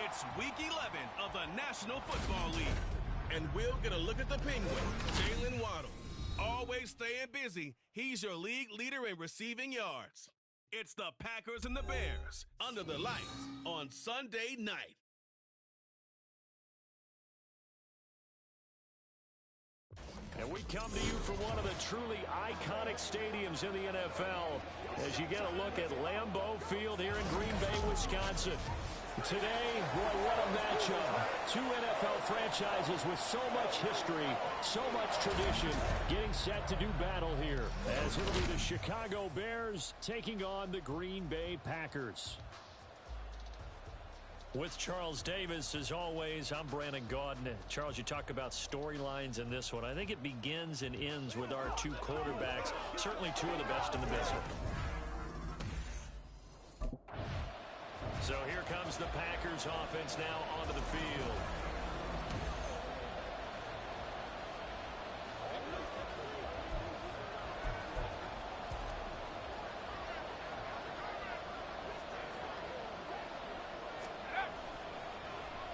It's Week 11 of the National Football League. And we'll get a look at the Penguin, Jalen Waddle. Always staying busy, he's your league leader in receiving yards. It's the Packers and the Bears under the lights on Sunday night. And we come to you from one of the truly iconic stadiums in the NFL as you get a look at Lambeau Field here in Green Bay, Wisconsin. Today, boy, what a matchup. Two NFL franchises with so much history, so much tradition, getting set to do battle here as it'll be the Chicago Bears taking on the Green Bay Packers. With Charles Davis, as always, I'm Brandon Gaudin. Charles, you talk about storylines in this one. I think it begins and ends with our two quarterbacks, certainly two of the best in the business. So here comes the Packers offense now onto the field.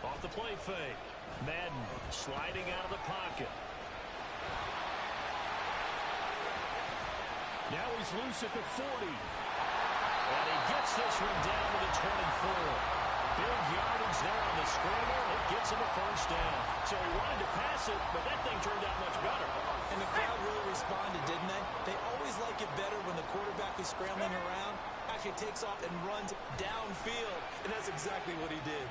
Off the play fake. Madden sliding out of the pocket. Now he's loose at the 40. And he gets this one down to the 24. Big yardage there on the scramble. It gets him a first down. So he wanted to pass it, but that thing turned out much better. And the crowd really responded, didn't they? They always like it better when the quarterback is scrambling around, actually takes off and runs downfield. And that's exactly what he did.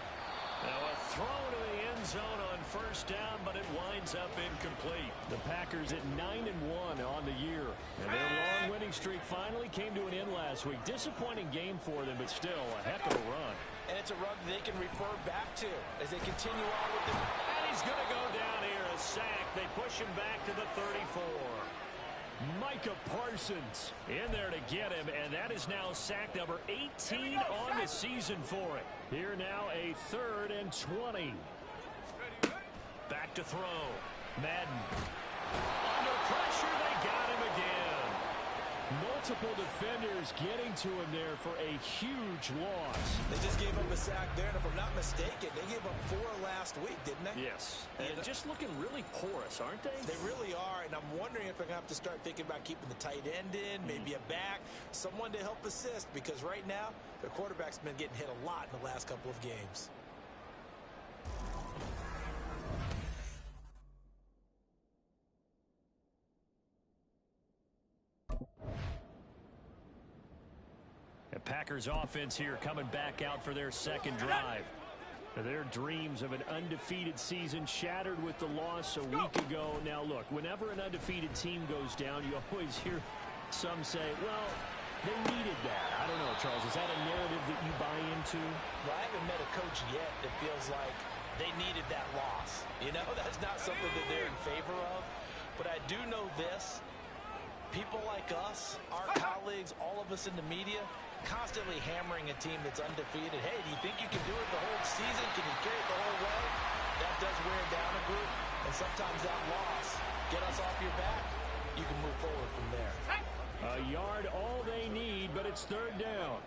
Now a throw to the end zone on first down, but it winds up incomplete. The Packers at 9-1 on the year. And their long winning streak finally came to an end last week. Disappointing game for them, but still a heck of a run. And it's a run they can refer back to as they continue on with the... And he's going to go down here, a sack. They push him back to the 34. Micah Parsons in there to get him, and that is now sack number 18 on the season for it. Here now a 3rd and 20. Back to throw. Madden. Under pressure, they got him again. Multiple defenders getting to him there for a huge loss. They just gave up a sack there, and if I'm not mistaken, they gave up 4 last week, didn't they? Yes. And just looking really porous, aren't they? They really are, and I'm wondering if they're going to have to start thinking about keeping the tight end in, maybe a back, someone to help assist, because right now, their quarterback's been getting hit a lot in the last couple of games. The Packers offense here coming back out for their second drive. Their dreams of an undefeated season shattered with the loss a week ago. Now, look, whenever an undefeated team goes down, you always hear some say, well, they needed that. I don't know, Charles. Is that a narrative that you buy into? Well, I haven't met a coach yet that feels like they needed that loss. You know, that's not something that they're in favor of. But I do know this. People like us, our colleagues, all of us in the media, constantly hammering a team that's undefeated. Hey, do you think you can do it the whole season? Can you carry it the whole way? That does wear down a group, and sometimes that loss, get us off your back, you can move forward from there. A yard all they need, but it's 3rd down.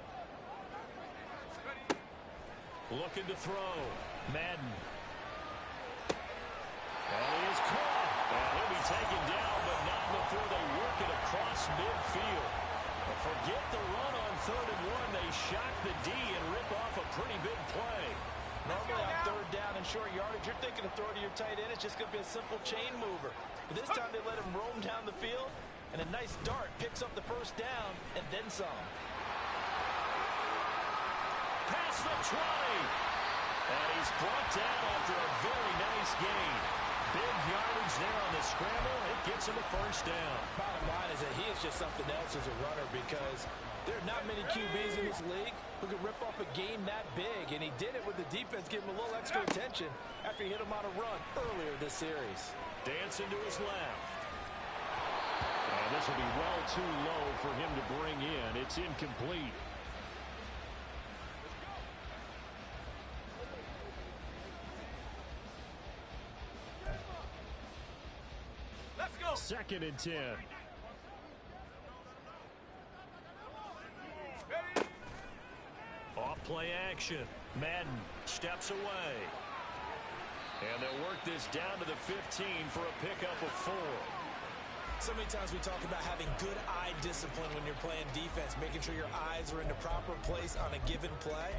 Looking to throw. Madden. And he is caught. And he'll be taken down, but not before they work it across midfield. Forget the run on 3rd and 1. They shock the D and rip off a pretty big play. Normally on 3rd down and short yardage, you're thinking of throw to your tight end. It's just going to be a simple chain mover. But this time they let him roam down the field, and a nice dart picks up the first down and then some. Past the 20. And he's brought down after a very nice gain. Big yardage there on the scramble. It gets him a first down. Bottom line is that he is just something else as a runner, because there are not many QBs in this league who can rip off a game that big, and he did it with the defense giving him a little extra attention after he hit him on a run earlier this series. Dancing to his left. And this will be well too low for him to bring in. It's incomplete. Let's go. 2nd and 10. Off play action. Madden steps away. And they'll work this down to the 15 for a pickup of 4. So many times we talk about having good eye discipline when you're playing defense, making sure your eyes are in the proper place on a given play.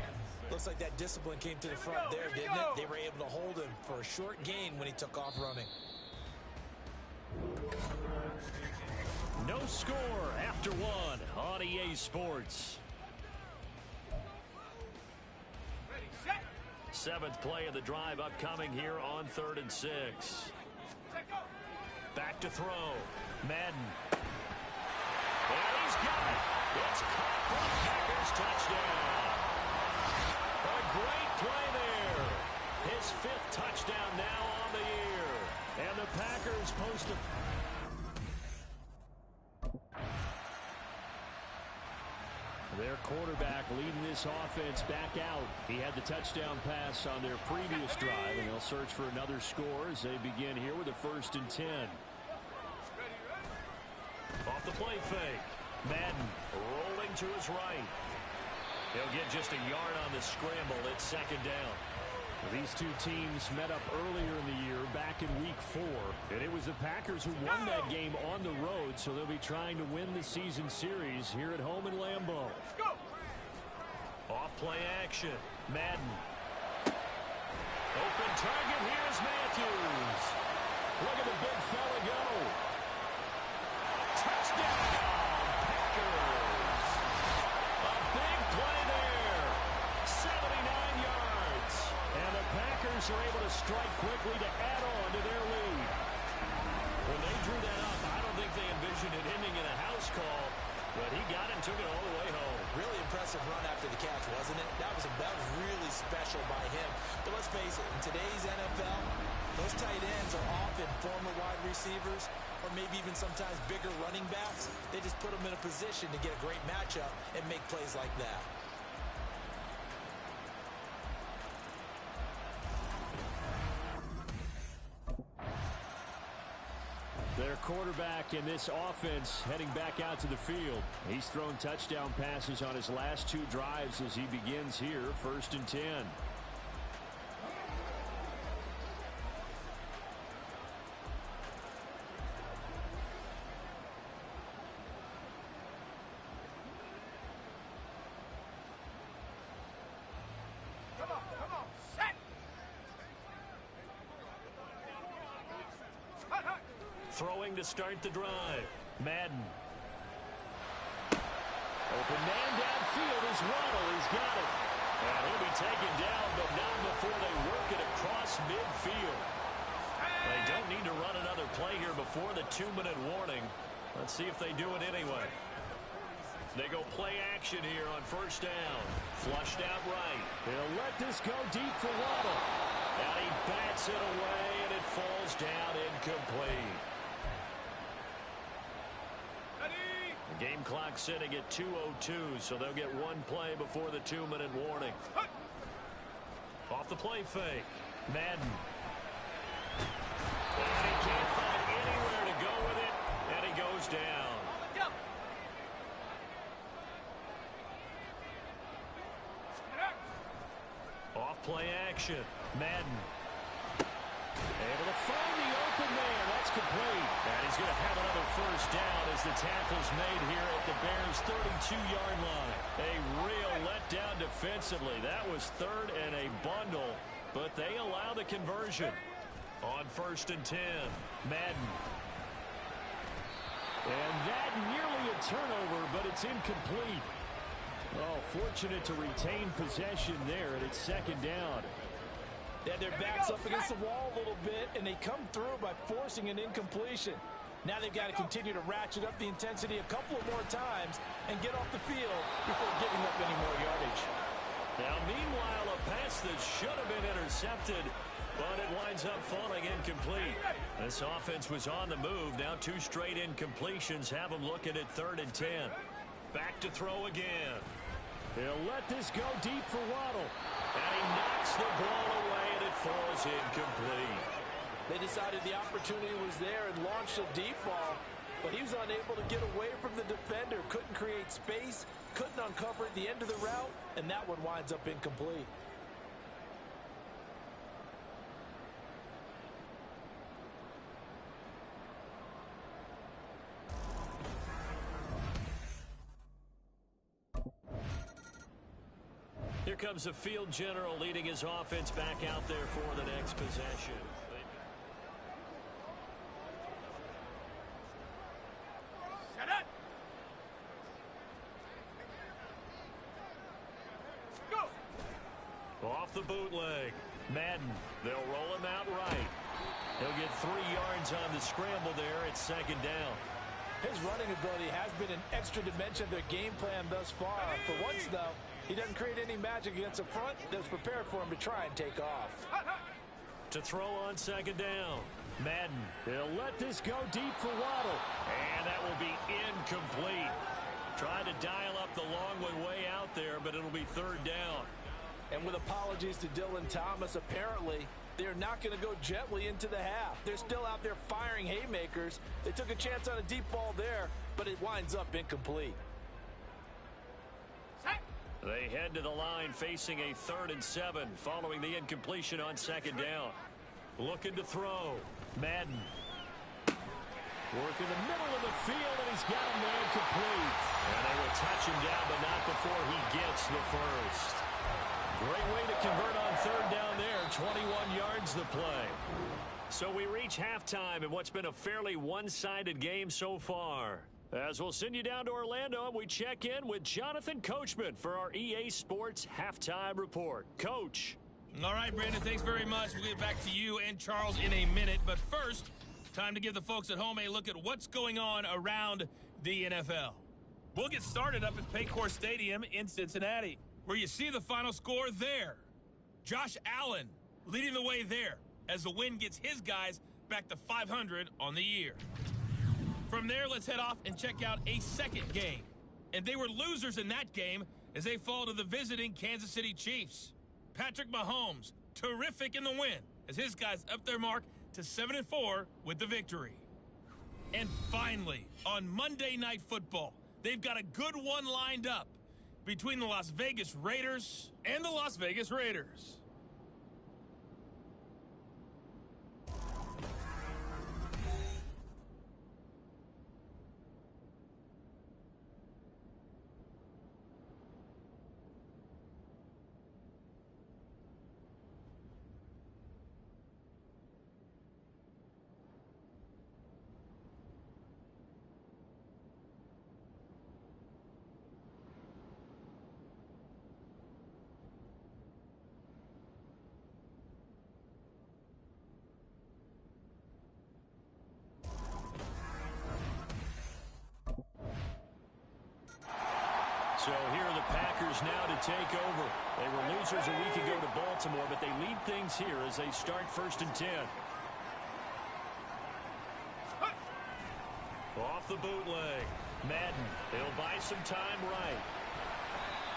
Looks like that discipline came to the front there, didn't it? They were able to hold him for a short gain when he took off running. No score after 1 on EA Sports. Seventh play of the drive upcoming here on 3rd and 6. Back to throw. Madden. And he's got it. It's caught for the Packers touchdown. A great play there. His 5th touchdown now on the year. And the Packers post a... Their quarterback leading this offense back out. He had the touchdown pass on their previous drive, and they'll search for another score as they begin here with a 1st and 10. Off the play fake. Madden rolling to his right. He'll get just a yard on the scramble. It's 2nd down. These two teams met up earlier in the year, back in Week 4, and it was the Packers who won that game on the road, so they'll be trying to win the season series here at home in Lambeau. Off play action. Madden. Open target. Here's Matthews. Look at the big fella go. Touchdown, Packers. A big play there. 79 yards. And the Packers are able to strike quickly to add on to their lead. When they drew that up, I don't think they envisioned it ending in a house call, but he got it and took it all the way home. Really impressive run after the catch, wasn't it? That was really special by him. But let's face it, in today's NFL, those tight ends are often former wide receivers or maybe even sometimes bigger running backs. They just put them in a position to get a great matchup and make plays like that. Their quarterback in this offense heading back out to the field. He's thrown touchdown passes on his last 2 drives as he begins here, 1st and 10. Throwing to start the drive. Madden. Open man downfield is Waddle. He's got it. And he'll be taken down, but not before they work it across midfield. They don't need to run another play here before the 2-minute warning. Let's see if they do it anyway. They go play action here on 1st down. Flushed out right. They'll let this go deep for Waddle. And he bats it away, and it falls down incomplete. The game clock sitting at 2:02, so they'll get 1 play before the 2-minute warning. Off the play fake. Madden. And he can't find anywhere to go with it, and he goes down. Off play action. Madden. Able to find the open man. That's complete. And he's going to have another 1st down as the tackle's made here at the Bears' 32-yard line. A real letdown defensively. That was 3rd and a bundle, but they allow the conversion. On 1st and 10, Madden. And that nearly a turnover, but it's incomplete. Oh, fortunate to retain possession there, and it's 2nd down. They had their backs up against the wall a little bit, and they come through by forcing an incompletion. Now they've got to continue to ratchet up the intensity a couple of more times and get off the field before giving up any more yardage. Now, meanwhile, a pass that should have been intercepted, but it winds up falling incomplete. This offense was on the move. Now 2 straight incompletions have them looking at 3rd and 10. Back to throw again. He'll let this go deep for Waddle. And he knocks the ball away, and it falls incomplete. They decided the opportunity was there and launched a deep ball, but he was unable to get away from the defender. Couldn't create space, couldn't uncover the end of the route, and that one winds up incomplete. Here comes a field general leading his offense back out there for the next possession. Set it! Go! Off the bootleg. Madden. They'll roll him out right. He'll get 3 yards on the scramble there at second down. His running ability has been an extra dimension of their game plan thus far. For once, though, he doesn't create any magic against the front that's prepared for him to try and take off. To throw on second down. Madden. He'll let this go deep for Waddle. And that will be incomplete. Tried to dial up the long way out there, but it'll be third down. And with apologies to Dylan Thomas, apparently they're not going to go gently into the half. They're still out there firing haymakers. They took a chance on a deep ball there, but it winds up incomplete. They head to the line facing a 3rd and 7 following the incompletion on second down. Looking to throw. Madden. Work in the middle of the field, and he's got him there complete. And they will touch him down, but not before he gets the first. Great way to convert on third down there. 21 yards the play. So we reach halftime in what's been a fairly one-sided game so far. As we'll send you down to Orlando, we check in with Jonathan Coachman for our EA Sports Halftime Report. Coach. All right, Brandon, thanks very much. We'll get back to you and Charles in a minute. But first, time to give the folks at home a look at what's going on around the NFL. We'll get started up at Paycor Stadium in Cincinnati, where you see the final score there. Josh Allen leading the way there as the win gets his guys back to 500 on the year. From there, let's head off and check out a second game. And they were losers in that game as they fall to the visiting Kansas City Chiefs. Patrick Mahomes, terrific in the win as his guys up their mark to 7-4 with the victory. And finally, on Monday Night Football, they've got a good one lined up between the Las Vegas Raiders and the Las Vegas Raiders. So here are the Packers now to take over. They were losers a week ago to Baltimore, but they lead things here as they start 1st and 10. Off the bootleg. Madden. He'll buy some time right.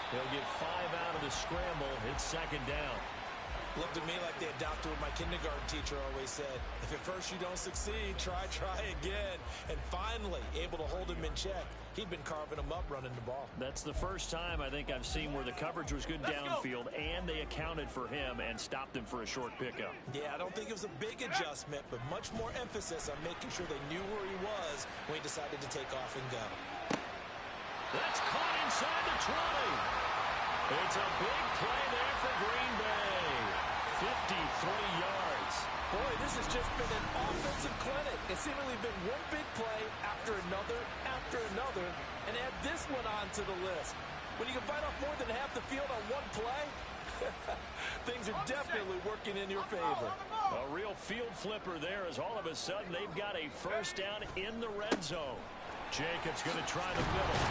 He'll get 5 out of the scramble. It's second down. Looked to me like they adopted what my kindergarten teacher always said. If at first you don't succeed, try again. And finally, able to hold him in check. He'd been carving him up running the ball. That's the first time I think I've seen where the coverage was good downfield and they accounted for him and stopped him for a short pickup. Yeah, I don't think it was a big adjustment, but much more emphasis on making sure they knew where he was when he decided to take off and go. That's caught inside the 20. It's a big play there for Green Bay. 53 yards. Boy, this has just been an offensive clinic. It's seemingly been one big play after another, and add this one onto the list. When you can bite off more than half the field on one play, things are definitely working in your favor. A real field flipper there as all of a sudden they've got a first down in the red zone. Jacobs going to try the middle.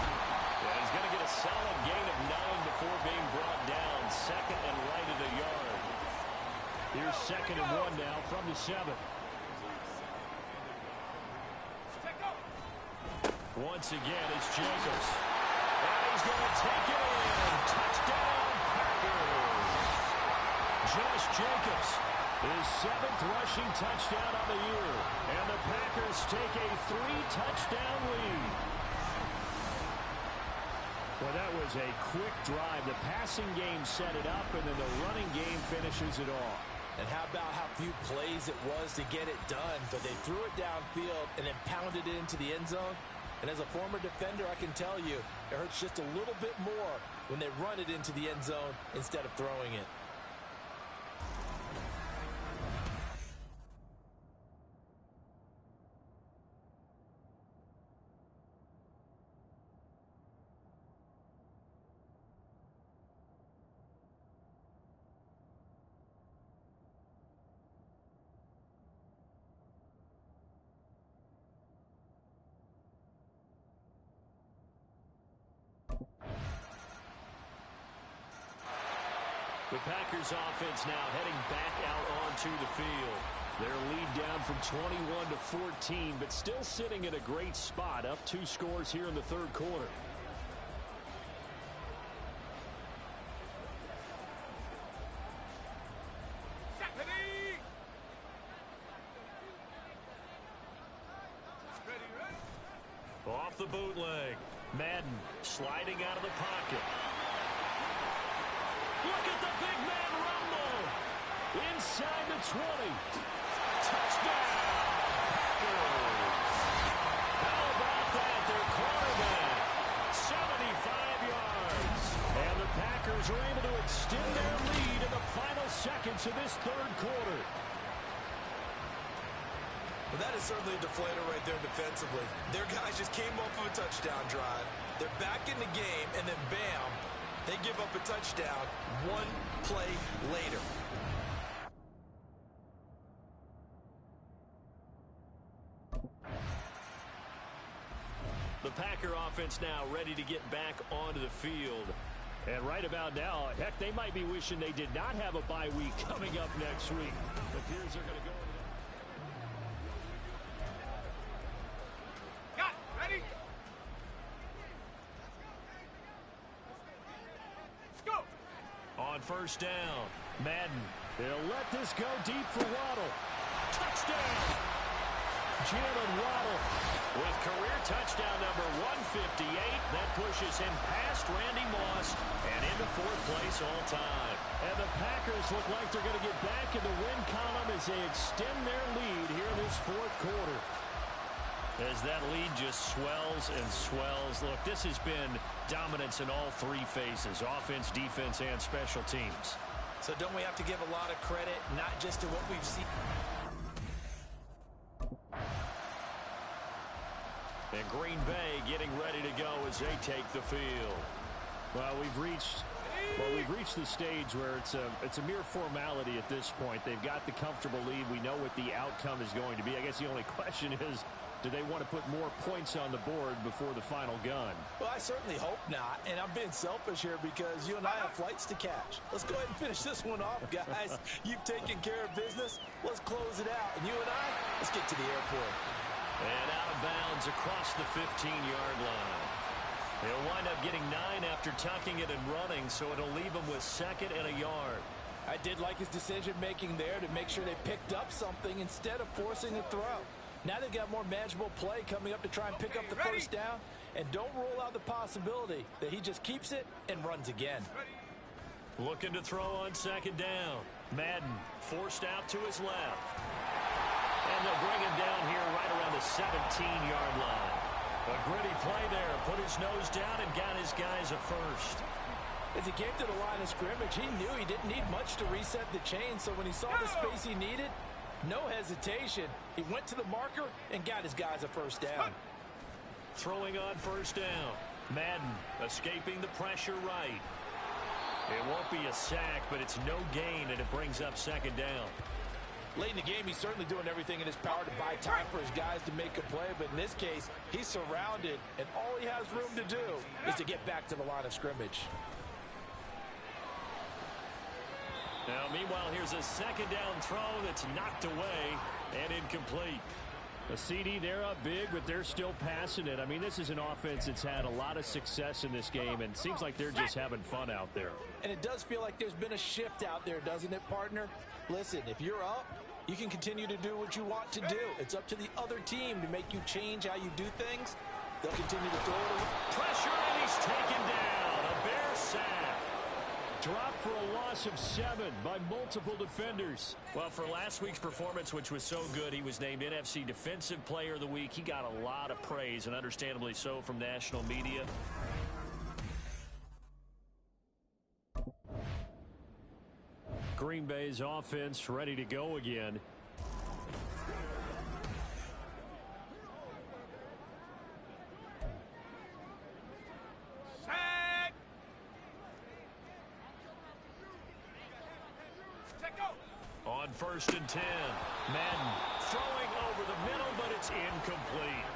Yeah, he's going to get a solid gain of 9 before being brought down. Second and right at a yard. Here's 2nd and 1 now from the 7. Once again, it's Jacobs. And he's going to take it in. Touchdown, Packers. Josh Jacobs His 7th rushing touchdown on the year. And the Packers take a 3-touchdown lead. Well, that was a quick drive. The passing game set it up, and then the running game finishes it off. And how about how few plays it was to get it done, but they threw it downfield and then pounded it into the end zone. And as a former defender, I can tell you, it hurts just a little bit more when they run it into the end zone instead of throwing it. The Packers offense now heading back out onto the field. Their lead down from 21 to 14, but still sitting in a great spot, up 2 scores here in the third quarter. Off the bootleg. Madden sliding out of the pocket. Look at the big man rumble. Inside the 20. Touchdown, Packers. How about that? Their quarterback. 75 yards. And the Packers are able to extend their lead in the final seconds of this third quarter. Well, that is certainly a deflator right there defensively. Their guys just came off of a touchdown drive. They're back in the game, and then bam, they give up a touchdown 1 play later. The Packer offense now ready to get back onto the field. And right about now, heck, they might be wishing they did not have a bye week coming up next week. It appears they're going to go. Ready? Let's go. On first down, Madden. They'll let this go deep for Waddle. Touchdown! Jalen Waddle with career touchdown number 158. That pushes him past Randy Moss and into 4th place all time. And the Packers look like they're going to get back in the win column as they extend their lead here in this 4th quarter. As that lead just swells and swells. Look, this has been dominance in all 3 phases, offense, defense, and special teams. So don't we have to give a lot of credit, not just to what we've seen? And Green Bay getting ready to go as they take the field. Well, we've reached the stage where it's a mere formality at this point. They've got the comfortable lead. We know what the outcome is going to be. I guess the only question is, do they want to put more points on the board before the final gun? Well, I certainly hope not, and I'm being selfish here because you and I have flights to catch. Let's go ahead and finish this one off, guys. You've taken care of business. Let's close it out, and you and I, let's get to the airport. And out of bounds across the 15-yard line. They'll wind up getting 9 after tucking it and running, so it'll leave them with 2nd and a yard. I did like his decision-making there to make sure they picked up something instead of forcing a throw. Now they've got more manageable play coming up to try and pick up the first down. And don't rule out the possibility that he just keeps it and runs again. Looking to throw on 2nd down. Madden forced out to his left. And they'll bring him down here right around the 17-yard line. A gritty play there. Put his nose down and got his guys a first. As he came to the line of scrimmage, he knew he didn't need much to reset the chain. So when he saw the space he needed, no hesitation. He went to the marker and got his guys a first down. Throwing on first down. Madden escaping the pressure right. It won't be a sack, but it's no gain, and it brings up 2nd down. Late in the game, he's certainly doing everything in his power to buy time for his guys to make a play. But in this case, he's surrounded, and all he has room to do is to get back to the line of scrimmage. Now, meanwhile, here's a 2nd down throw that's knocked away and incomplete. A CD, they're up big, but they're still passing it. I mean, this is an offense that's had a lot of success in this game, and it seems like they're just having fun out there. And it does feel like there's been a shift out there, doesn't it, partner? Listen, if you're up, you can continue to do what you want to do. It's up to the other team to make you change how you do things. They'll continue to throw it. Pressure, and he's taken down. A Bear sack. Dropped for a loss of 7 by multiple defenders. Well, for last week's performance, which was so good, he was named NFC Defensive Player of the Week. He got a lot of praise, and understandably so, from national media. Green Bay's offense ready to go again. On 1st and 10, Madden throwing over the middle, but it's incomplete.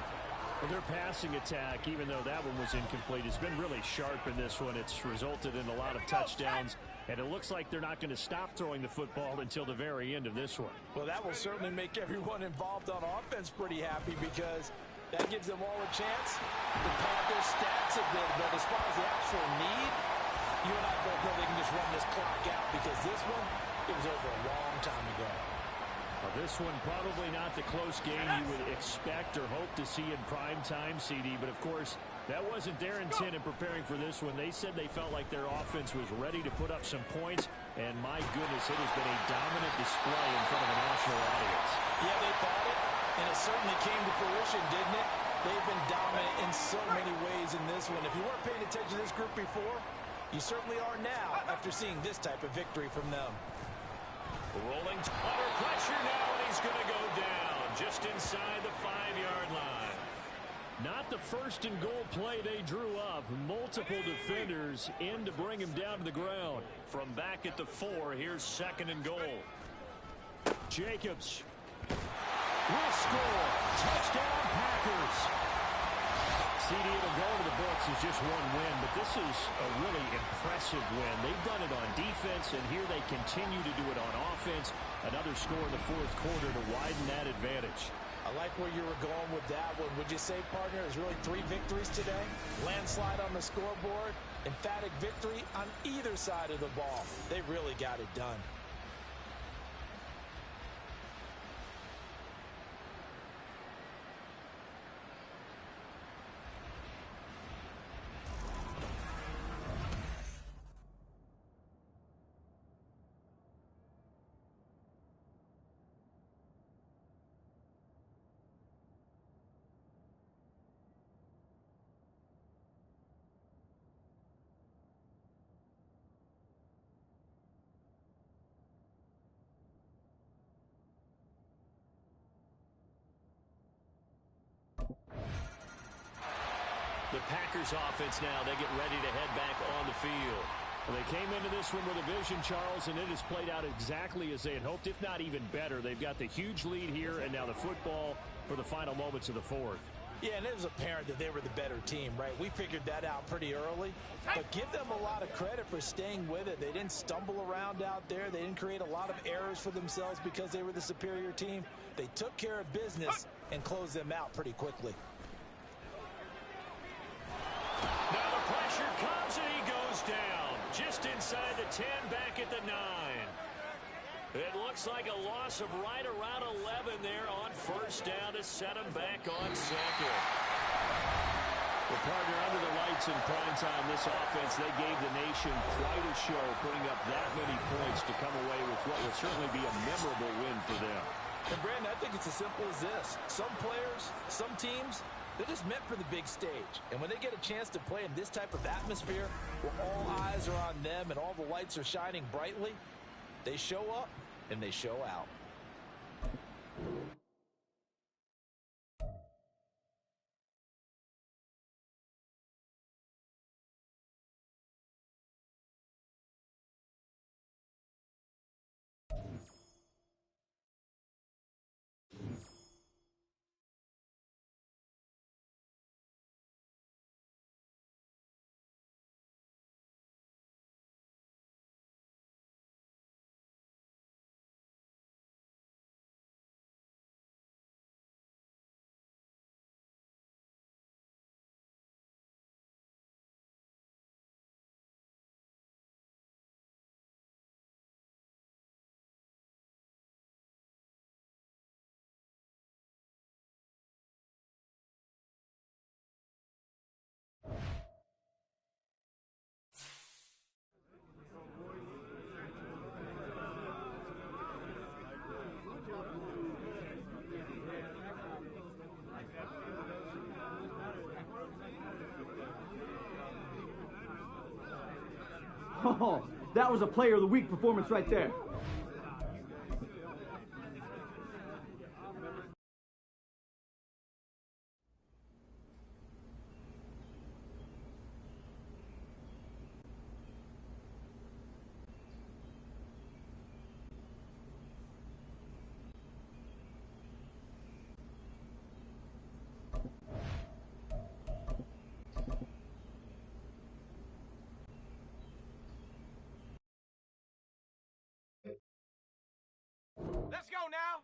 Well, their passing attack, even though that one was incomplete, has been really sharp in this one. It's resulted in a lot of touchdowns, and it looks like they're not going to stop throwing the football until the very end of this one. Well, that will certainly make everyone involved on offense pretty happy, because that gives them all a chance to pad their stats a bit. But as far as the actual need, you and I both know they can just run this clock out, because this one, it was over a long time ago. Well, this one probably not the close game you would expect or hope to see in prime time, CD. But, of course, that wasn't their intent in preparing for this one. They said they felt like their offense was ready to put up some points. And, my goodness, it has been a dominant display in front of a national audience. Yeah, they thought it, and it certainly came to fruition, didn't it? They've been dominant in so many ways in this one. If you weren't paying attention to this group before, you certainly are now after seeing this type of victory from them. Rolling under pressure now, and he's going to go down just inside the 5-yard line. Not the first and goal play they drew up. Multiple defenders in to bring him down to the ground. From back at the 4, here's 2nd and goal. Jacobs will score. Touchdown, Packers. CD, it'll go into the books as just one win, but this is a really impressive win. They've done it on defense, and here they continue to do it on offense. Another score in the 4th quarter to widen that advantage. I like where you were going with that one. Would you say, partner, there's really 3 victories today? Landslide on the scoreboard, emphatic victory on either side of the ball. They really got it done. The Packers offense now, they get ready to head back on the field. Well, they came into this one with a vision, Charles, and it has played out exactly as they had hoped, if not even better. They've got the huge lead here, and now the football for the final moments of the 4th. Yeah, and it was apparent that they were the better team, right? We figured that out pretty early. But give them a lot of credit for staying with it. They didn't stumble around out there. They didn't create a lot of errors for themselves because they were the superior team. They took care of business and closed them out pretty quickly. Now the pressure comes, and he goes down. Just inside the 10, back at the 9. It looks like a loss of right around 11 there on 1st down to set him back on 2nd. Well, partner, under the lights in prime time, this offense, they gave the nation quite a show, putting up that many points to come away with what will certainly be a memorable win for them. And, Brandon, I think it's as simple as this. Some players, some teams, they're just meant for the big stage. And when they get a chance to play in this type of atmosphere where all eyes are on them and all the lights are shining brightly, they show up and they show out. Oh, that was a player of the week performance right there. Let's go now.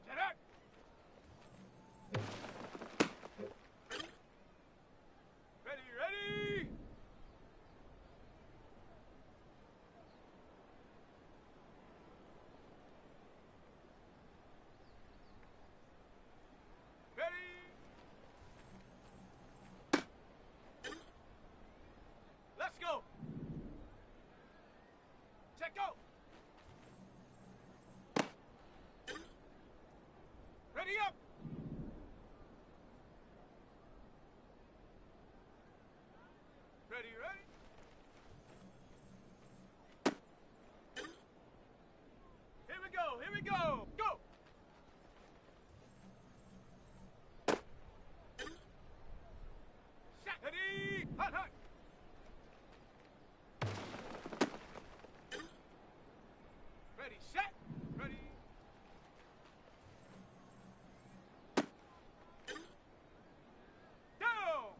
Get up. Ready, ready. Let's go. Check go. Ready up. Ready, ready. Here we go, here we go. Go. Set. Ready. Hot, hot. Ready, set, ready. Down.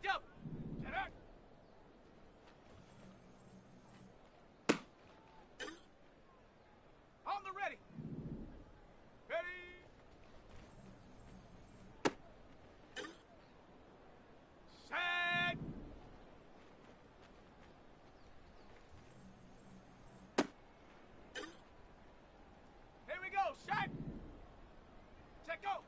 up. Get up. On the ready. Ready. Set. Here we go. Set. Set, go.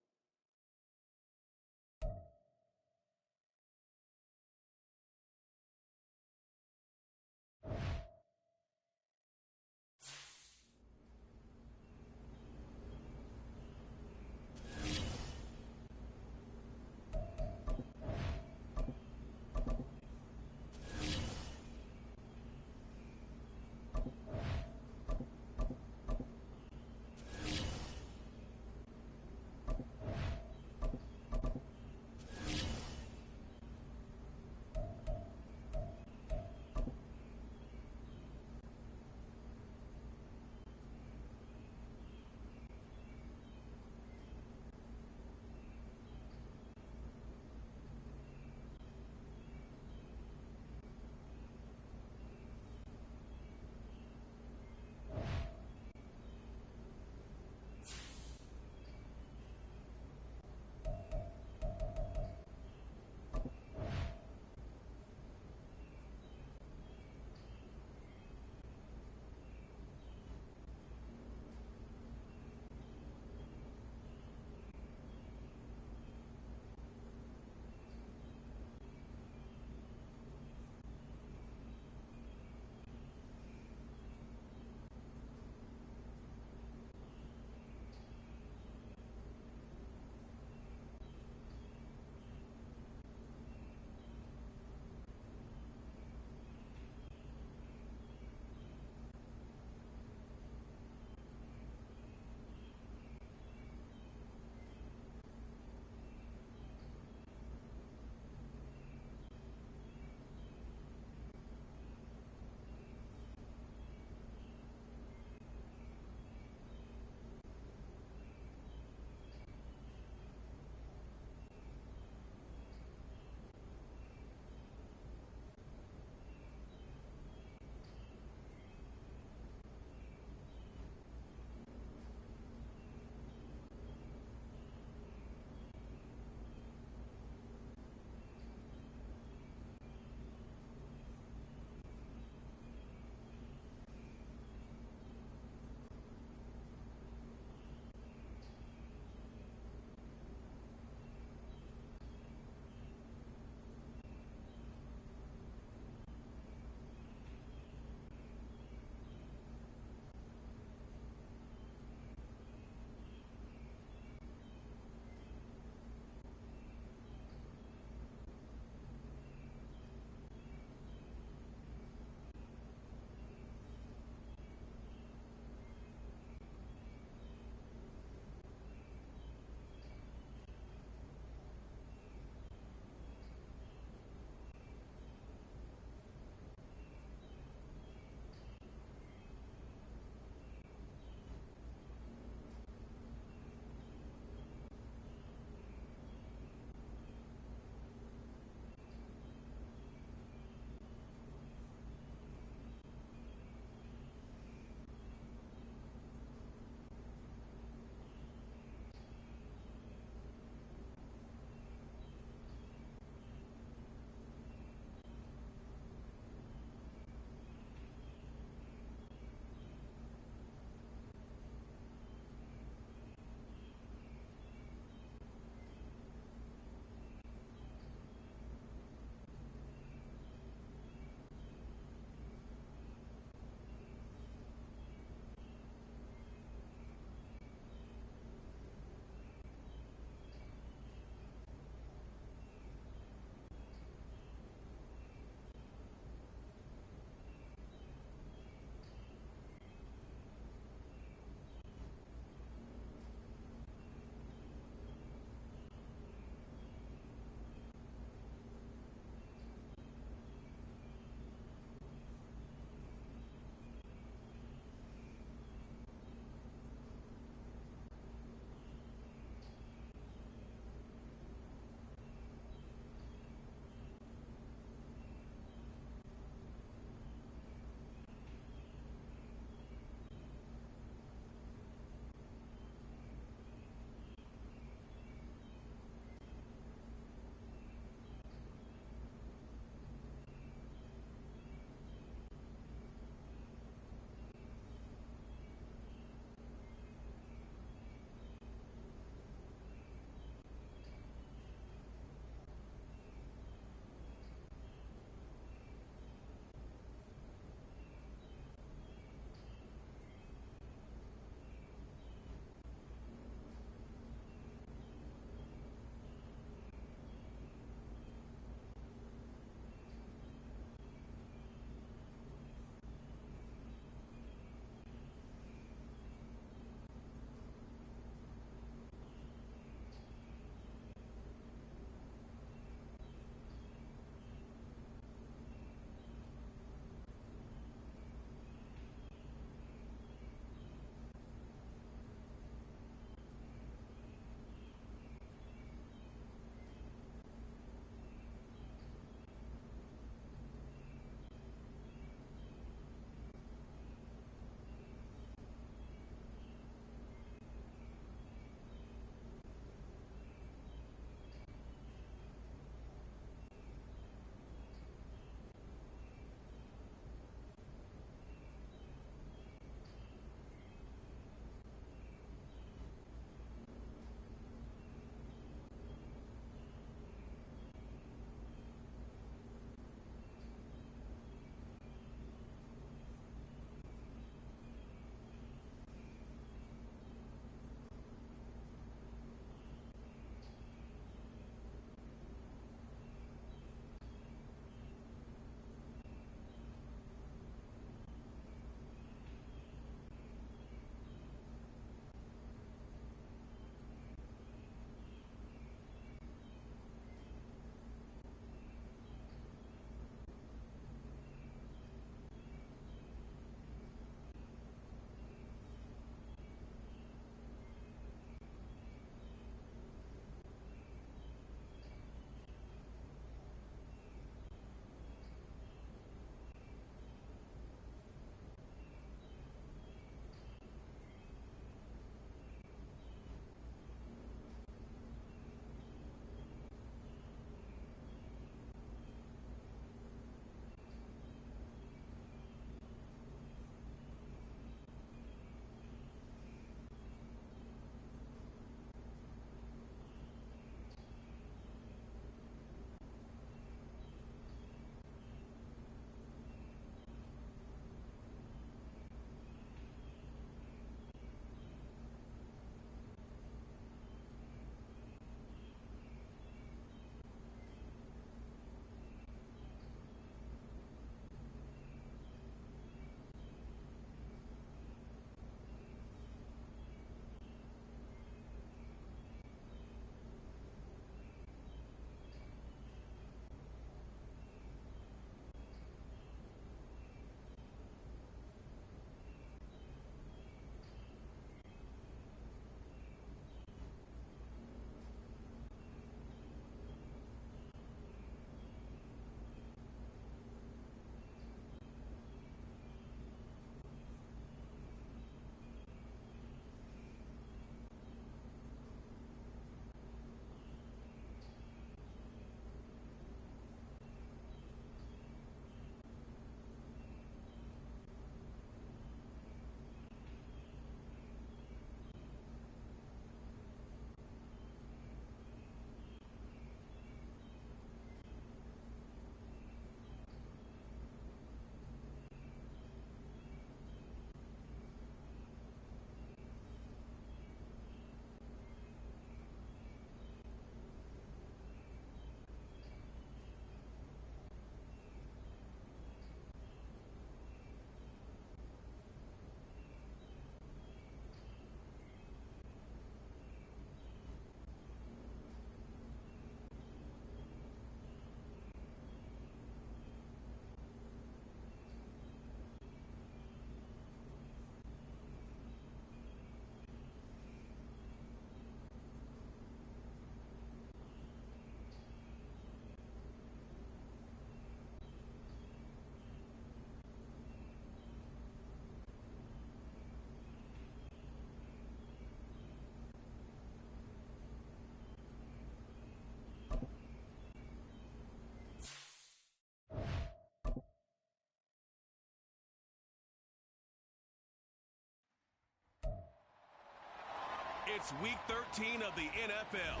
It's Week 13 of the NFL,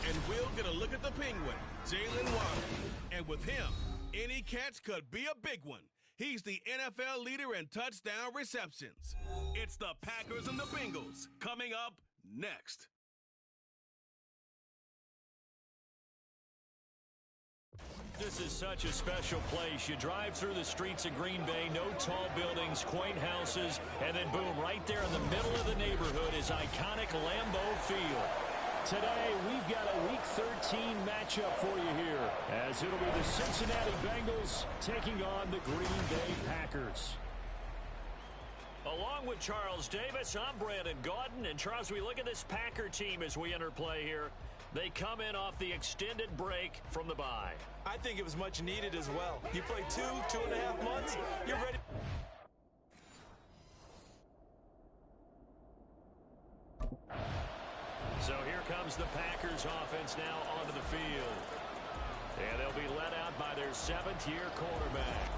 and we'll get a look at the Penguin, Jalen Waddle. And with him, any catch could be a big one. He's the NFL leader in touchdown receptions. It's the Packers and the Bengals coming up next. This is such a special place. You drive through the streets of Green Bay, no tall buildings, quaint houses, and then boom, right there in the middle of the neighborhood is iconic Lambeau Field. Today, we've got a Week 13 matchup for you here, as it'll be the Cincinnati Bengals taking on the Green Bay Packers. Along with Charles Davis, I'm Brandon Gaudin. And Charles, we look at this Packer team as we enter play here. They come in off the extended break from the bye. I think it was much needed as well. You play 2.5 months, you're ready. So here comes the Packers offense now onto the field. And they'll be led out by their 7th-year quarterback.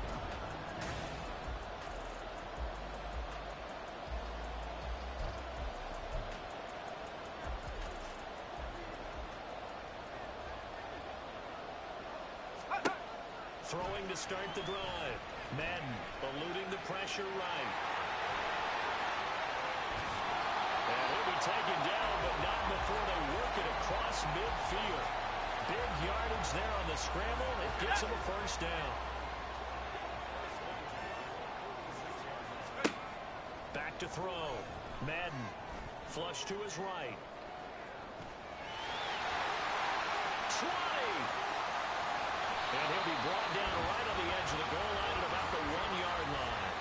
Throwing to start the drive. Madden eluding the pressure right. And he'll be taken down, but not before they work it across midfield. Big yardage there on the scramble. It gets him a first down. Back to throw. Madden. Flush to his right. 20. And he'll be brought down right on the edge of the goal line at about the 1-yard line.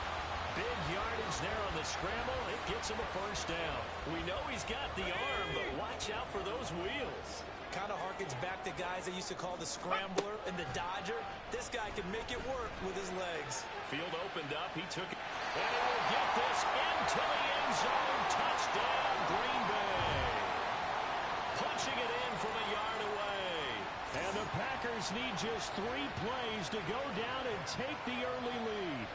Big yardage there on the scramble. It gets him a first down. We know he's got the arm, but watch out for those wheels. Kind of harkens back to guys they used to call the scrambler and the dodger. This guy can make it work with his legs. Field opened up. He took it. And he will get this into the end zone. Touchdown, Green Bay. Punching it in from a yard away. And the Packers need just 3 plays to go down and take the early lead.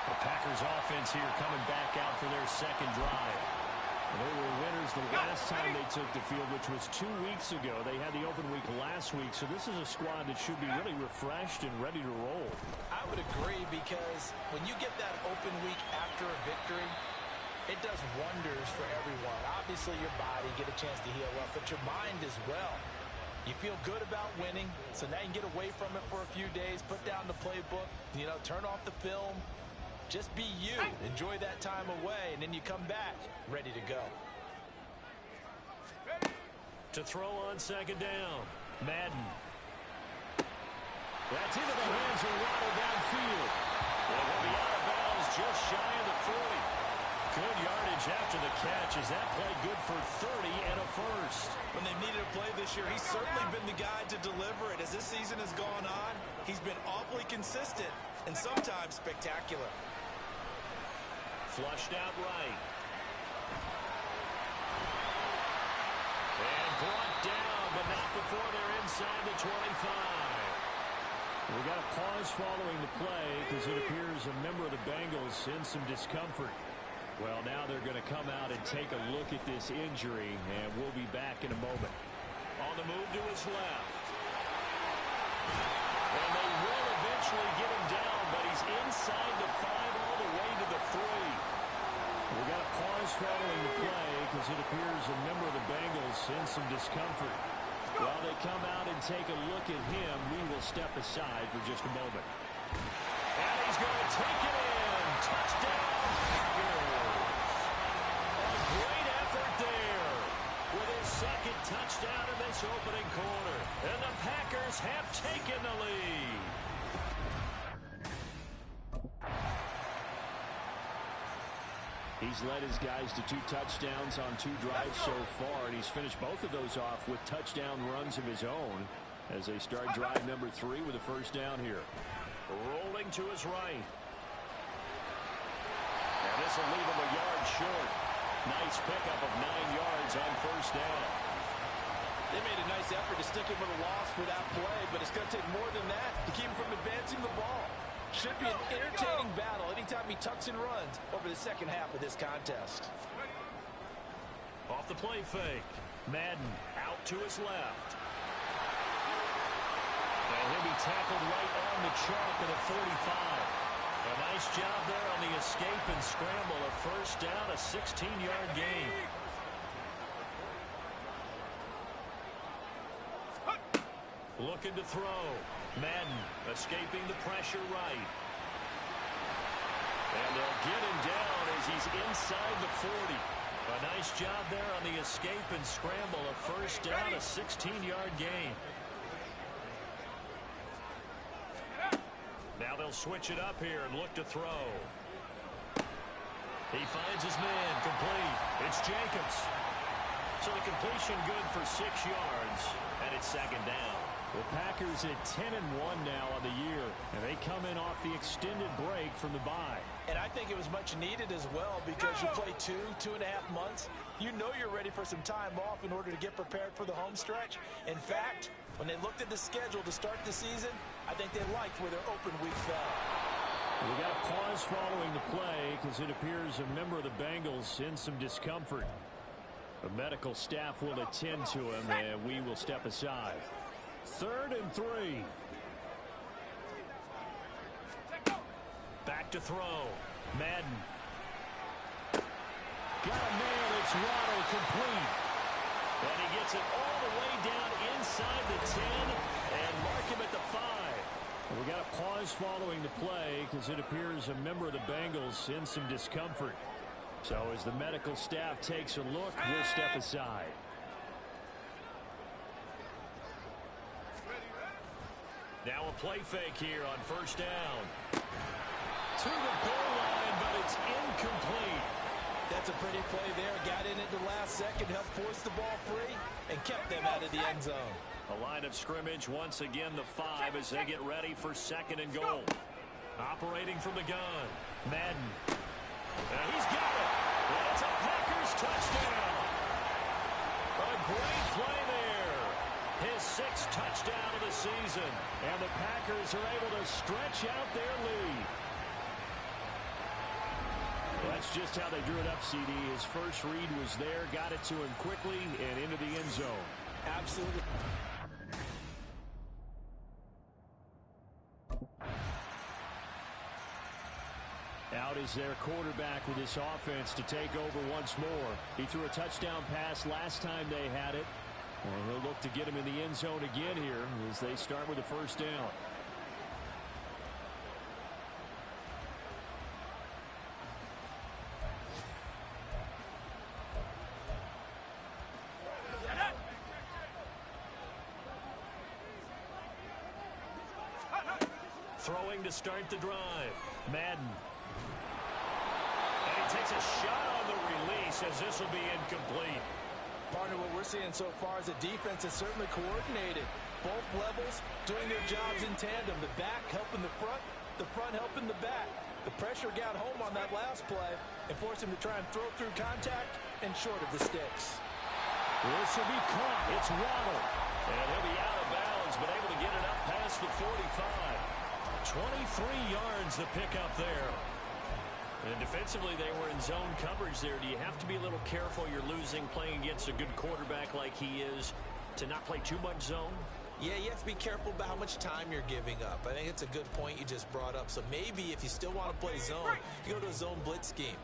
The Packers offense here coming back out for their second drive. They were winners the last time they took the field, which was 2 weeks ago. They had the open week last week, so this is a squad that should be really refreshed and ready to roll. I would agree, because when you get that open week after a victory, it does wonders for everyone. Obviously, your body get a chance to heal up, but your mind as well. You feel good about winning, so now you can get away from it for a few days, put down the playbook, turn off the film. Just be you. Enjoy that time away, and then you come back ready to go. To throw on second down. Madden. That's into the hands of Waddle downfield. And he'll be out of bounds just shy of the 40. Good yardage after the catch. Is that play good for 30 and a first? When they needed a play this year, he's certainly been the guy to deliver it. As this season has gone on, he's been awfully consistent and sometimes spectacular. Flushed out right. And brought down, but not before they're inside the 25. We got a pause following the play because it appears a member of the Bengals in some discomfort. Well, now they're going to come out and take a look at this injury, and we'll be back in a moment. On the move to his left. And they will eventually get him down, but he's inside the 5 all the way to the 3. We got a pause following the play because it appears a member of the Bengals in some discomfort. While they come out and take a look at him, we will step aside for just a moment. And he's going to take it in. Touchdown, Packers. A great effort there with his second touchdown in this opening quarter. And the Packers have taken the lead. He's led his guys to 2 touchdowns on 2 drives so far, and he's finished both of those off with touchdown runs of his own as they start drive number 3 with a first down here. Rolling to his right. And this will leave him a yard short. Nice pickup of 9 yards on first down. They made a nice effort to stick him with a loss for that play, but it's going to take more than that to keep him from advancing the ball. Should be an entertaining battle anytime he tucks and runs over the second half of this contest. Off the play fake. Madden out to his left. And he'll be tackled right on the chalk at a 45. A nice job there on the escape and scramble. A first down, a 16-yard gain. Looking to throw. Madden escaping the pressure right. And they'll get him down as he's inside the 40. A nice job there on the escape and scramble. A first down, a 16-yard gain. Now they'll switch it up here and look to throw. He finds his man, complete. It's Jacobs. So the completion good for 6 yards, and it's second down. The Packers at 10-1 now on the year, and they come in off the extended break from the bye. And I think it was much needed as well because you play 2.5 months. You know you're ready for some time off in order to get prepared for the home stretch. In fact, when they looked at the schedule to start the season, I think they liked where their open week fell. We got a pause following the play because it appears a member of the Bengals in some discomfort. The medical staff will attend to him, and we will step aside. 3rd and 3. Back to throw. Madden. Got a man. It's Waddle, complete. And he gets it all the way down inside the 10 and mark him at the 5. We got a pause following the play because it appears a member of the Bengals in some discomfort. So as the medical staff takes a look, we'll step aside. Now a play fake here on first down. To the goal line, but it's incomplete. That's a pretty play there. Got in at the last second, helped force the ball free, and kept them out of the end zone. A line of scrimmage once again, the 5 as they get ready for 2nd and goal. Operating from the gun. Madden. And he's got it. It's a Packers touchdown. A great play there. His 6th touchdown of the season. And the Packers are able to stretch out their lead. That's just how they drew it up, CD. His first read was there, got it to him quickly, and into the end zone. Absolutely. Out is their quarterback with this offense to take over once more. He threw a touchdown pass last time they had it. And he'll look to get him in the end zone again here as they start with the first down. Throwing to start the drive. Madden. And he takes a shot on the release as this will be incomplete. Partner, what we're seeing so far is the defense is certainly coordinated. Both levels doing their jobs in tandem. The back helping the front helping the back. The pressure got home on that last play and forced him to try and throw through contact and short of the sticks. This will be caught. It's Waddle. And he'll be out of bounds, but able to get it up past the 45. 23 yards the pickup there. And defensively, they were in zone coverage there. Do you have to be a little careful? You're losing playing against a good quarterback like he is to not play too much zone? Yeah, you have to be careful about how much time you're giving up. I think it's a good point you just brought up. So maybe if you still want to play zone, you go to a zone blitz scheme.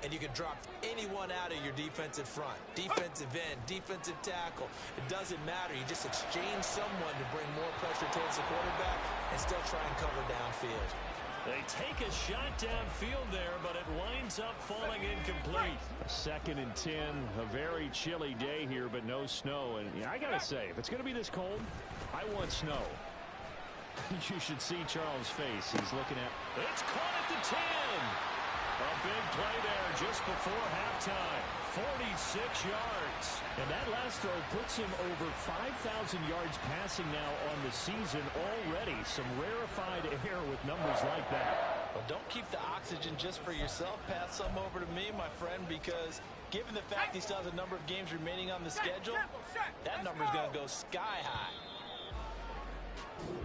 And you can drop anyone out of your defensive front. Defensive end, defensive tackle. It doesn't matter. You just exchange someone to bring more pressure towards the quarterback and still try and cover downfield. They take a shot downfield there, but it winds up falling incomplete. 2nd and 10, a very chilly day here, but no snow. And I got to say, if it's going to be this cold, I want snow. You should see Charles' face. He's looking at... It's caught at the 10. A big play there just before halftime. 46 yards. And that last throw puts him over 5,000 yards passing now on the season already. Some rarefied air with numbers like that. Well, don't keep the oxygen just for yourself. Pass some over to me, my friend, because Given the fact he still has a number of games remaining on the schedule, that number is going to go sky high.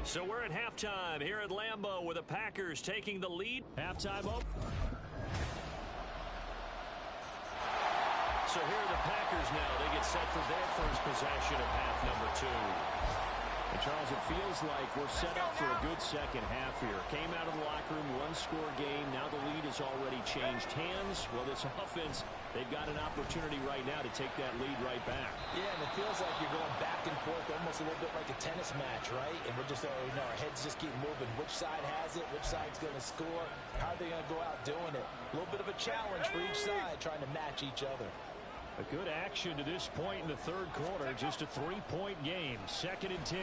So we're at halftime here at Lambeau with the Packers taking the lead. Halftime open. So here are the Packers now. They get set for their first possession of half number 2. And Charles, it feels like we're set up for a good second half here. Came out of the locker room, one-score game. Now the lead has already changed hands. Well, this offense, they've got an opportunity right now to take that lead right back. Yeah, and it feels like you're going back and forth almost a little bit like a tennis match, right? And we're just, our heads just keep moving. Which side has it? Which side's going to score? How are they going to go out doing it? A little bit of a challenge for each side trying to match each other. A good action to this point in the third quarter. Just a 3-point game. 2nd and 10.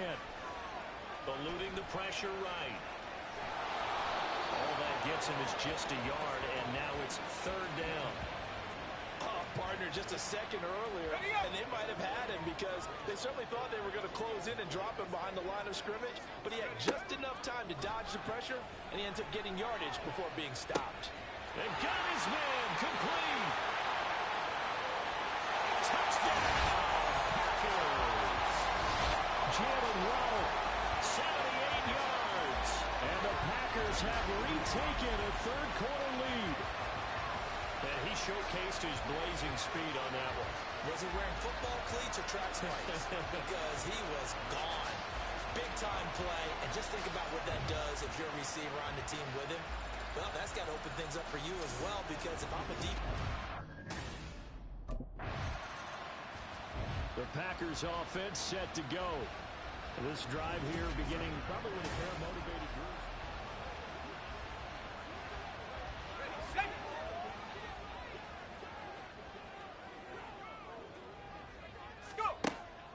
Eluding the pressure right. All that gets him is just a yard, and now it's 3rd down. Oh, partner, just a second earlier, and they might have had him because they certainly thought they were going to close in and drop him behind the line of scrimmage, but he had just enough time to dodge the pressure, and he ends up getting yardage before being stopped. And got his man complete. Touchdown, Packers. Jalen Waddle, 78 yards. And the Packers have retaken a third-quarter lead. And he showcased his blazing speed on that one. Was he wearing football cleats or track spikes? Because he was gone. Big-time play. And just think about what that does if you're a receiver on the team with him. Well, that's got to open things up for you as well, because if I'm a deep... The Packers offense set to go. This drive here beginning probably with a pair of motivated groups.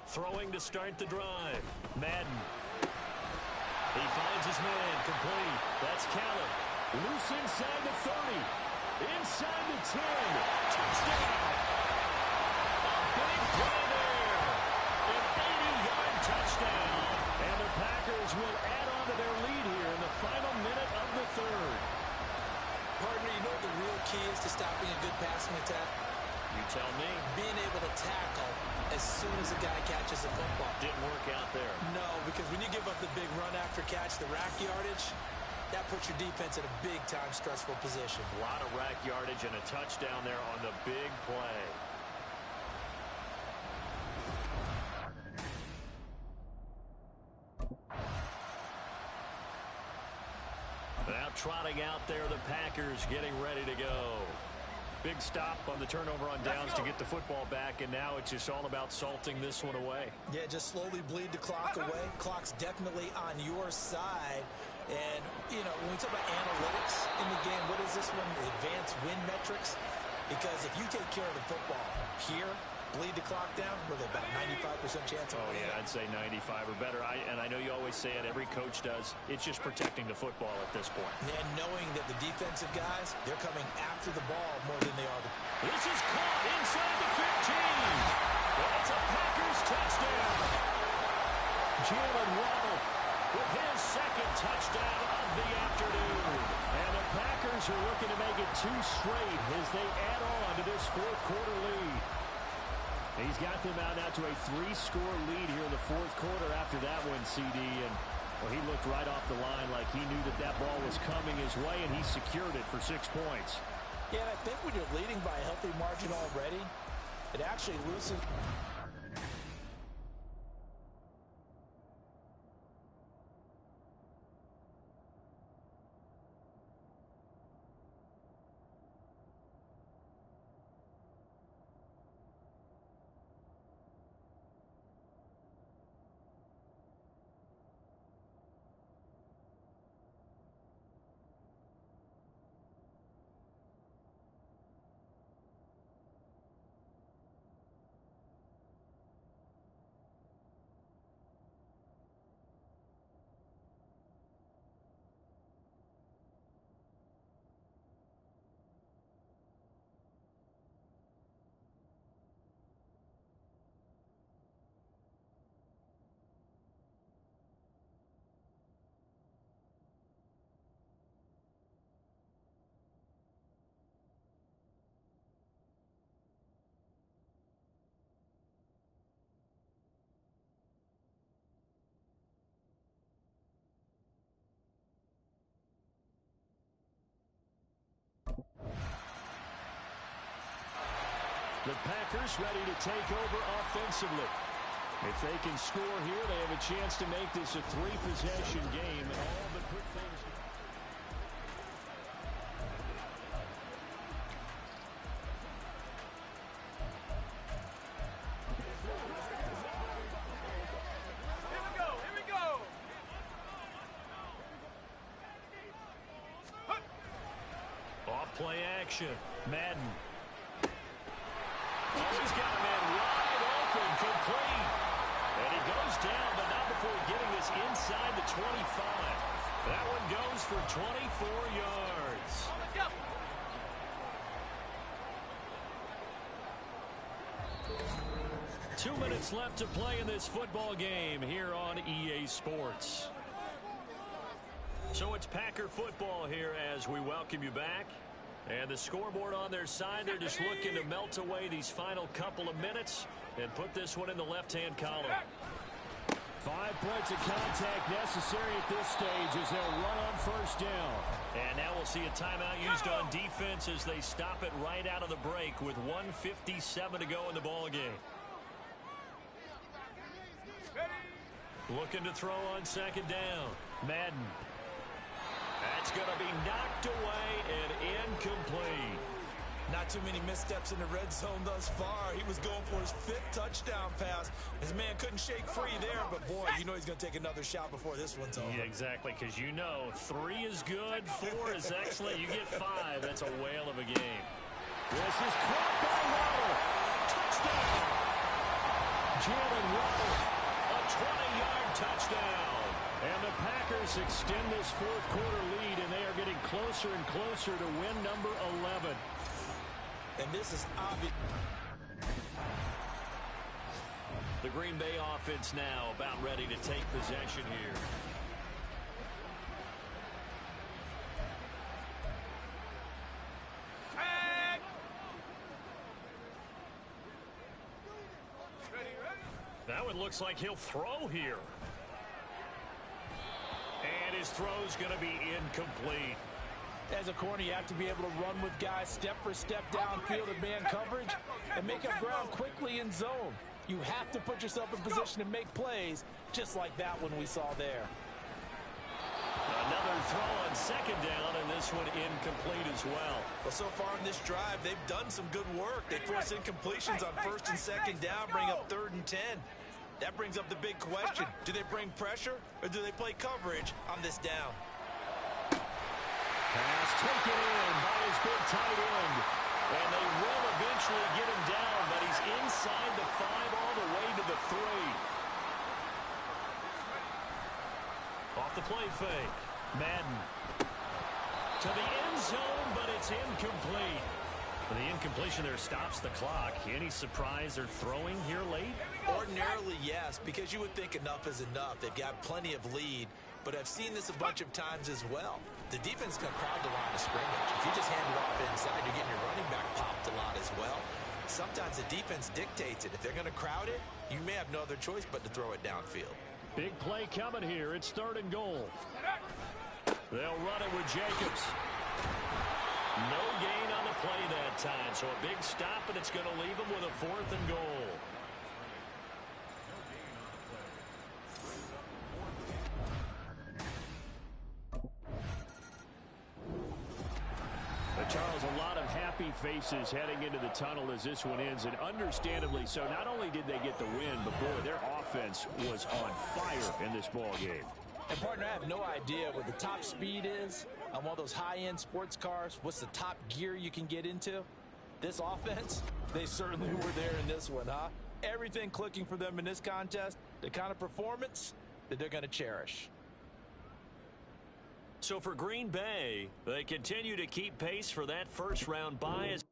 Throwing to start the drive. Madden. He finds his man complete. That's Callan. Loose inside the 30. Inside the 10. Touchdown. Big play there. An 80-yard touchdown. And the Packers will add on to their lead here in the final minute of the third. Partner, you know what the real key is to stopping a good passing attack? You tell me. Being able to tackle as soon as a guy catches the football. Didn't work out there. No, because when you give up the big run after catch, the rack yardage, that puts your defense in a big-time stressful position. A lot of rack yardage and a touchdown there on the big play. Now trotting out there, the Packers getting ready to go. Big stop on the turnover on downs to get the football back, and now it's just all about salting this one away. Yeah, just slowly bleed the clock away. Clock's definitely on your side. And, you know, when we talk about analytics in the game, what is this one? Advanced win metrics? Because if you take care of the football here, bleed the clock down, with about 95% chance of winning. Yeah, I'd say 95 or better. And I know you always say it, every coach does. It's just protecting the football at this point. And knowing that the defensive guys, they're coming after the ball more than they are the... This is caught inside the 15. That's a Packers touchdown. Jalen Waddle with his second touchdown of the afternoon. And the Packers are looking to make it 2 straight as they add on to this fourth quarter lead. He's got them out now to a 3-score lead here in the fourth quarter after that one, CD. And well, he looked right off the line like he knew that that ball was coming his way, and he secured it for 6 points. Yeah, and I think when you're leading by a healthy margin already, it actually loosens... The Packers ready to take over offensively. If they can score here, they have a chance to make this a 3-possession game and all but put things. Here we go. Off play action. Madden. Oh, he's got a man wide open, complete. And he goes down, but not before getting this inside the 25. That one goes for 24 yards. 2 minutes left to play in this football game here on EA Sports. So it's Packer football here as we welcome you back. And the scoreboard on their side, they're just looking to melt away these final couple of minutes and put this one in the left-hand column. 5 points of contact necessary at this stage as they'll run on first down. And now we'll see a timeout used on defense as they stop it right out of the break with 1:57 to go in the ball game. Looking to throw on second down. Madden. That's going to be knocked away and incomplete. Not too many missteps in the red zone thus far. He was going for his 5th touchdown pass. His man couldn't shake free there, but boy, you know he's going to take another shot before this one's over. Yeah, exactly, because you know 3 is good, 4 is excellent. You get 5. That's a whale of a game. This is caught by Waddle. Touchdown. Jalen Waddle, a 20-yard touchdown. And the Packers extend this 4th quarter lead, and they are getting closer and closer to win number 11. And this is obvious. The Green Bay offense now about ready to take possession here. That one looks like he'll throw here. And his throw's going to be incomplete. As a corner, you have to be able to run with guys step for step downfield in man coverage and make up ground quickly in zone. You have to put yourself in position to make plays, just like that one we saw there. Another throw on second down, and this one incomplete as well. Well, so far in this drive, they've done some good work. They force incompletions on first and second down, bring up 3rd and 10. That brings up the big question. Do they bring pressure, or do they play coverage on this down? Pass taken in by his big tight end. And they will eventually get him down, but he's inside the 5 all the way to the 3. Off the play fake. Madden. To the end zone, but it's incomplete. The incompletion there stops the clock. Any surprise they're throwing here late? Ordinarily, yes, because you would think enough is enough. They've got plenty of lead, but I've seen this a bunch of times as well. The defense can crowd the line of scrimmage. If you just hand it off inside, you're getting your running back popped a lot as well. Sometimes the defense dictates it. If they're going to crowd it, you may have no other choice but to throw it downfield. Big play coming here. It's 3rd and goal. They'll run it with Jacobs. No gain on the play that time, so a big stop, and it's going to leave them with a 4th and goal. Charles, a lot of happy faces heading into the tunnel as this one ends, and understandably so. Not only did they get the win, but boy, their offense was on fire in this ball game. And partner, I have no idea what the top speed is on one of those high-end sports cars. What's the top gear you can get into? This offense, they certainly were there in this one, huh? Everything clicking for them in this contest, the kind of performance that they're going to cherish. So for Green Bay, they continue to keep pace for that first-round bye as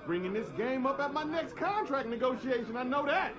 Bringing this game up at my next contract negotiation, I know that.